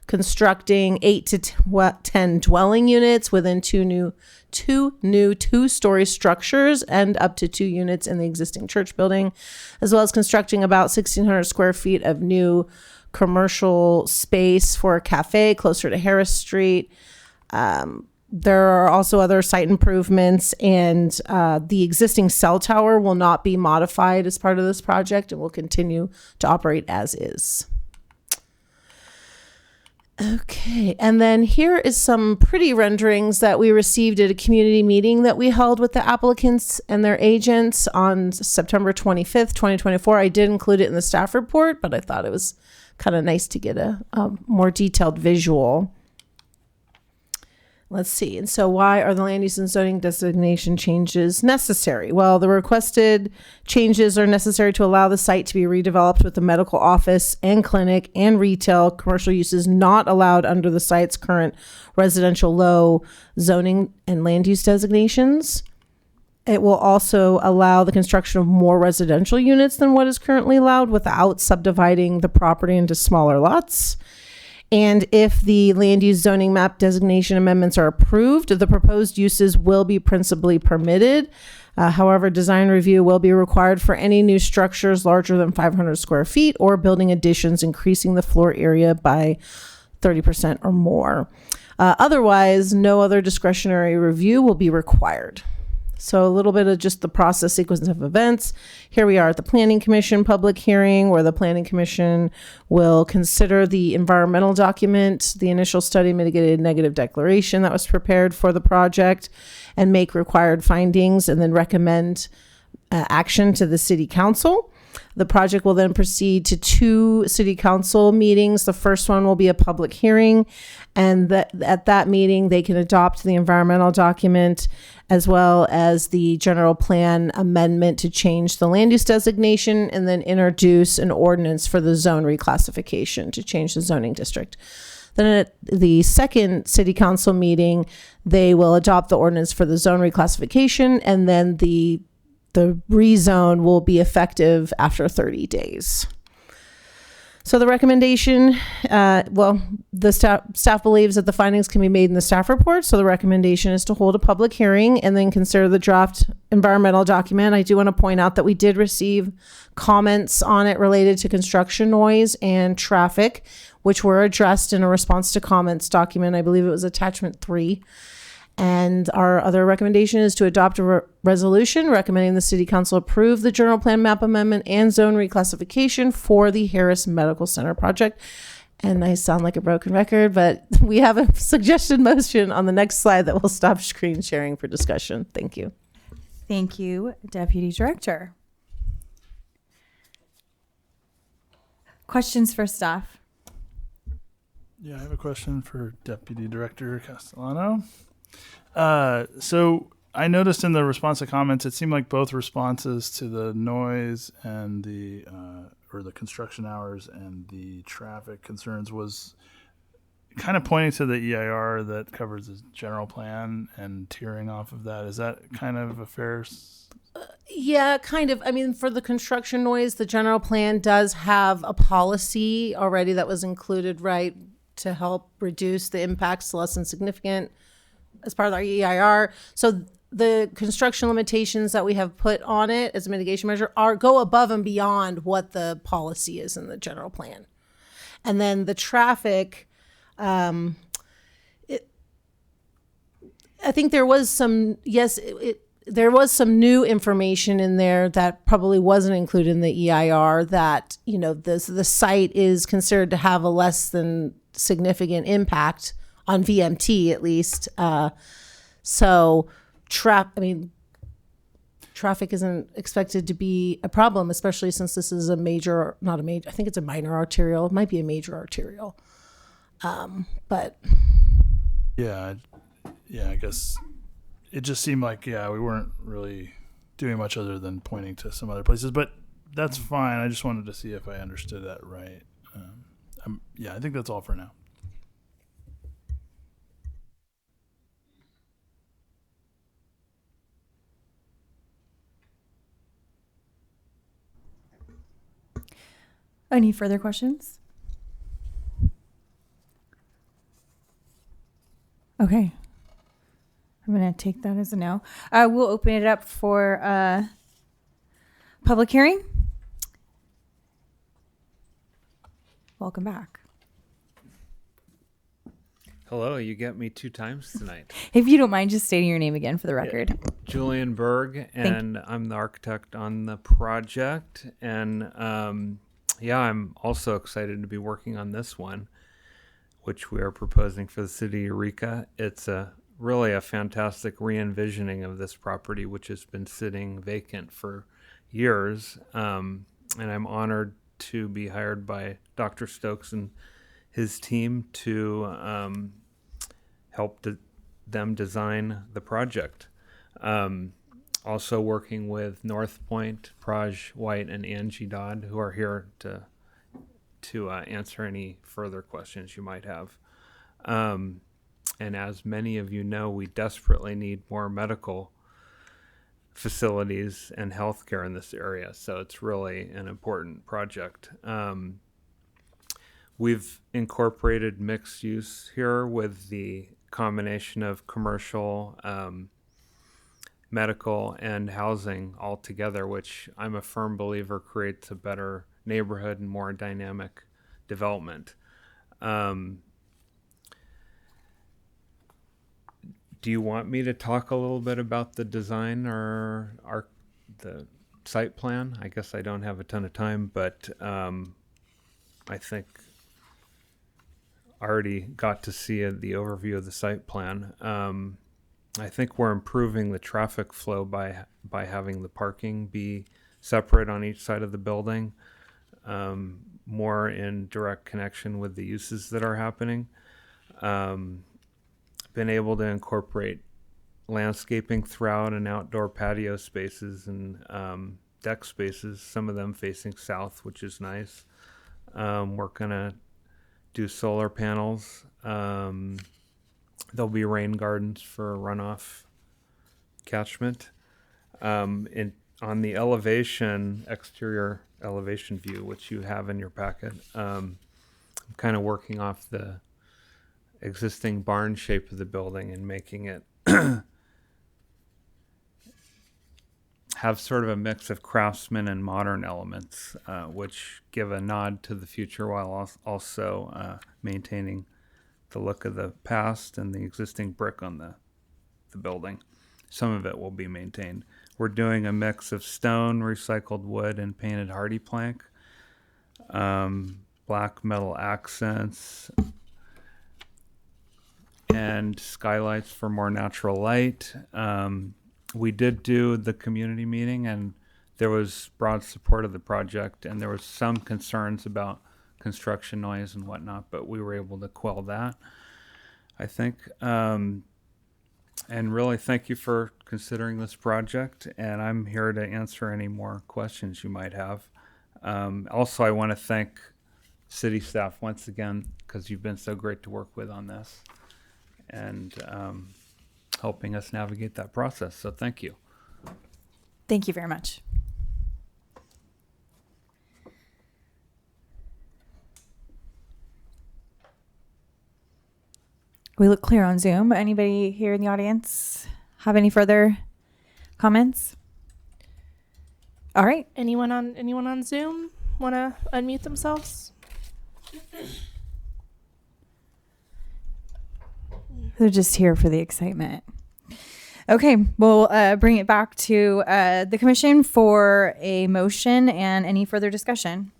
S11: constructing 8 to 10 dwelling units within two new two-story structures and up to 2 units in the existing church building, as well as constructing about 1,600 square feet of new commercial space for a cafe closer to Harris Street. There are also other site improvements, and the existing cell tower will not be modified as part of this project and will continue to operate as is. Okay, and then here is some pretty renderings that we received at a community meeting that we held with the applicants and their agents on September 25th, 2024. I did include it in the staff report, but I thought it was kind of nice to get a more detailed visual. Let's see. And so why are the land use and zoning designation changes necessary? Well, the requested changes are necessary to allow the site to be redeveloped with a medical office and clinic and retail commercial uses not allowed under the site's current residential low zoning and land use designations. It will also allow the construction of more residential units than what is currently allowed without subdividing the property into smaller lots. And if the land use zoning map designation amendments are approved, the proposed uses will be principally permitted. However, design review will be required for any new structures larger than 500 square feet or building additions increasing the floor area by 30% or more. Otherwise, no other discretionary review will be required. So a little bit of just the process sequence of events. Here we are at the Planning Commission public hearing, where the Planning Commission will consider the environmental document, the initial study mitigated negative declaration that was prepared for the project, and make required findings, and then recommend action to the City Council. The project will then proceed to 2 City Council meetings. The first one will be a public hearing, and at that meeting, they can adopt the environmental document as well as the general plan amendment to change the land use designation, and then introduce an ordinance for the zone reclassification to change the zoning district. Then at the second City Council meeting, they will adopt the ordinance for the zone reclassification, and then the rezone will be effective after 30 days. So the recommendation, the staff believes that the findings can be made in the staff report. So the recommendation is to hold a public hearing and then consider the draft environmental document. I do want to point out that we did receive comments on it related to construction noise and traffic, which were addressed in a response to comments document. I believe it was attachment 3. And our other recommendation is to adopt a resolution recommending the City Council approve the general plan map amendment and zone reclassification for the Harris Medical Center project. And I sound like a broken record, but we have a suggested motion on the next slide that will stop screen sharing for discussion. Thank you.
S1: Thank you, Deputy Director. Questions for staff?
S2: Yeah, I have a question for Deputy Director Castellano. So I noticed in the response to comments, it seemed like both responses to the noise and the construction hours and the traffic concerns was kind of pointing to the EIR that covers the general plan and tearing off of that. Is that kind of a fair?
S11: Yeah, kind of. I mean, for the construction noise, the general plan does have a policy already that was included, right, to help reduce the impacts to less than significant as part of our EIR. So the construction limitations that we have put on it as a mitigation measure go above and beyond what the policy is in the general plan. And then the traffic, I think there was some, there was some new information in there that probably wasn't included in the EIR that, you know, the site is considered to have a less than significant impact on VMT at least. So traffic isn't expected to be a problem, especially since this is I think it's a minor arterial. It might be a major arterial. But
S2: Yeah, I guess it just seemed like, we weren't really doing much other than pointing to some other places, but that's fine. I just wanted to see if I understood that right. I think that's all for now.
S1: Any further questions?
S16: Okay. I'm going to take that as a no. We'll open it up for public hearing. Welcome back.
S12: Hello, you get me 2 times tonight.
S16: If you don't mind just stating your name again for the record.
S12: Julian Berg, and I'm the architect on the project. And I'm also excited to be working on this one, which we are proposing for the city of Eureka. It's really a fantastic re-envisioning of this property, which has been sitting vacant for years. And I'm honored to be hired by Dr. Stokes and his team to help them design the project. Also working with North Point, Praj White, and Angie Dodd, who are here to answer any further questions you might have. And as many of you know, we desperately need more medical facilities and healthcare in this area, so it's really an important project. We've incorporated mixed use here with the combination of commercial, medical, and housing all together, which I'm a firm believer creates a better neighborhood and more dynamic development. Do you want me to talk a little bit about the design or the site plan? I guess I don't have a ton of time, but I think I already got to see the overview of the site plan. I think we're improving the traffic flow by having the parking be separate on each side of the building, more in direct connection with the uses that are happening. Been able to incorporate landscaping throughout and outdoor patio spaces and deck spaces, some of them facing south, which is nice. We're gonna do solar panels. There'll be rain gardens for runoff catchment. On the exterior elevation view, which you have in your packet, I'm kind of working off the existing barn shape of the building and making it have sort of a mix of craftsman and modern elements, which give a nod to the future while also maintaining the look of the past and the existing brick on the building. Some of it will be maintained. We're doing a mix of stone, recycled wood, and painted hardy plank, black metal accents, and skylights for more natural light. We did do the community meeting, and there was broad support of the project, and there was some concerns about construction noise and whatnot, but we were able to quell that, I think. And really thank you for considering this project, and I'm here to answer any more questions you might have. Also, I want to thank city staff once again, because you've been so great to work with on this and helping us navigate that process. So thank you.
S16: Thank you very much. We look clear on Zoom. Anybody here in the audience have any further comments? All right.
S3: Anyone on Zoom want to unmute themselves?
S16: They're just here for the excitement. Okay, we'll bring it back to the commission for a motion and any further discussion.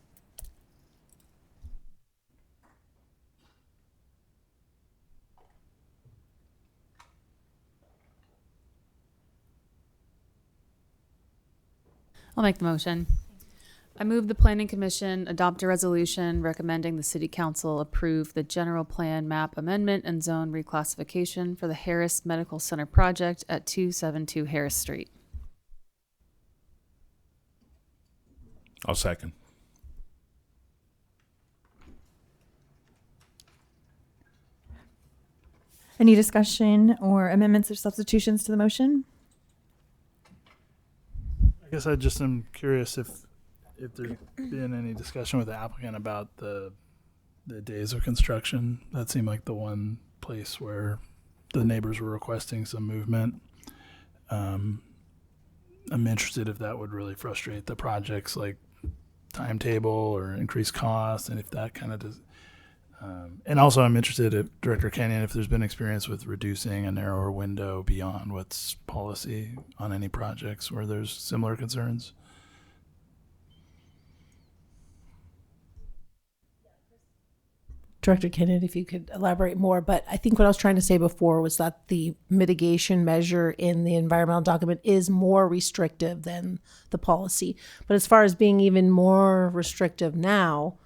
S5: I'll make the motion. I move the Planning Commission adopt a resolution recommending the City Council approve the general plan map amendment and zone reclassification for the Harris Medical Center project at 272 Harris Street.
S8: I'll second.
S16: Any discussion or amendments or substitutions to the motion?
S2: I guess I just am curious if there's been any discussion with the applicant about the days of construction. That seemed like the one place where the neighbors were requesting some movement. I'm interested if that would really frustrate the project's like timetable or increase cost, and if that kind of does. And also, I'm interested, if Director Kenyon, if there's been experience with reducing a narrower window beyond what's policy on any projects where there's similar concerns.
S11: Director Kenyon, if you could elaborate more, but I think what I was trying to say before was that the mitigation measure in the environmental document is more restrictive than the policy. But as far as being even more restrictive now,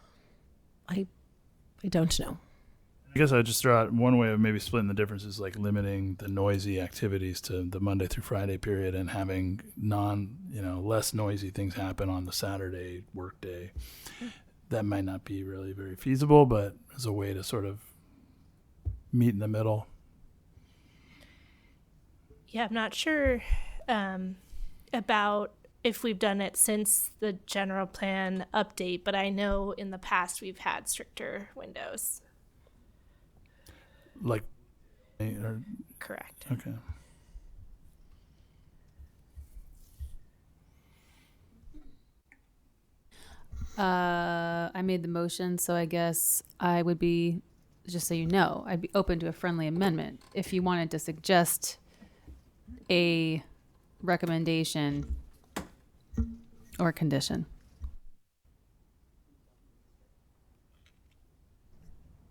S11: I don't know.
S2: I guess I'd just throw out one way of maybe splitting the difference is like limiting the noisy activities to the Monday through Friday period and having less noisy things happen on the Saturday workday. That might not be really very feasible, but as a way to sort of meet in the middle.
S3: Yeah, I'm not sure about if we've done it since the general plan update, but I know in the past we've had stricter windows.
S2: Like,
S3: correct.
S2: Okay.
S5: I made the motion, so I guess I would be, just so you know, I'd be open to a friendly amendment if you wanted to suggest a recommendation or condition.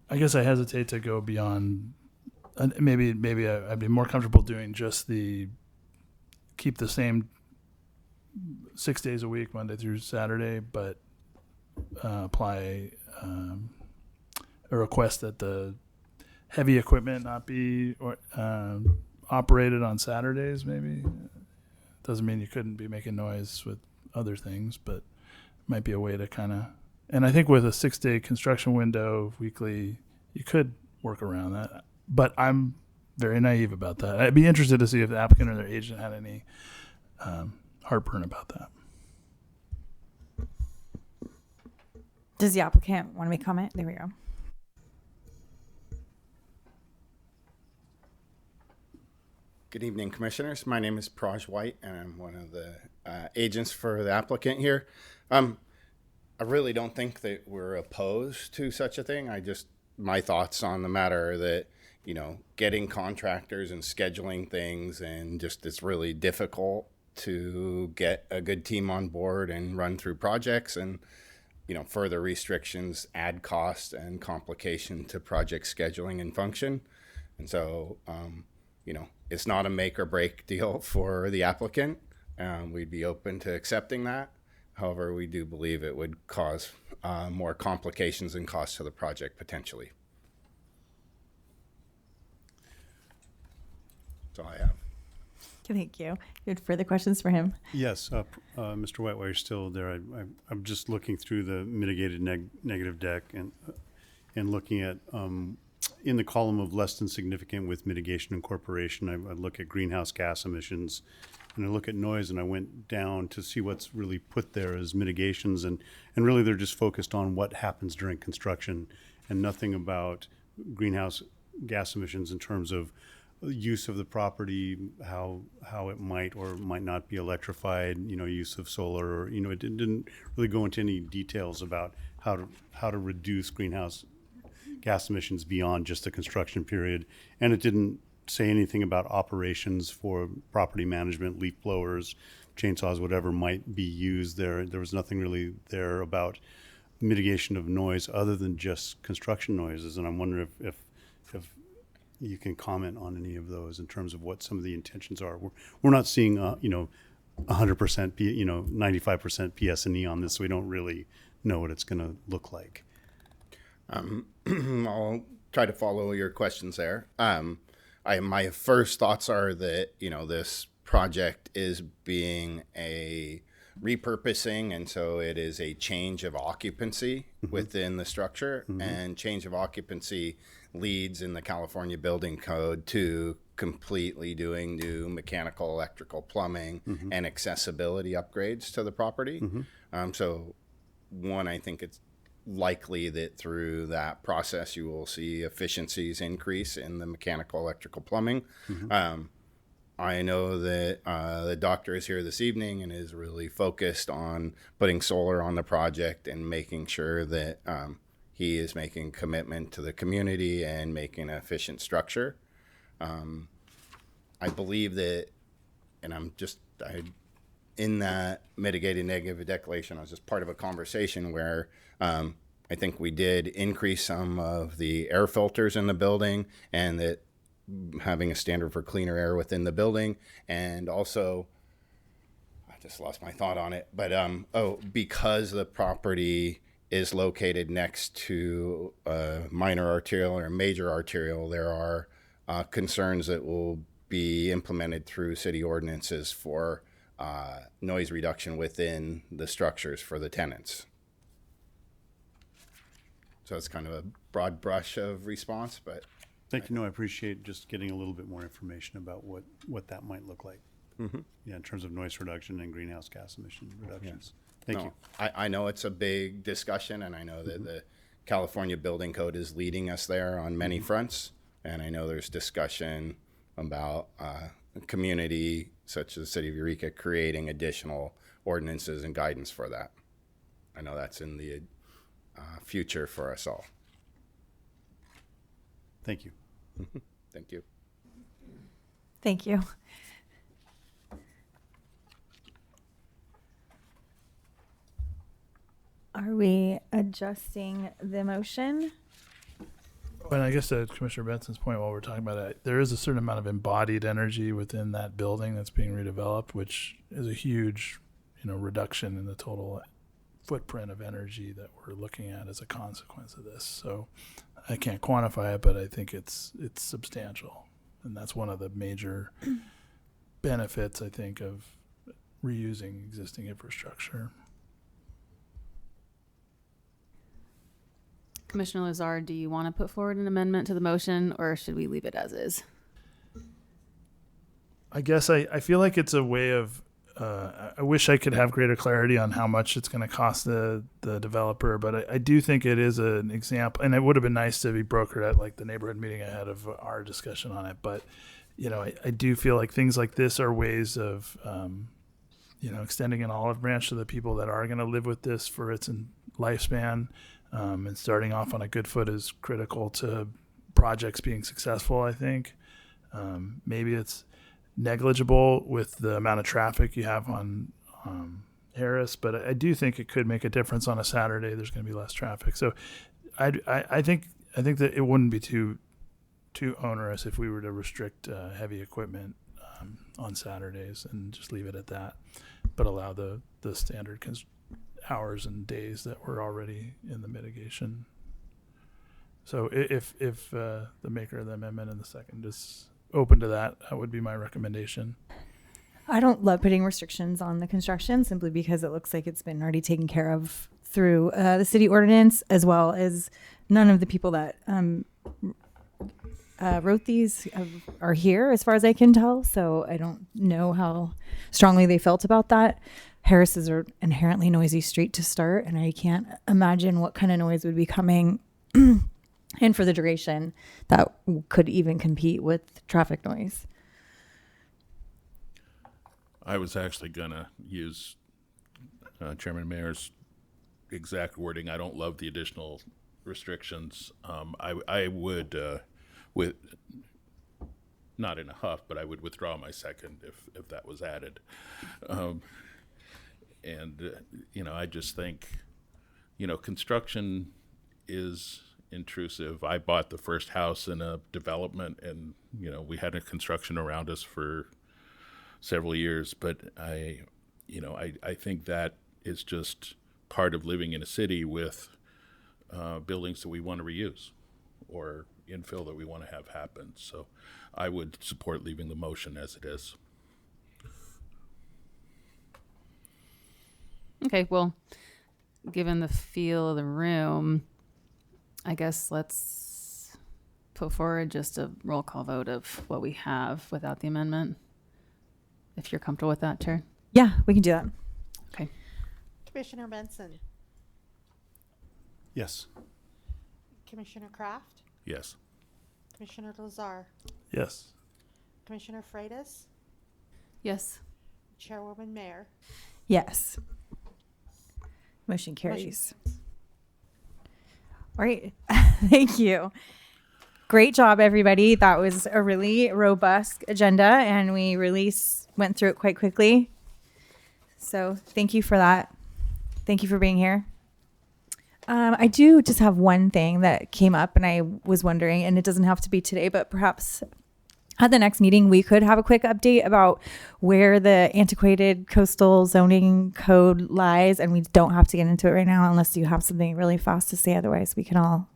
S2: I guess I hesitate to go beyond. Maybe I'd be more comfortable doing just keep the same 6 days a week, Monday through Saturday, but apply a request that the heavy equipment not be operated on Saturdays. Maybe doesn't mean you couldn't be making noise with other things, but might be a way to kind of. And I think with a 6-day construction window weekly, you could work around that. But I'm very naive about that. I'd be interested to see if the applicant or their agent had any heartburn about that.
S16: Does the applicant want to make comment? There we go.
S13: Good evening, Commissioners. My name is Praj White, and I'm one of the agents for the applicant here. I really don't think that we're opposed to such a thing. My thoughts on the matter are that, getting contractors and scheduling things, and just it's really difficult to get a good team on board and run through projects, and further restrictions add cost and complication to project scheduling and function. And so, it's not a make or break deal for the applicant. We'd be open to accepting that. However, we do believe it would cause more complications and costs to the project potentially. That's all I have.
S16: Thank you. You had further questions for him?
S20: Yes, Mr. White, while you're still there, I'm just looking through the mitigated negative deck and looking at in the column of less than significant with mitigation incorporation. I look at greenhouse gas emissions, and I look at noise, and I went down to see what's really put there as mitigations, and really they're just focused on what happens during construction and nothing about greenhouse gas emissions in terms of use of the property, how it might or might not be electrified, use of solar, or it didn't really go into any details about how to reduce greenhouse gas emissions beyond just the construction period, and it didn't say anything about operations for property management, leaf blowers, chainsaws, whatever might be used there. There was nothing really there about mitigation of noise other than just construction noises, and I'm wondering if you can comment on any of those in terms of what some of the intentions are. We're not seeing 100%, 95% PS&E on this, so we don't really know what it's going to look like.
S13: I'll try to follow your questions there. My first thoughts are that, this project is being a repurposing, and so it is a change of occupancy within the structure, and change of occupancy leads in the California Building Code to completely doing new mechanical, electrical, plumbing, and accessibility upgrades to the property. So one, I think it's likely that through that process you will see efficiencies increase in the mechanical, electrical, plumbing. I know that the doctor is here this evening and is really focused on putting solar on the project and making sure that he is making commitment to the community and making an efficient structure. I believe that, and in that mitigating negative declaration, I was just part of a conversation where I think we did increase some of the air filters in the building, and that having a standard for cleaner air within the building. And also, I just lost my thought on it, but because the property is located next to a minor arterial or a major arterial, there are concerns that will be implemented through city ordinances for noise reduction within the structures for the tenants. So it's kind of a broad brush of response, but
S20: Thank you. No, I appreciate just getting a little bit more information about what that might look like. Yeah, in terms of noise reduction and greenhouse gas emission reductions. Thank you.
S13: I know it's a big discussion, and I know that the California Building Code is leading us there on many fronts, and I know there's discussion about community, such as the city of Eureka, creating additional ordinances and guidance for that. I know that's in the future for us all.
S20: Thank you.
S13: Thank you.
S16: Thank you. Are we adjusting the motion?
S2: And I guess to Commissioner Benson's point, while we're talking about it, there is a certain amount of embodied energy within that building that's being redeveloped, which is a huge, reduction in the total footprint of energy that we're looking at as a consequence of this. So I can't quantify it, but I think it's substantial, and that's one of the major benefits, I think, of reusing existing infrastructure.
S5: Commissioner Lazar, do you want to put forward an amendment to the motion, or should we leave it as is?
S2: I guess I feel like it's a way of, I wish I could have greater clarity on how much it's going to cost the developer, but I do think it is an example, and it would have been nice to be brokered at like the neighborhood meeting ahead of our discussion on it. But, I do feel like things like this are ways of, extending an olive branch to the people that are going to live with this for its lifespan. And starting off on a good foot is critical to projects being successful, I think. Maybe it's negligible with the amount of traffic you have on Harris, but I do think it could make a difference on a Saturday. There's going to be less traffic. So I think that it wouldn't be too onerous if we were to restrict heavy equipment on Saturdays and just leave it at that, but allow the standard hours and days that were already in the mitigation. So if the maker of the amendment and the second is open to that, that would be my recommendation.
S16: I don't love putting restrictions on the construction simply because it looks like it's been already taken care of through the city ordinance, as well as none of the people that wrote these are here as far as I can tell. So I don't know how strongly they felt about that. Harris is an inherently noisy street to start, and I can't imagine what kind of noise would be coming in for the duration that could even compete with traffic noise.
S8: I was actually going to use Chairman Mayer's exact wording. I don't love the additional restrictions. I would, with not in a huff, but I would withdraw my second if that was added. I just think, construction is intrusive. I bought the first house in a development, and, we had a construction around us for several years, but I think that is just part of living in a city with buildings that we want to reuse or infill that we want to have happen. So I would support leaving the motion as it is.
S5: Okay, well, given the feel of the room, I guess let's put forward just a roll call vote of what we have without the amendment. If you're comfortable with that, Chair.
S16: Yeah, we can do that.
S5: Okay.
S10: Commissioner Benson.
S20: Yes.
S10: Commissioner Kraft,
S8: Yes.
S10: Commissioner Lazar,
S2: Yes.
S10: Commissioner Freitas,
S5: Yes.
S10: Chairwoman Mayer.
S1: Yes. Motion carries. All right. Thank you. Great job, everybody. That was a really robust agenda, and we really went through it quite quickly. So thank you for that. Thank you for being here. I do just have one thing that came up, and I was wondering, and it doesn't have to be today, but perhaps at the next meeting, we could have a quick update about where the antiquated coastal zoning code lies. And we don't have to get into it right now unless you have something really fast to say. Otherwise, we can all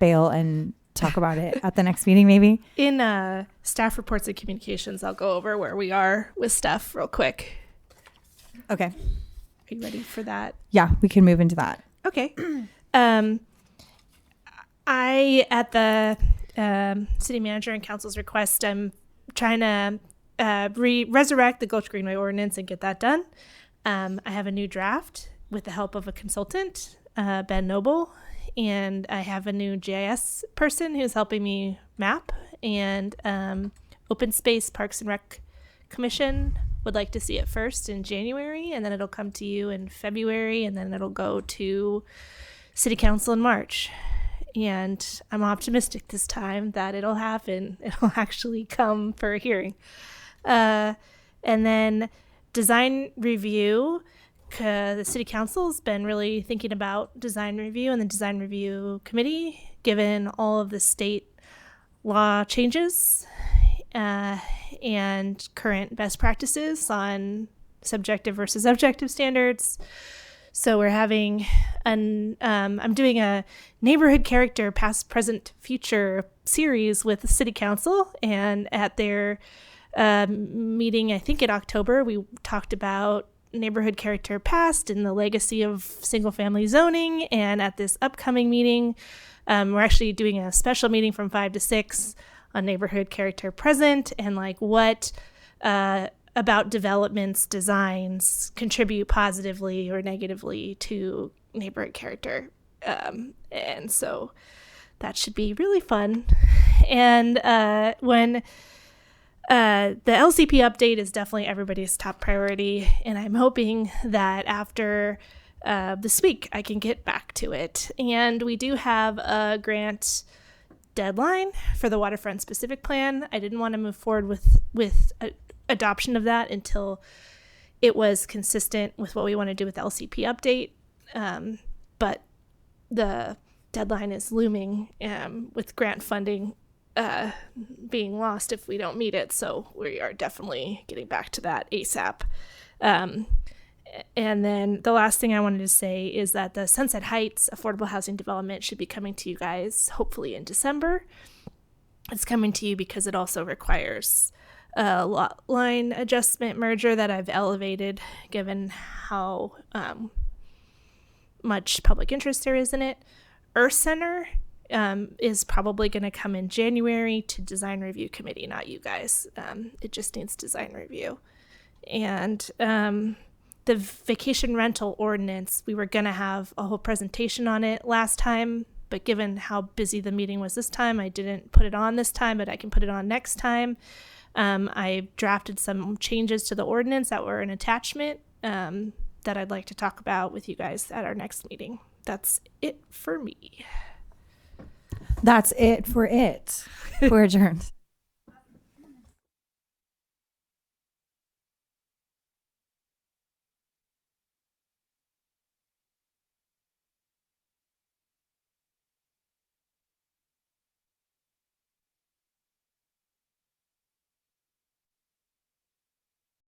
S1: bail and talk about it at the next meeting, maybe.
S3: In staff reports and communications, I'll go over where we are with stuff real quick.
S1: Okay.
S3: Are you ready for that?
S1: Yeah, we can move into that.
S3: Okay. I, at the city manager and council's request, I'm trying to resurrect the Gulch Greenway ordinance and get that done. I have a new draft with the help of a consultant, Ben Noble, and I have a new GIS person who's helping me map, and Open Space Parks and Rec Commission would like to see it first in January, and then it'll come to you in February, and then it'll go to City Council in March. And I'm optimistic this time that it'll happen. It'll actually come for a hearing. And then design review. The City Council's been really thinking about design review and the design review committee, given all of the state law changes and current best practices on subjective versus objective standards. So we're having I'm doing a neighborhood character past, present, future series with the City Council, and at their meeting, I think in October, we talked about neighborhood character past and the legacy of single family zoning. And at this upcoming meeting, we're actually doing a special meeting from 5 to 6 on neighborhood character present, and like what about developments, designs contribute positively or negatively to neighborhood character. And so that should be really fun. And when the LCP update is definitely everybody's top priority, and I'm hoping that after this week I can get back to it. And we do have a grant deadline for the waterfront specific plan. I didn't want to move forward with adoption of that until it was consistent with what we want to do with the LCP update. But the deadline is looming with grant funding being lost if we don't meet it. So we are definitely getting back to that ASAP. And then the last thing I wanted to say is that the Sunset Heights affordable housing development should be coming to you guys hopefully in December. It's coming to you because it also requires a lot line adjustment merger that I've elevated given how much public interest there is in it. Earth Center is probably going to come in January to design review committee, not you guys. It just needs design review. And the vacation rental ordinance, we were going to have a whole presentation on it last time, but given how busy the meeting was this time, I didn't put it on this time, but I can put it on next time. I drafted some changes to the ordinance that were an attachment that I'd like to talk about with you guys at our next meeting. That's it for me.
S1: That's it for it. We're adjourned.